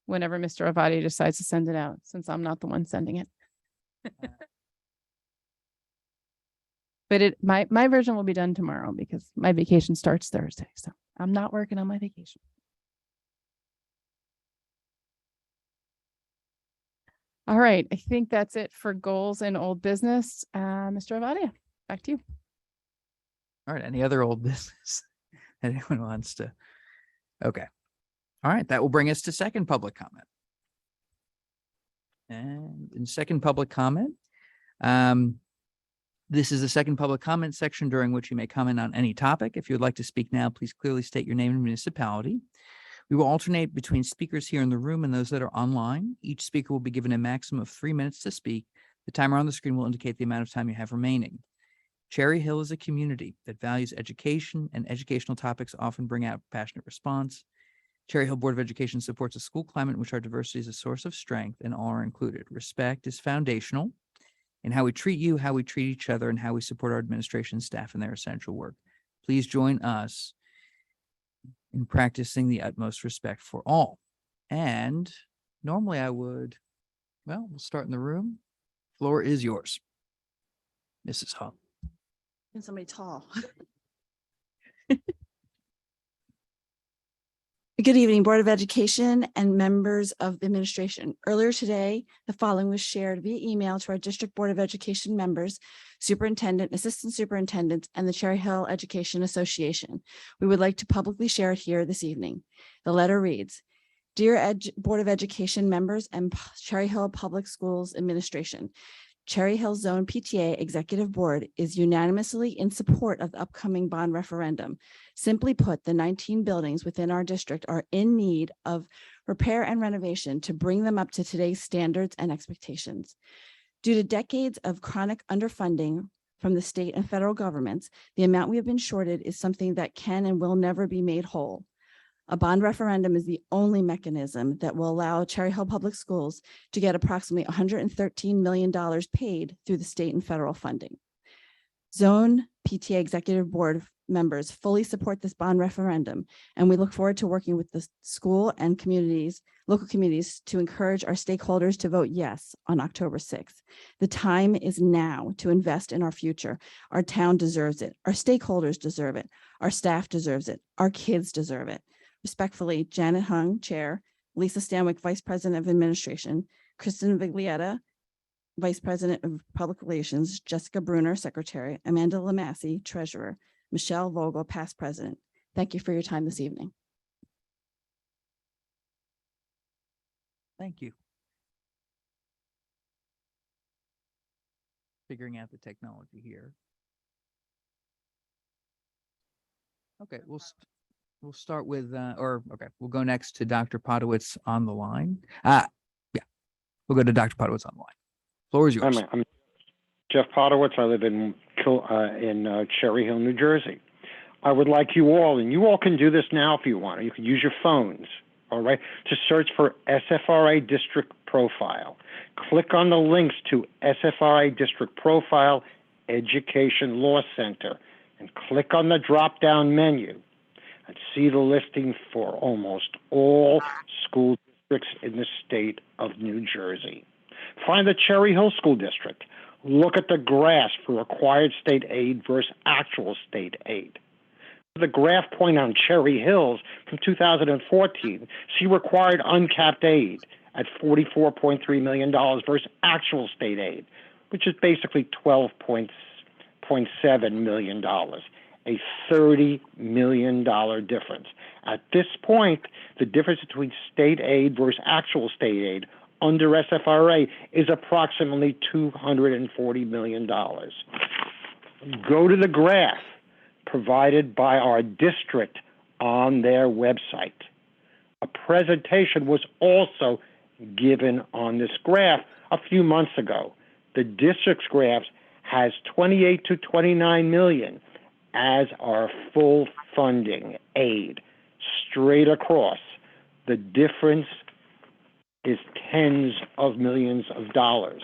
whenever Mr. Avadi decides to send it out, since I'm not the one sending it. But my version will be done tomorrow because my vacation starts Thursday, so I'm not working on my vacation. All right, I think that's it for goals and old business. Mr. Avadi, back to you. All right. Any other old business that anyone wants to? Okay. All right. That will bring us to second public comment. And in second public comment, this is the second public comment section during which you may comment on any topic. If you would like to speak now, please clearly state your name and municipality. We will alternate between speakers here in the room and those that are online. Each speaker will be given a maximum of 3 minutes to speak. The timer on the screen will indicate the amount of time you have remaining. Cherry Hill is a community that values education, and educational topics often bring out passionate response. Cherry Hill Board of Education supports a school climate in which our diversity is a source of strength and all are included. Respect is foundational in how we treat you, how we treat each other, and how we support our administration staff in their essential work. Please join us in practicing the utmost respect for all. And normally we'll start in the room. Floor is yours, Mrs. Hall. And somebody tall. Good evening, Board of Education and members of the administration. Earlier today, the following was shared via email to our District Board of Education members, superintendent, assistant superintendents, and the Cherry Hill Education Association. We would like to publicly share it here this evening. The letter reads, Dear Board of Education members and Cherry Hill Public Schools Administration, Cherry Hill Zone PTA Executive Board is unanimously in support of the upcoming bond referendum. Simply put, the 19 buildings within our district are in need of repair and renovation to bring them up to today's standards and expectations. Due to decades of chronic underfunding from the state and federal governments, the amount we have been shorted is something that can and will never be made whole. A bond referendum is the only mechanism that will allow Cherry Hill Public Schools to get approximately $113 million paid through the state and federal funding. Zone PTA Executive Board members fully support this bond referendum, and we look forward to working with the school and local communities to encourage our stakeholders to vote yes on October 6th. The time is now to invest in our future. Our town deserves it. Our stakeholders deserve it. Our staff deserves it. Our kids deserve it. Respectfully, Janet Hung, Chair, Lisa Stanwyck, Vice President of Administration, Kristen Viglietta, Vice President of Public Relations, Jessica Bruner, Secretary, Amanda Lamassi, Treasurer, Michelle Vogel, Past President. Thank you for your time this evening. Thank you. Figuring out the technology here. Okay, we'll start with, we'll go next to Dr. Podowitz on the line. We'll go to Dr. Podowitz on the line. Floor is yours. I'm Jeff Podowitz. I live in Cherry Hill, New Jersey. I would like you all, and you all can do this now if you want. You can use your phones, all right, to search for SFRA District Profile. Click on the links to SFRA District Profile Education Law Center, and click on the drop-down menu and see the listing for almost all school districts in the state of New Jersey. Find the Cherry Hill School District. Look at the graphs for required state aid versus actual state aid. The graph point on Cherry Hills from 2014, see required uncapped aid at $44.3 million versus actual state aid, which is basically $12.7 million. A $30 million difference. At this point, the difference between state aid versus actual state aid under SFRA is approximately $240 million. Go to the graph provided by our district on their website. A presentation was also given on this graph a few months ago. The district's graphs has 28 to 29 million as our full funding aid straight across. The difference is tens of millions of dollars.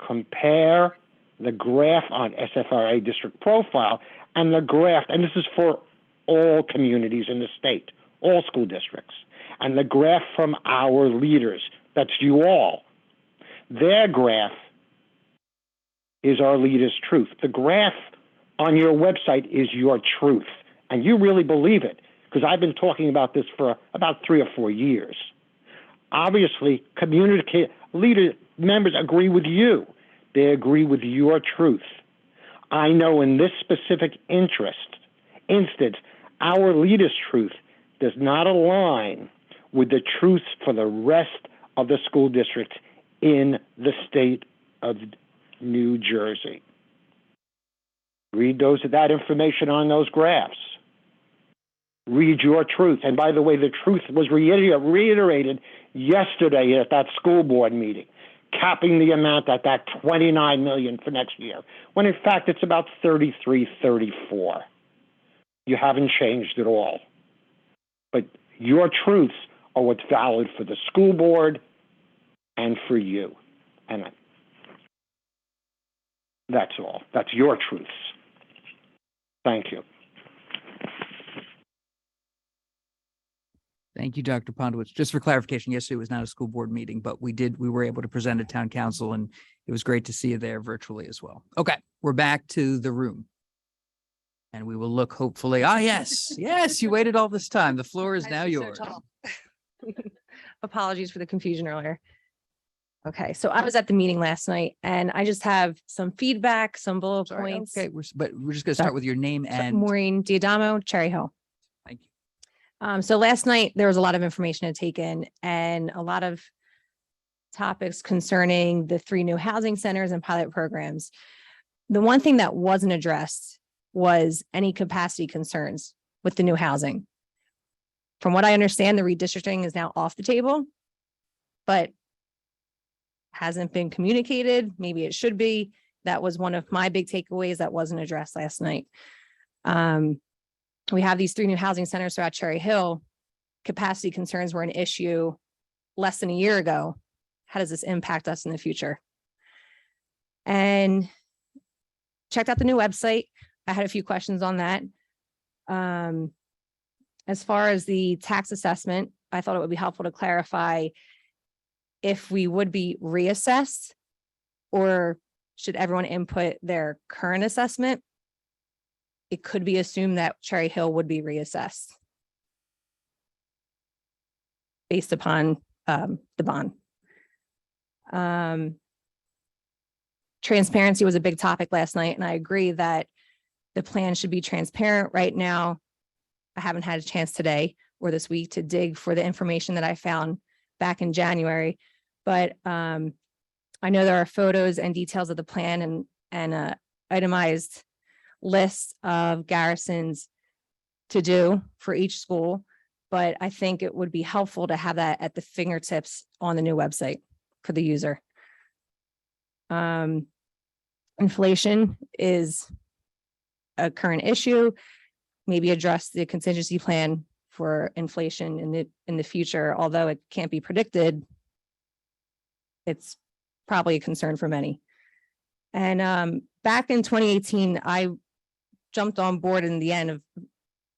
Compare the graph on SFRA District Profile and the graph, and this is for all communities in the state, all school districts, and the graph from our leaders, that's you all. Their graph is our leaders' truth. The graph on your website is your truth, and you really believe it, because I've been talking about this for about 3 or 4 years. Obviously, leader members agree with you. They agree with your truth. I know in this specific instance, our leaders' truth does not align with the truth for the rest of the school districts in the state of New Jersey. Read that information on those graphs. Read your truth. And by the way, the truth was reiterated yesterday at that school board meeting, capping the amount at that 29 million for next year, when in fact it's about 33, 34. You haven't changed at all. But your truths are what's valid for the school board and for you. And that's all. That's your truths. Thank you. Thank you, Dr. Pondowitz. Just for clarification, yesterday was not a school board meeting, but we were able to present at town council, and it was great to see you there virtually as well. Okay, we're back to the room. And we will look hopefully, yes, yes, you waited all this time. The floor is now yours. Apologies for the confusion earlier. Okay, so I was at the meeting last night and I just have some feedback, some bullet points. Okay, but we're just gonna start with your name and. Maureen Diadamo, Cherry Hill. Thank you. So last night there was a lot of information to take in and a lot of topics concerning the 3 new housing centers and pilot programs. The one thing that wasn't addressed was any capacity concerns with the new housing. From what I understand, the redistricting is now off the table, but hasn't been communicated. Maybe it should be. That was one of my big takeaways that wasn't addressed last night. We have these 3 new housing centers throughout Cherry Hill. Capacity concerns were an issue less than a year ago. How does this impact us in the future? And checked out the new website. I had a few questions on that. As far as the tax assessment, I thought it would be helpful to clarify if we would be reassessed or should everyone input their current assessment. It could be assumed that Cherry Hill would be reassessed based upon the bond. Transparency was a big topic last night, and I agree that the plan should be transparent. Right now, I haven't had a chance today or this week to dig for the information that I found back in January, but I know there are photos and details of the plan and itemized lists of garrisons to do for each school, but I think it would be helpful to have that at the fingertips on the new website for the user. Inflation is a current issue. Maybe address the contingency plan for inflation in the future, although it can't be predicted. It's probably a concern for many. And back in 2018, I jumped on board in the end of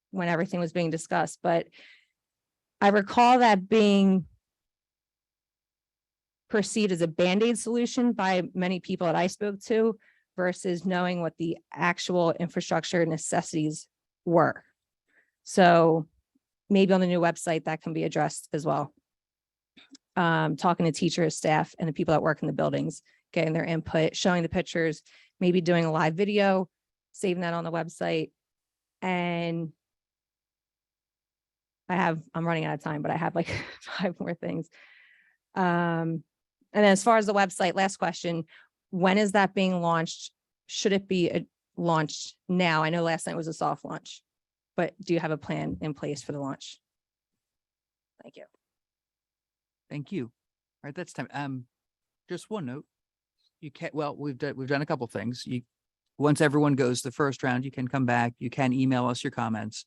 when everything was being discussed, but I recall that being perceived as a Band-Aid solution by many people that I spoke to versus knowing what the actual infrastructure necessities were. So maybe on the new website that can be addressed as well. Talking to teachers, staff, and the people that work in the buildings, getting their input, showing the pictures, maybe doing a live video, saving that on the website. And I'm running out of time, but I have like 5 more things. And then as far as the website, last question, when is that being launched? Should it be launched now? I know last night was a soft launch, but do you have a plan in place for the launch? Thank you. Thank you. All right, that's time. Just one note. You can't, well, we've done a couple things. Once everyone goes the first round, you can come back. You can email us your comments.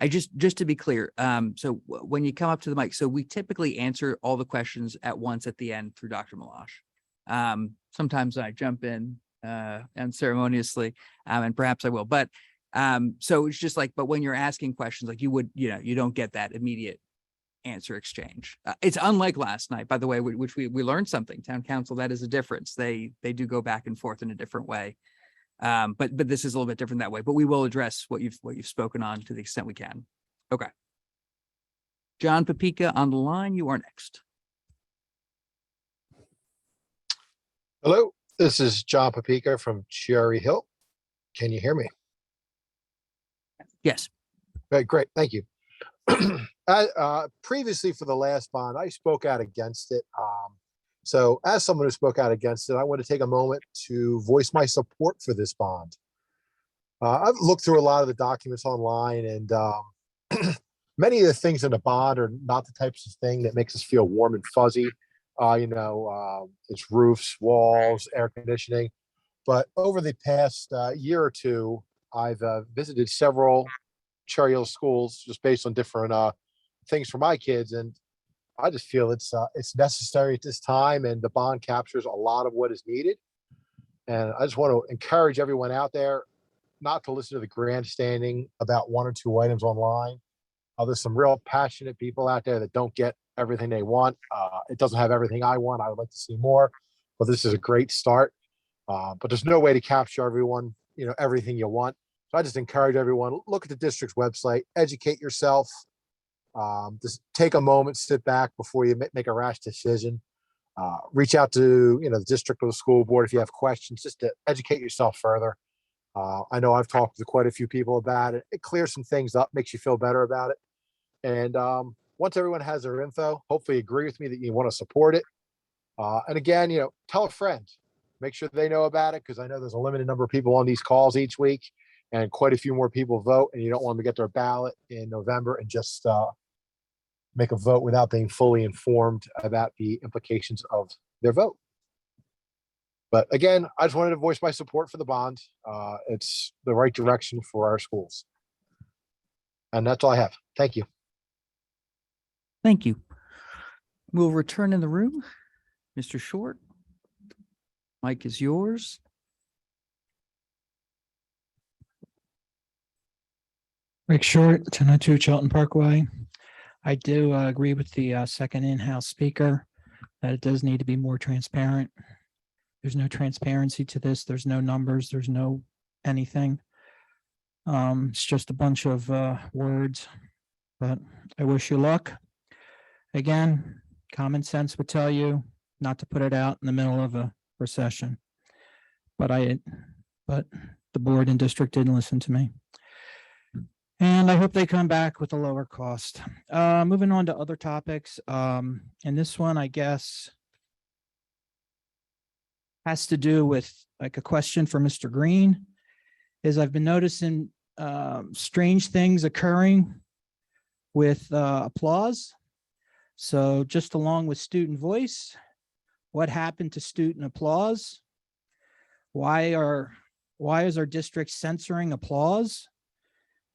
Just to be clear, so when you come up to the mic, so we typically answer all the questions at once at the end through Dr. Meloche. Sometimes I jump in unceremoniously, and perhaps I will, but so it's just like, but when you're asking questions, like you don't get that immediate answer exchange. It's unlike last night, by the way, which we learned something. Town council, that is a difference. They do go back and forth in a different way. But this is a little bit different that way, but we will address what you've spoken on to the extent we can. Okay. John Papica on the line, you are next. Hello, this is John Papica from Cherry Hill. Can you hear me? Yes. Okay, great, thank you. Previously for the last bond, I spoke out against it. So as someone who spoke out against it, I want to take a moment to voice my support for this bond. I've looked through a lot of the documents online, and many of the things in the bond are not the types of thing that makes us feel warm and fuzzy. It's roofs, walls, air conditioning. But over the past year or two, I've visited several Cherry Hill schools just based on different things for my kids, and I just feel it's necessary at this time, and the bond captures a lot of what is needed. And I just want to encourage everyone out there not to listen to the grandstanding about one or two items online. There's some real passionate people out there that don't get everything they want. It doesn't have everything I want. I would like to see more, but this is a great start. But there's no way to capture everyone, everything you want. So I just encourage everyone, look at the district's website, educate yourself. Just take a moment, sit back before you make a rash decision. Reach out to the district or the school board if you have questions, just to educate yourself further. I know I've talked to quite a few people about it. It clears some things up, makes you feel better about it. And once everyone has their info, hopefully agree with me that you want to support it. And again, tell a friend, make sure they know about it, because I know there's a limited number of people on these calls each week, and quite a few more people vote, and you don't want them to get their ballot in November and just make a vote without being fully informed about the implications of their vote. But again, I just wanted to voice my support for the bond. It's the right direction for our schools. And that's all I have. Thank you. Thank you. We'll return in the room. Mr. Short, mic is yours. Rick Short, 1002 Chelton Parkway. I do agree with the second in-house speaker that it does need to be more transparent. There's no transparency to this. There's no numbers. There's no anything. It's just a bunch of words, but I wish you luck. Again, common sense would tell you not to put it out in the middle of a recession. But the board and district didn't listen to me. And I hope they come back with a lower cost. Moving on to other topics. And this one, I guess, has to do with like a question for Mr. Green. Is I've been noticing strange things occurring with applause. So just along with student voice, what happened to student applause? Why is our district censoring applause?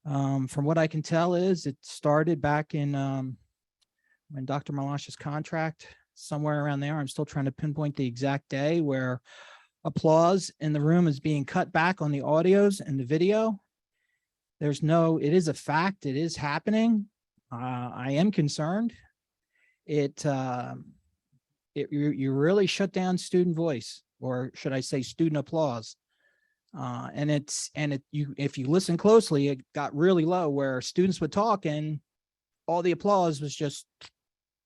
From what I can tell is it started back in when Dr. Malash's contract, somewhere around there. I'm still trying to pinpoint the exact day where applause in the room is being cut back on the audios and the video. It is a fact. It is happening. I am concerned. You really shut down student voice, or should I say student applause. If you listen closely, it got really low where students would talk and all the applause was just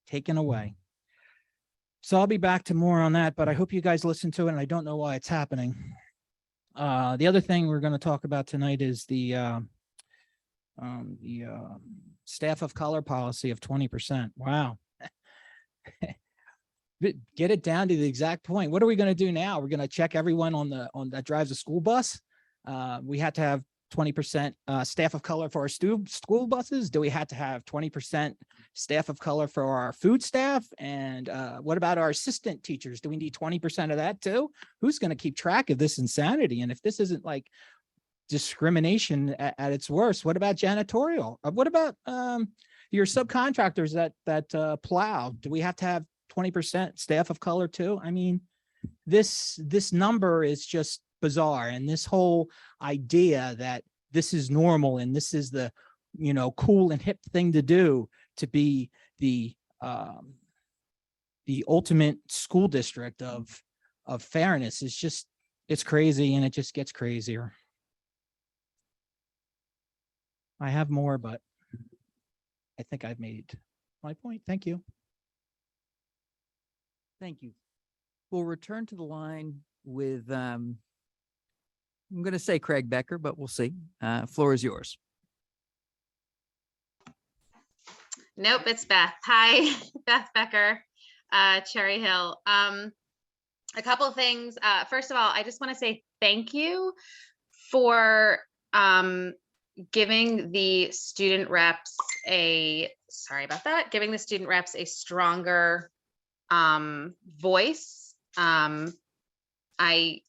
taken away. So I'll be back to more on that, but I hope you guys listen to it, and I don't know why it's happening. The other thing we're going to talk about tonight is the staff of color policy of 20%. Wow. Get it down to the exact point. What are we going to do now? We're going to check everyone on that drives a school bus. We had to have 20% staff of color for our school buses. Do we have to have 20% staff of color for our food staff? And what about our assistant teachers? Do we need 20% of that too? Who's going to keep track of this insanity? And if this isn't like discrimination at its worst, what about janitorial? What about your subcontractors that plow? Do we have to have 20% staff of color too? I mean, this number is just bizarre. And this whole idea that this is normal and this is the, cool and hip thing to do, to be the ultimate school district of fairness is just, it's crazy, and it just gets crazier. I have more, but I think I've made my point. Thank you. Thank you. We'll return to the line with, I'm going to say Craig Becker, but we'll see. Floor is yours. Nope, it's Beth. Hi, Beth Becker, Cherry Hill. A couple of things. First of all, I just want to say thank you for giving the student reps sorry about that, giving the student reps a stronger voice. I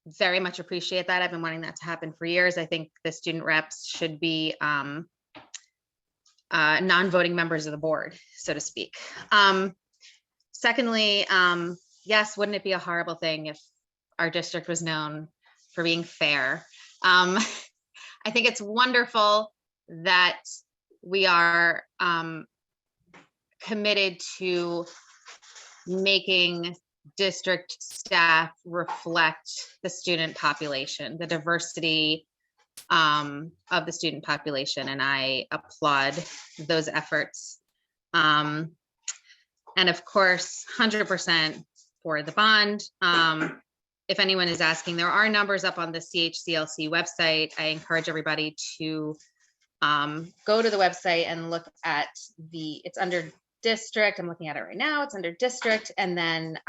very much appreciate that. I've been wanting that to happen for years. I think the student reps should be non-voting members of the board, so to speak. Secondly, yes, wouldn't it be a horrible thing if our district was known for being fair? I think it's wonderful that we are committed to making district staff reflect the student population, the diversity of the student population, and I applaud those efforts. And of course, 100% for the bond. If anyone is asking, there are numbers up on the CHCLC website. I encourage everybody to go to the website and look at it's under district. I'm looking at it right now. It's under district, and then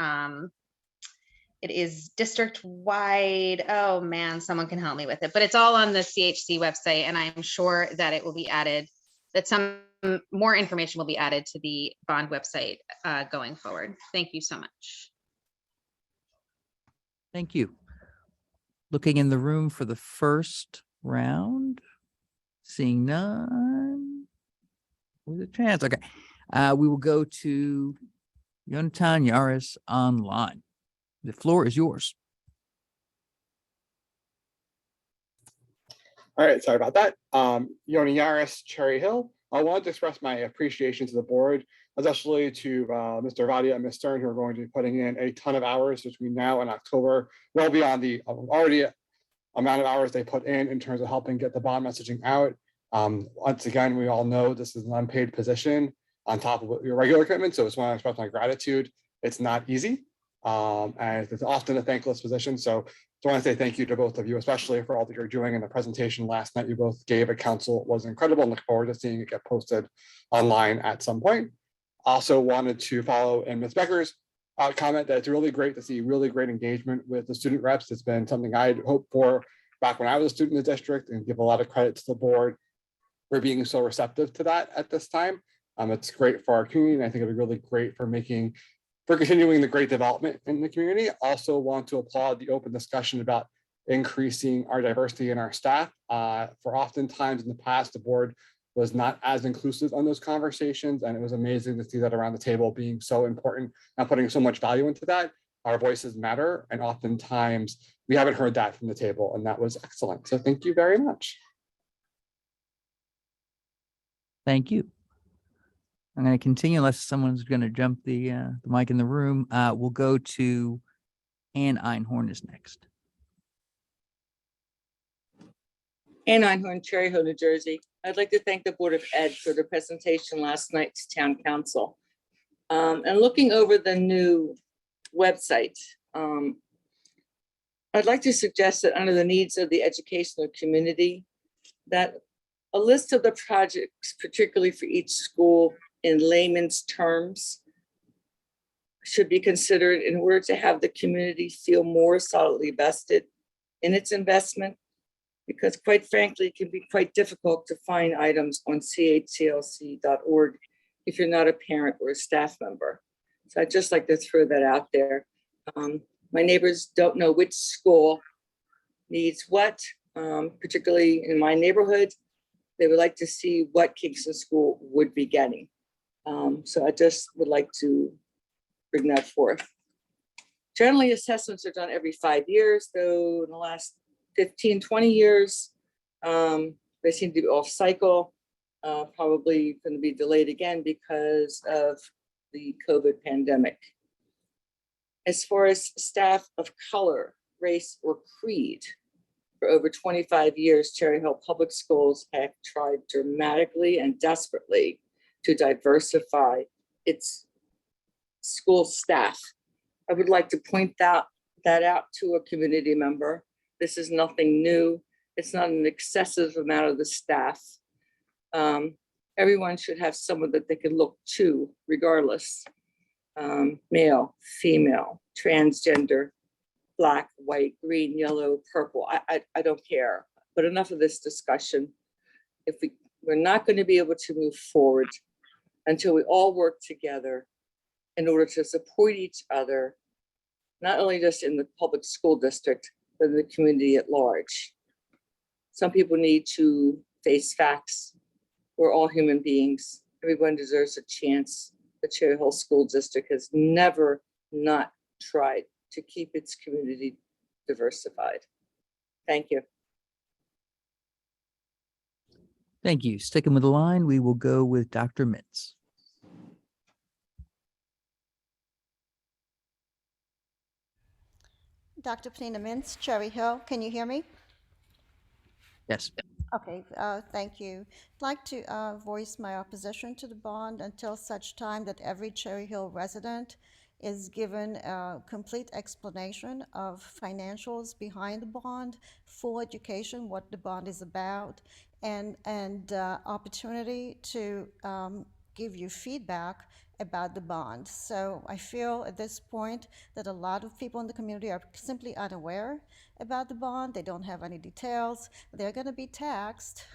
it is district wide. Oh man, someone can help me with it, but it's all on the CHC website, and I'm sure that it will be added, that some more information will be added to the bond website going forward. Thank you so much. Thank you. Looking in the room for the first round, seeing none. With a chance. Okay. We will go to Yonatan Yaris online. The floor is yours. All right, sorry about that. Yoni Yaris, Cherry Hill. I wanted to express my appreciation to the board, especially to Mr. Vadia and Ms. Stern, who are going to be putting in a ton of hours between now and October, well beyond the already amount of hours they put in terms of helping get the bond messaging out. Once again, we all know this is an unpaid position on top of your regular commitment, so I just want to express my gratitude. It's not easy, and it's often a thankless position, so I want to say thank you to both of you, especially for all that you're doing. And the presentation last night you both gave at council was incredible, and look forward to seeing it get posted online at some point. Also wanted to follow in Ms. Becker's comment that it's really great to see really great engagement with the student reps. It's been something I'd hoped for back when I was a student in the district, and give a lot of credit to the board for being so receptive to that at this time. It's great for our community, and I think it'll be really great for continuing the great development in the community. Also want to applaud the open discussion about increasing our diversity in our staff. For oftentimes in the past, the board was not as inclusive on those conversations, and it was amazing to see that around the table being so important and putting so much value into that. Our voices matter, and oftentimes we haven't heard that from the table, and that was excellent. So thank you very much. Thank you. I'm going to continue unless someone's going to jump the mic in the room. We'll go to Ann Einhorn is next. Ann Einhorn, Cherry Hill, New Jersey. I'd like to thank the Board of Ed for the presentation last night to Town Council. And looking over the new website, I'd like to suggest that under the needs of the educational community, that a list of the projects, particularly for each school in layman's terms, should be considered in order to have the community feel more solidly vested in its investment, because quite frankly, it can be quite difficult to find items on chclc.org if you're not a parent or a staff member. So I'd just like to throw that out there. My neighbors don't know which school needs what, particularly in my neighborhood. They would like to see what Kingston School would be getting. So I just would like to bring that forth. Generally, assessments are done every 5 years, though in the last 15, 20 years, they seem to be off cycle, probably going to be delayed again because of the COVID pandemic. As far as staff of color, race, or creed, for over 25 years, Cherry Hill Public Schools have tried dramatically and desperately to diversify its school staff. I would like to point that out to a community member. This is nothing new. It's not an excessive amount of the staff. Everyone should have someone that they can look to regardless. Male, female, transgender, Black, white, green, yellow, purple. I don't care. but enough of this discussion. If we're not going to be able to move forward until we all work together in order to support each other, not only just in the public school district, but in the community at large. Some people need to face facts. We're all human beings. Everyone deserves a chance. The Cherry Hill School District has never not tried to keep its community diversified. Thank you. Thank you. Sticking with the line, we will go with Dr. Mintz. Dr. Penina Mintz, Cherry Hill. Can you hear me? Yes. Okay, thank you. I'd like to voice my opposition to the bond until such time that every Cherry Hill resident is given a complete explanation of financials behind the bond, full education, what the bond is about, and opportunity to give you feedback about the bond. So I feel at this point that a lot of people in the community are simply unaware about the bond. They don't have any details. They're going to be taxed.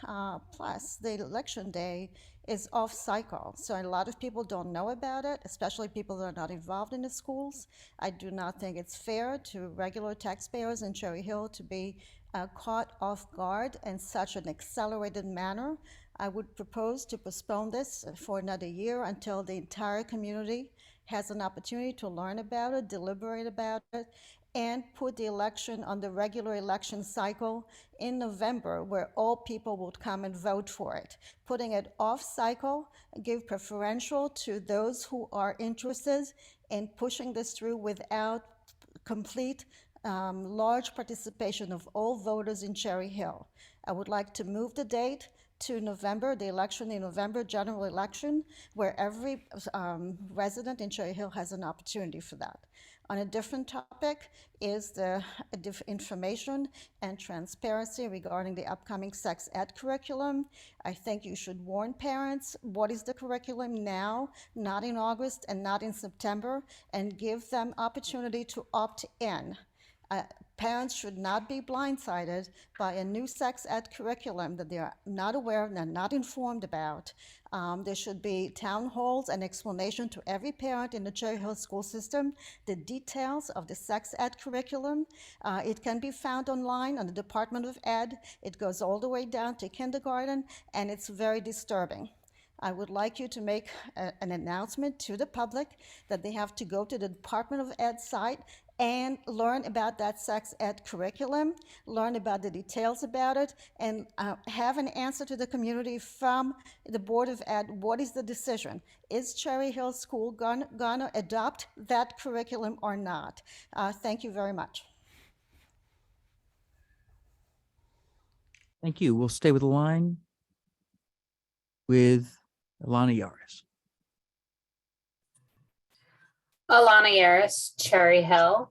Plus, the election day is off cycle. So a lot of people don't know about it, especially people that are not involved in the schools. I do not think it's fair to regular taxpayers in Cherry Hill to be caught off guard in such an accelerated manner. I would propose to postpone this for another year until the entire community has an opportunity to learn about it, deliberate about it, and put the election on the regular election cycle in November, where all people would come and vote for it. Putting it off cycle, give preferential to those who are interested in pushing this through without complete large participation of all voters in Cherry Hill. I would like to move the date to November, the election in November, general election, where every resident in Cherry Hill has an opportunity for that. On a different topic is the information and transparency regarding the upcoming sex ed curriculum. I think you should warn parents what is the curriculum now, not in August and not in September, and give them opportunity to opt in. Parents should not be blindsided by a new sex ed curriculum that they are not aware of and not informed about. There should be town halls and explanation to every parent in the Cherry Hill school system, the details of the sex ed curriculum. It can be found online on the Department of Ed. It goes all the way down to kindergarten, and it's very disturbing. I would like you to make an announcement to the public that they have to go to the Department of Ed site and learn about that sex ed curriculum, learn about the details about it, and have an answer to the community from the Board of Ed. What is the decision? Is Cherry Hill School gonna adopt that curriculum or not? Thank you very much. Thank you. We'll stay with the line with Alana Yaris. Alana Yaris, Cherry Hill.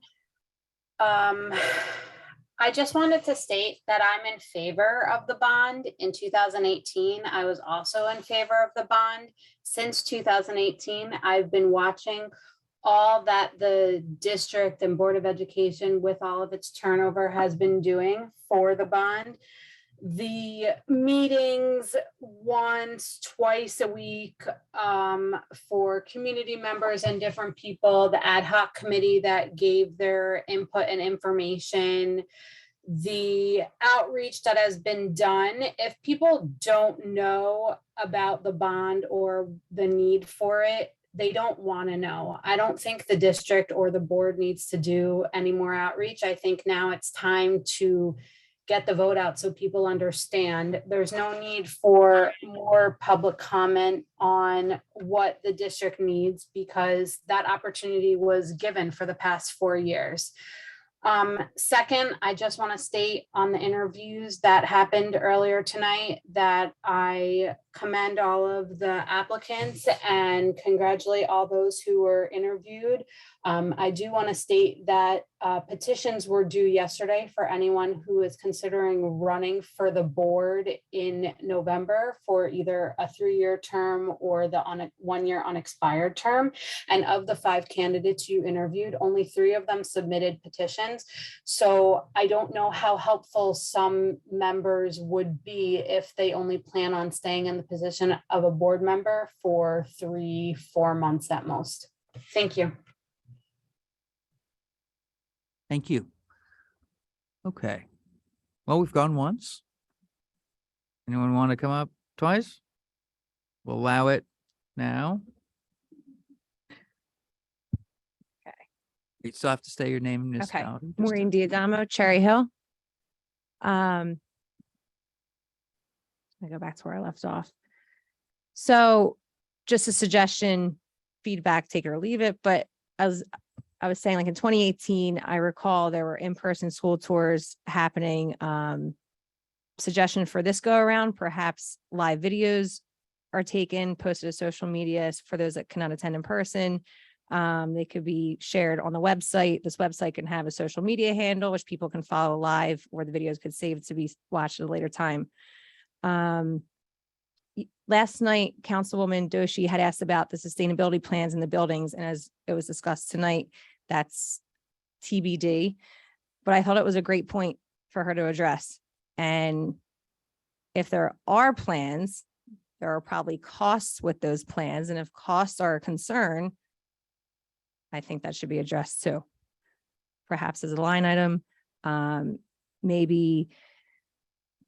I just wanted to state that I'm in favor of the bond. In 2018, I was also in favor of the bond. Since 2018, I've been watching all that the district and Board of Education, with all of its turnover, has been doing for the bond. The meetings once, twice a week for community members and different people, the ad hoc committee that gave their input and information, the outreach that has been done. If people don't know about the bond or the need for it, they don't want to know. I don't think the district or the board needs to do any more outreach. I think now it's time to get the vote out so people understand. There's no need for more public comment on what the district needs because that opportunity was given for the past 4 years. Second, I just want to state on the interviews that happened earlier tonight that I commend all of the applicants and congratulate all those who were interviewed. I do want to state that petitions were due yesterday for anyone who is considering running for the board in November for either a 3-year term or the 1-year unexpired term. And of the 5 candidates you interviewed, only 3 of them submitted petitions. So I don't know how helpful some members would be if they only plan on staying in the position of a board member for 3-4 months at most. Thank you. Thank you. Okay. Well, we've gone once. Anyone want to come up twice? We'll allow it now. Okay. You still have to say your name and Okay. municipality. Just- Maureen Diadamo, Cherry Hill. I go back to where I left off. So just a suggestion, feedback, take it or leave it. But as I was saying, like in 2018, I recall there were in-person school tours happening. Suggestion for this go around, perhaps live videos are taken, posted to social media for those that cannot attend in person. They could be shared on the website. This website can have a social media handle, which people can follow live, or the videos could save to be watched at a later time. Last night, Councilwoman Doshi had asked about the sustainability plans in the buildings, and as it was discussed tonight, that's TBD. But I thought it was a great point for her to address. And if there are plans, there are probably costs with those plans. And if costs are a concern, I think that should be addressed too. Perhaps as a line item, maybe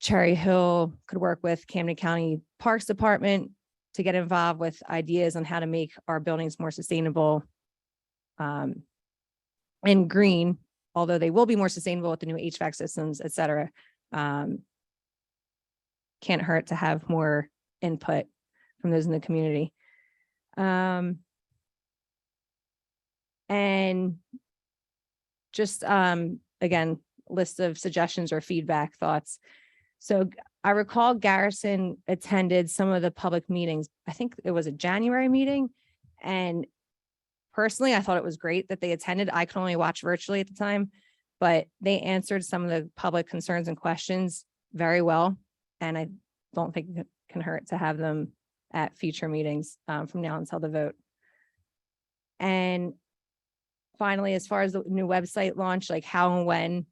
Cherry Hill could work with Camden County Parks Department to get involved with ideas on how to make our buildings more sustainable and green, although they will be more sustainable with the new HVAC systems, et cetera. Can't hurt to have more input from those in the community. And just, again, list of suggestions or feedback thoughts. So I recall Garrison attended some of the public meetings. I think it was a January meeting. And personally, I thought it was great that they attended. I could only watch virtually at the time, but they answered some of the public concerns and questions very well. And I don't think it can hurt to have them at future meetings from now until the vote. And finally, as far as the new website launch, like how and when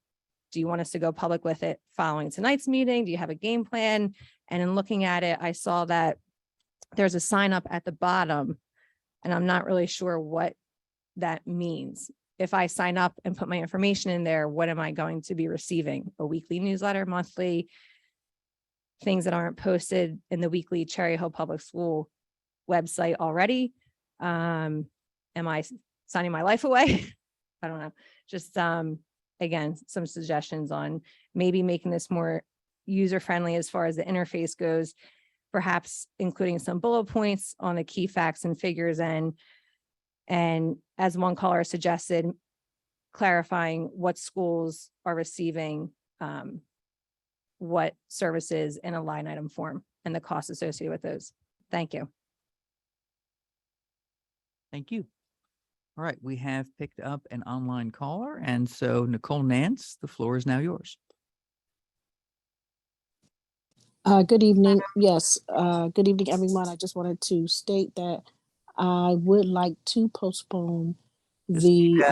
do you want us to go public with it following tonight's meeting? Do you have a game plan? And in looking at it, I saw that there's a sign up at the bottom, and I'm not really sure what that means. If I sign up and put my information in there, what am I going to be receiving? A weekly newsletter, monthly, things that aren't posted in the weekly Cherry Hill Public School website already? Am I signing my life away? I don't know. Just, again, some suggestions on maybe making this more user-friendly as far as the interface goes, perhaps including some bullet points on the key facts and figures, and as one caller suggested, clarifying what schools are receiving what services in a line item form and the costs associated with those. Thank you. Thank you. All right, we have picked up an online caller, and so Nicole Nance, the floor is now yours. Good evening. Yes, good evening, everyone. I just wanted to state that I would like to postpone You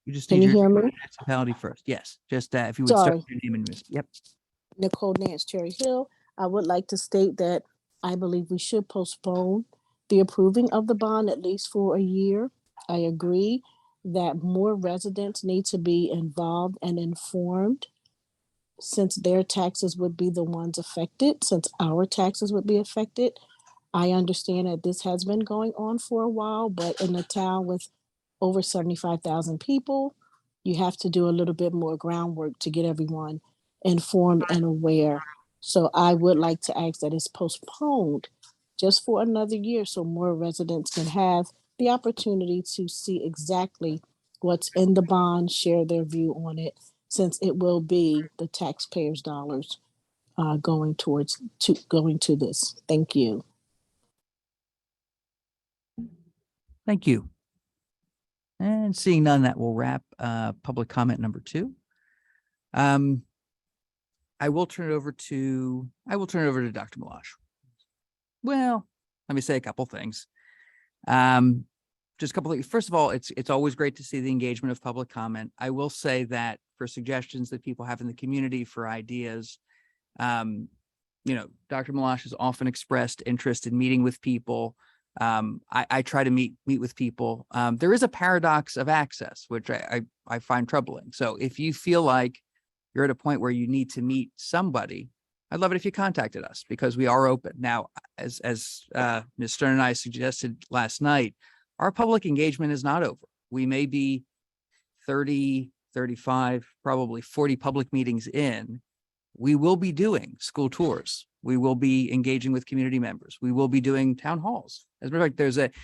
just can need you your hear name and me? municipality first. Yes, just if you would start Sorry. with your name and municipality. Yep. Nicole Nance, Cherry Hill. I would like to state that I believe we should postpone the approving of the bond at least for a year. I agree that more residents need to be involved and informed, since their taxes would be the ones affected, since our taxes would be affected. I understand that this has been going on for a while, but in a town with over 75,000 people, you have to do a little bit more groundwork to get everyone informed and aware. So I would like to ask that it's postponed just for another year so more residents can have the opportunity to see exactly what's in the bond, share their view on it, since it will be the taxpayers' dollars going to this. Thank you. Thank you. And seeing none, that will wrap public comment number 2. I will turn it over to Dr. Malash. Well, let me say a couple things. Just a couple of things. First of all, it's always great to see the engagement of public comment. I will say that for suggestions that people have in the community, for ideas, Dr. Malash has often expressed interest in meeting with people. I try to meet with people. There is a paradox of access, which I find troubling. So if you feel like you're at a point where you need to meet somebody, I'd love it if you contacted us, because we are open. Now, as Ms. Stern and I suggested last night, our public engagement is not over. We may be 30, 35, probably 40 public meetings in. We will be doing school tours. We will be engaging with community members. We will be doing town halls. As a matter of fact,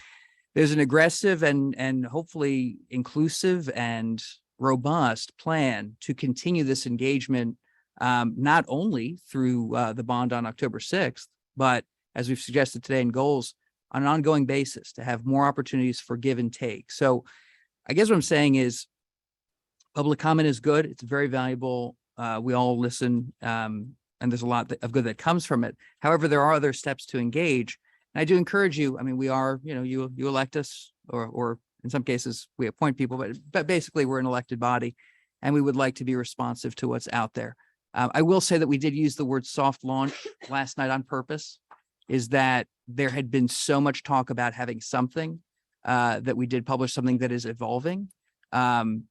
there's an aggressive and hopefully inclusive and robust plan to continue this engagement, not only through the bond on October 6th, but as we've suggested today in goals, on an ongoing basis, to have more opportunities for give and take. So I guess what I'm saying is public comment is good. It's very valuable. We all listen, and there's a lot of good that comes from it. However, there are other steps to engage. And I do encourage you. I mean, we are, you elect us, or in some cases we appoint people, but basically we're an elected body, and we would like to be responsive to what's out there. I will say that we did use the word soft launch last night on purpose, is that there had been so much talk about having something, that we did publish something that is evolving. And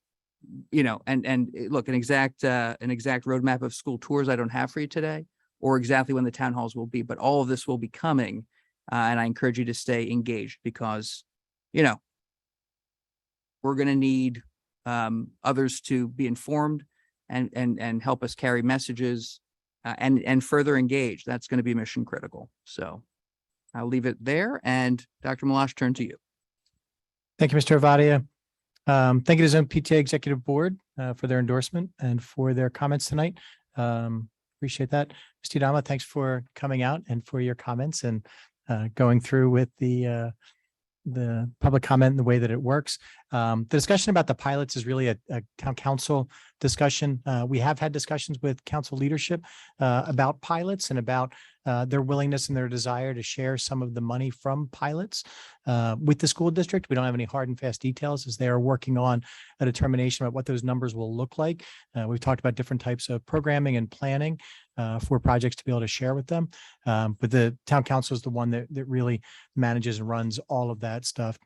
look, an exact roadmap of school tours I don't have for you today, or exactly when the town halls will be, but all of this will be coming. And I encourage you to stay engaged, because, we're going to need others to be informed and help us carry messages and further engage. That's going to be mission critical. So I'll leave it there. And Dr. Malash, turn to you. Thank you, Mr. Avadia. Thank you to Zone PTA Executive Board for their endorsement and for their comments tonight. Appreciate that. Mr. Dama, thanks for coming out and for your comments and going through with the public comment and the way that it works. The discussion about the pilots is really a town council discussion. We have had discussions with council leadership about pilots and about their willingness and their desire to share some of the money from pilots with the school district. We don't have any hard and fast details, as they are working on a determination about what those numbers will look like. We've talked about different types of programming and planning for projects to be able to share with them. But the town council is the one that really manages and runs all of that stuff.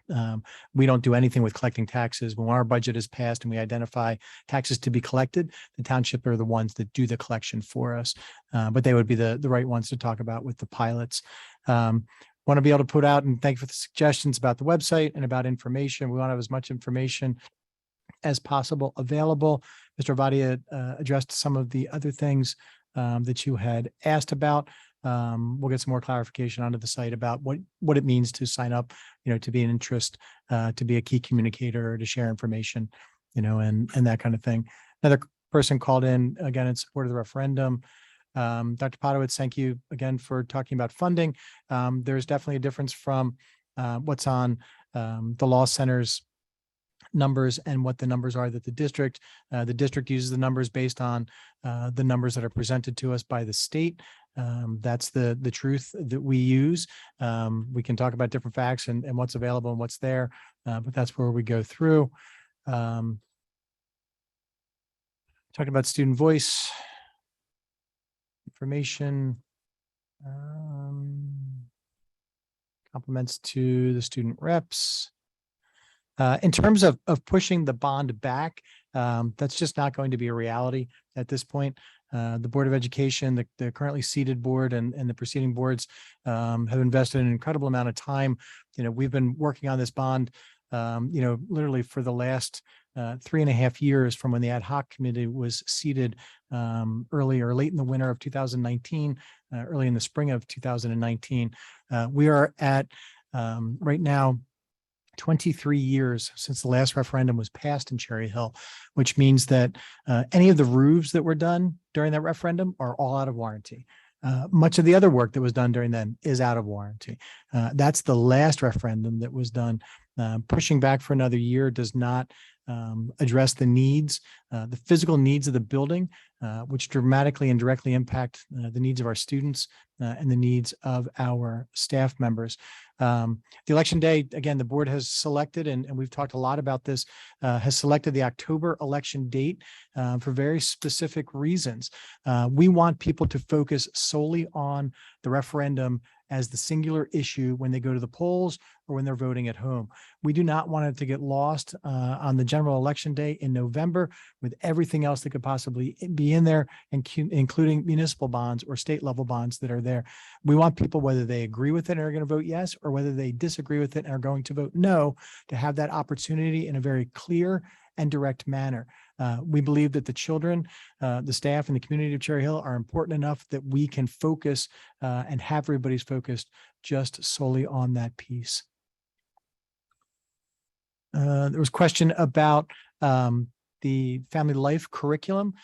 We don't do anything with collecting taxes. When our budget is passed and we identify taxes to be collected, the township are the ones that do the collection for us. But they would be the right ones to talk about with the pilots. Want to be able to put out, and thank you for the suggestions about the website and about information. We want to have as much information as possible available. Mr. Avadia addressed some of the other things that you had asked about. We'll get some more clarification onto the site about what it means to sign up, to be an interest, to be a key communicator, to share information, and that kind of thing. Another person called in again in support of the referendum. Dr. Potowitz, thank you again for talking about funding. There's definitely a difference from what's on the law center's numbers and what the numbers are that the district uses the numbers based on the numbers that are presented to us by the state. That's the truth that we use. We can talk about different facts and what's available and what's there, but that's where we go through. Talking about student voice information, compliments to the student reps. In terms of pushing the bond back, that's just not going to be a reality at this point. The Board of Education, the currently seated board and the preceding boards have invested an incredible amount of time. We've been working on this bond, literally for the last 3.5 years from when the ad hoc committee was seated late in the winter of 2019, early in the spring of 2019. We are at right now 23 years since the last referendum was passed in Cherry Hill, which means that any of the roofs that were done during that referendum are all out of warranty. Much of the other work that was done during then is out of warranty. That's the last referendum that was done Pushing back for another year does not address the needs, the physical needs of the building, which dramatically and directly impact the needs of our students and the needs of our staff members. The election day, again, the board has selected, and we've talked a lot about this, has selected the October election date for very specific reasons. We want people to focus solely on the referendum as the singular issue when they go to the polls or when they're voting at home. We do not want it to get lost on the general election day in November with everything else that could possibly be in there, including municipal bonds or state level bonds that are there. We want people, whether they agree with it and are going to vote yes, or whether they disagree with it and are going to vote no, to have that opportunity in a very clear and direct manner. We believe that the children, the staff, and the community of Cherry Hill are important enough that we can focus and have everybody's focused just solely on that piece. There was a question about the family life curriculum.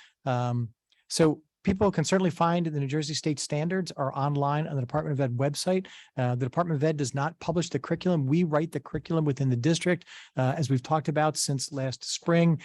So people can certainly find the New Jersey State Standards are online on the Department of Ed website. The Department of Ed does not publish the curriculum. We write the curriculum within the district. As we've talked about since last spring,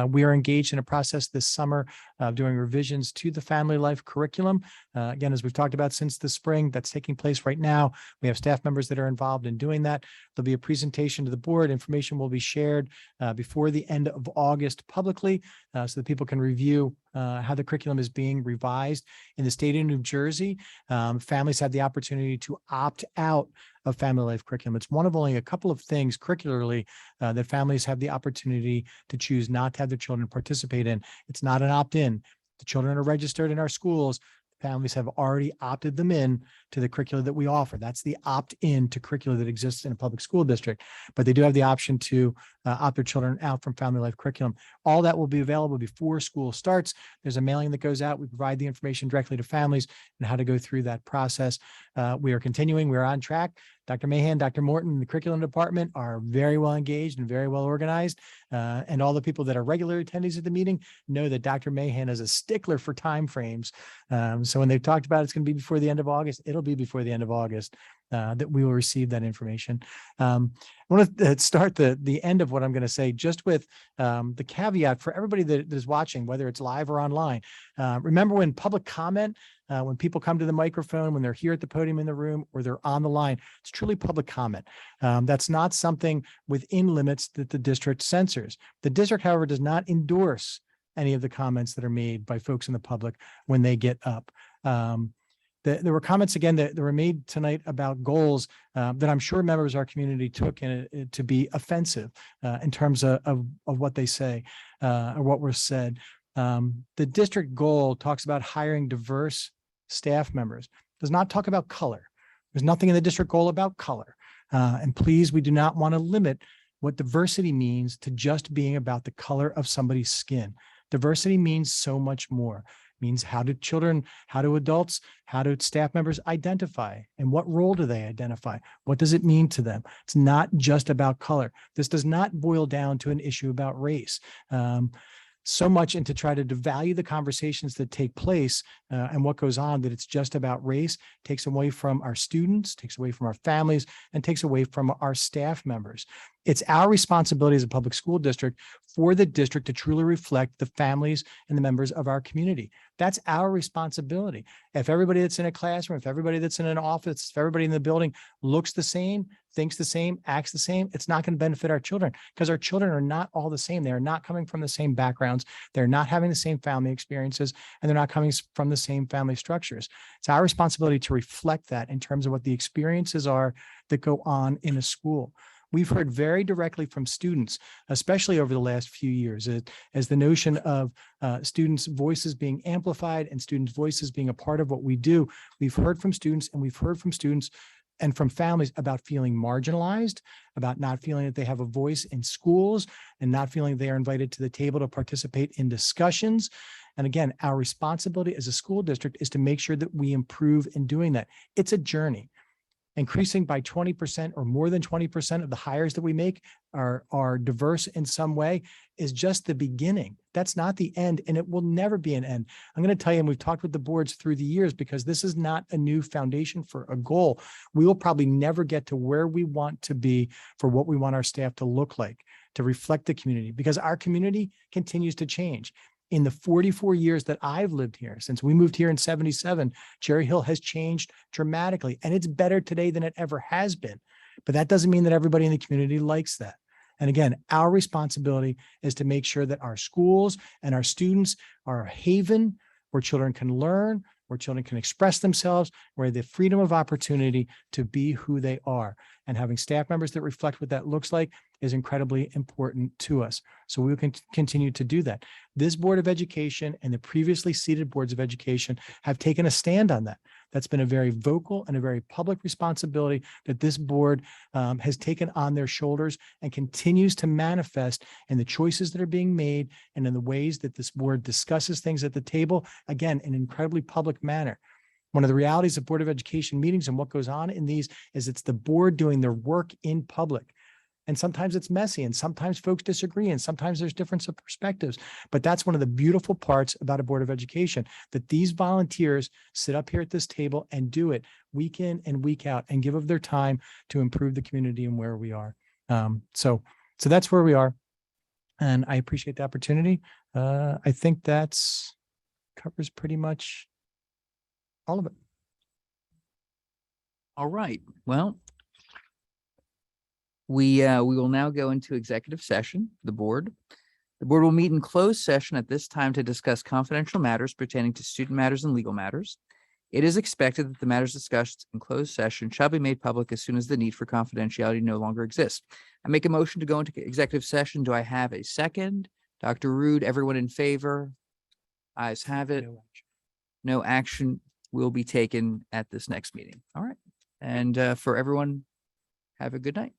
we are engaged in a process this summer of doing revisions to the family life curriculum. Again, as we've talked about since the spring, that's taking place right now. We have staff members that are involved in doing that. There'll be a presentation to the board. Information will be shared before the end of August publicly so that people can review how the curriculum is being revised. In the state of New Jersey, families have the opportunity to opt out of family life curriculum. It's one of only a couple of things curricularly that families have the opportunity to choose not to have their children participate in. It's not an opt-in. The children are registered in our schools. Families have already opted them in to the curricula that we offer. That's the opt-in to curricula that exists in a public school district, but they do have the option to opt their children out from family life curriculum. All that will be available before school starts. There's a mailing that goes out. We provide the information directly to families and how to go through that process. We are continuing. We're on track. Dr. Mahan, Dr. Morton, and the curriculum department are very well engaged and very well organized. And all the people that are regular attendees at the meeting know that Dr. Mahan is a stickler for timeframes. So when they've talked about it's going to be before the end of August, it'll be before the end of August that we will receive that information. I want to start the end of what I'm going to say just with the caveat for everybody that is watching, whether it's live or online. Remember when public comment, when people come to the microphone, when they're here at the podium in the room, or they're on the line, it's truly public comment. That's not something within limits that the district censors. The district, however, does not endorse any of the comments that are made by folks in the public when they get up. There were comments again that were made tonight about goals that I'm sure members of our community took to be offensive in terms of what they say or what was said. The district goal talks about hiring diverse staff members, does not talk about color. There's nothing in the district goal about color. And please, we do not want to limit what diversity means to just being about the color of somebody's skin. Diversity means so much more. It means how do children, how do adults, how do staff members identify, and what role do they identify? What does it mean to them? It's not just about color. This does not boil down to an issue about race. So much and to try to devalue the conversations that take place and what goes on, that it's just about race, takes away from our students, takes away from our families, and takes away from our staff members. It's our responsibility as a public school district for the district to truly reflect the families and the members of our community. That's our responsibility. If everybody that's in a classroom, if everybody that's in an office, if everybody in the building looks the same, thinks the same, acts the same, it's not going to benefit our children, because our children are not all the same. They are not coming from the same backgrounds. They're not having the same family experiences, and they're not coming from the same family structures. It's our responsibility to reflect that in terms of what the experiences are that go on in a school. We've heard very directly from students, especially over the last few years, as the notion of students' voices being amplified and students' voices being a part of what we do. We've heard from students, and we've heard from students and from families about feeling marginalized, about not feeling that they have a voice in schools, and not feeling they are invited to the table to participate in discussions. And again, our responsibility as a school district is to make sure that we improve in doing that. It's a journey. Increasing by 20% or more than 20% of the hires that we make are diverse in some way is just the beginning. That's not the end, and it will never be an end. I'm going to tell you, and we've talked with the boards through the years, because this is not a new foundation for a goal. We will probably never get to where we want to be for what we want our staff to look like, to reflect the community, because our community continues to change. In the 44 years that I've lived here, since we moved here in 77, Cherry Hill has changed dramatically, and it's better today than it ever has been. But that doesn't mean that everybody in the community likes that. And again, our responsibility is to make sure that our schools and our students are a haven where children can learn, where children can express themselves, where they have the freedom of opportunity to be who they are. And having staff members that reflect what that looks like is incredibly important to us. So we will continue to do that. This Board of Education and the previously seated boards of education have taken a stand on that. That's been a very vocal and a very public responsibility that this board has taken on their shoulders and continues to manifest in the choices that are being made and in the ways that this board discusses things at the table, again, in an incredibly public manner. One of the realities of Board of Education meetings and what goes on in these is it's the board doing their work in public. And sometimes it's messy, and sometimes folks disagree, and sometimes there's difference of perspectives. But that's one of the beautiful parts about a Board of Education, that these volunteers sit up here at this table and do it week in and week out and give of their time to improve the community and where we are. So that's where we are. And I appreciate the opportunity. I think that's covers pretty much all of it. All right. Well, we will now go into executive session, the board. The board will meet in closed session at this time to discuss confidential matters pertaining to student matters and legal matters. It is expected that the matters discussed in closed session shall be made public as soon as the need for confidentiality no longer exists. I make a motion to go into executive session. Do I have a second? Dr. Rude, everyone in favor? Ayes have it. No action will be taken at this next meeting. All right. And for everyone, have a good night.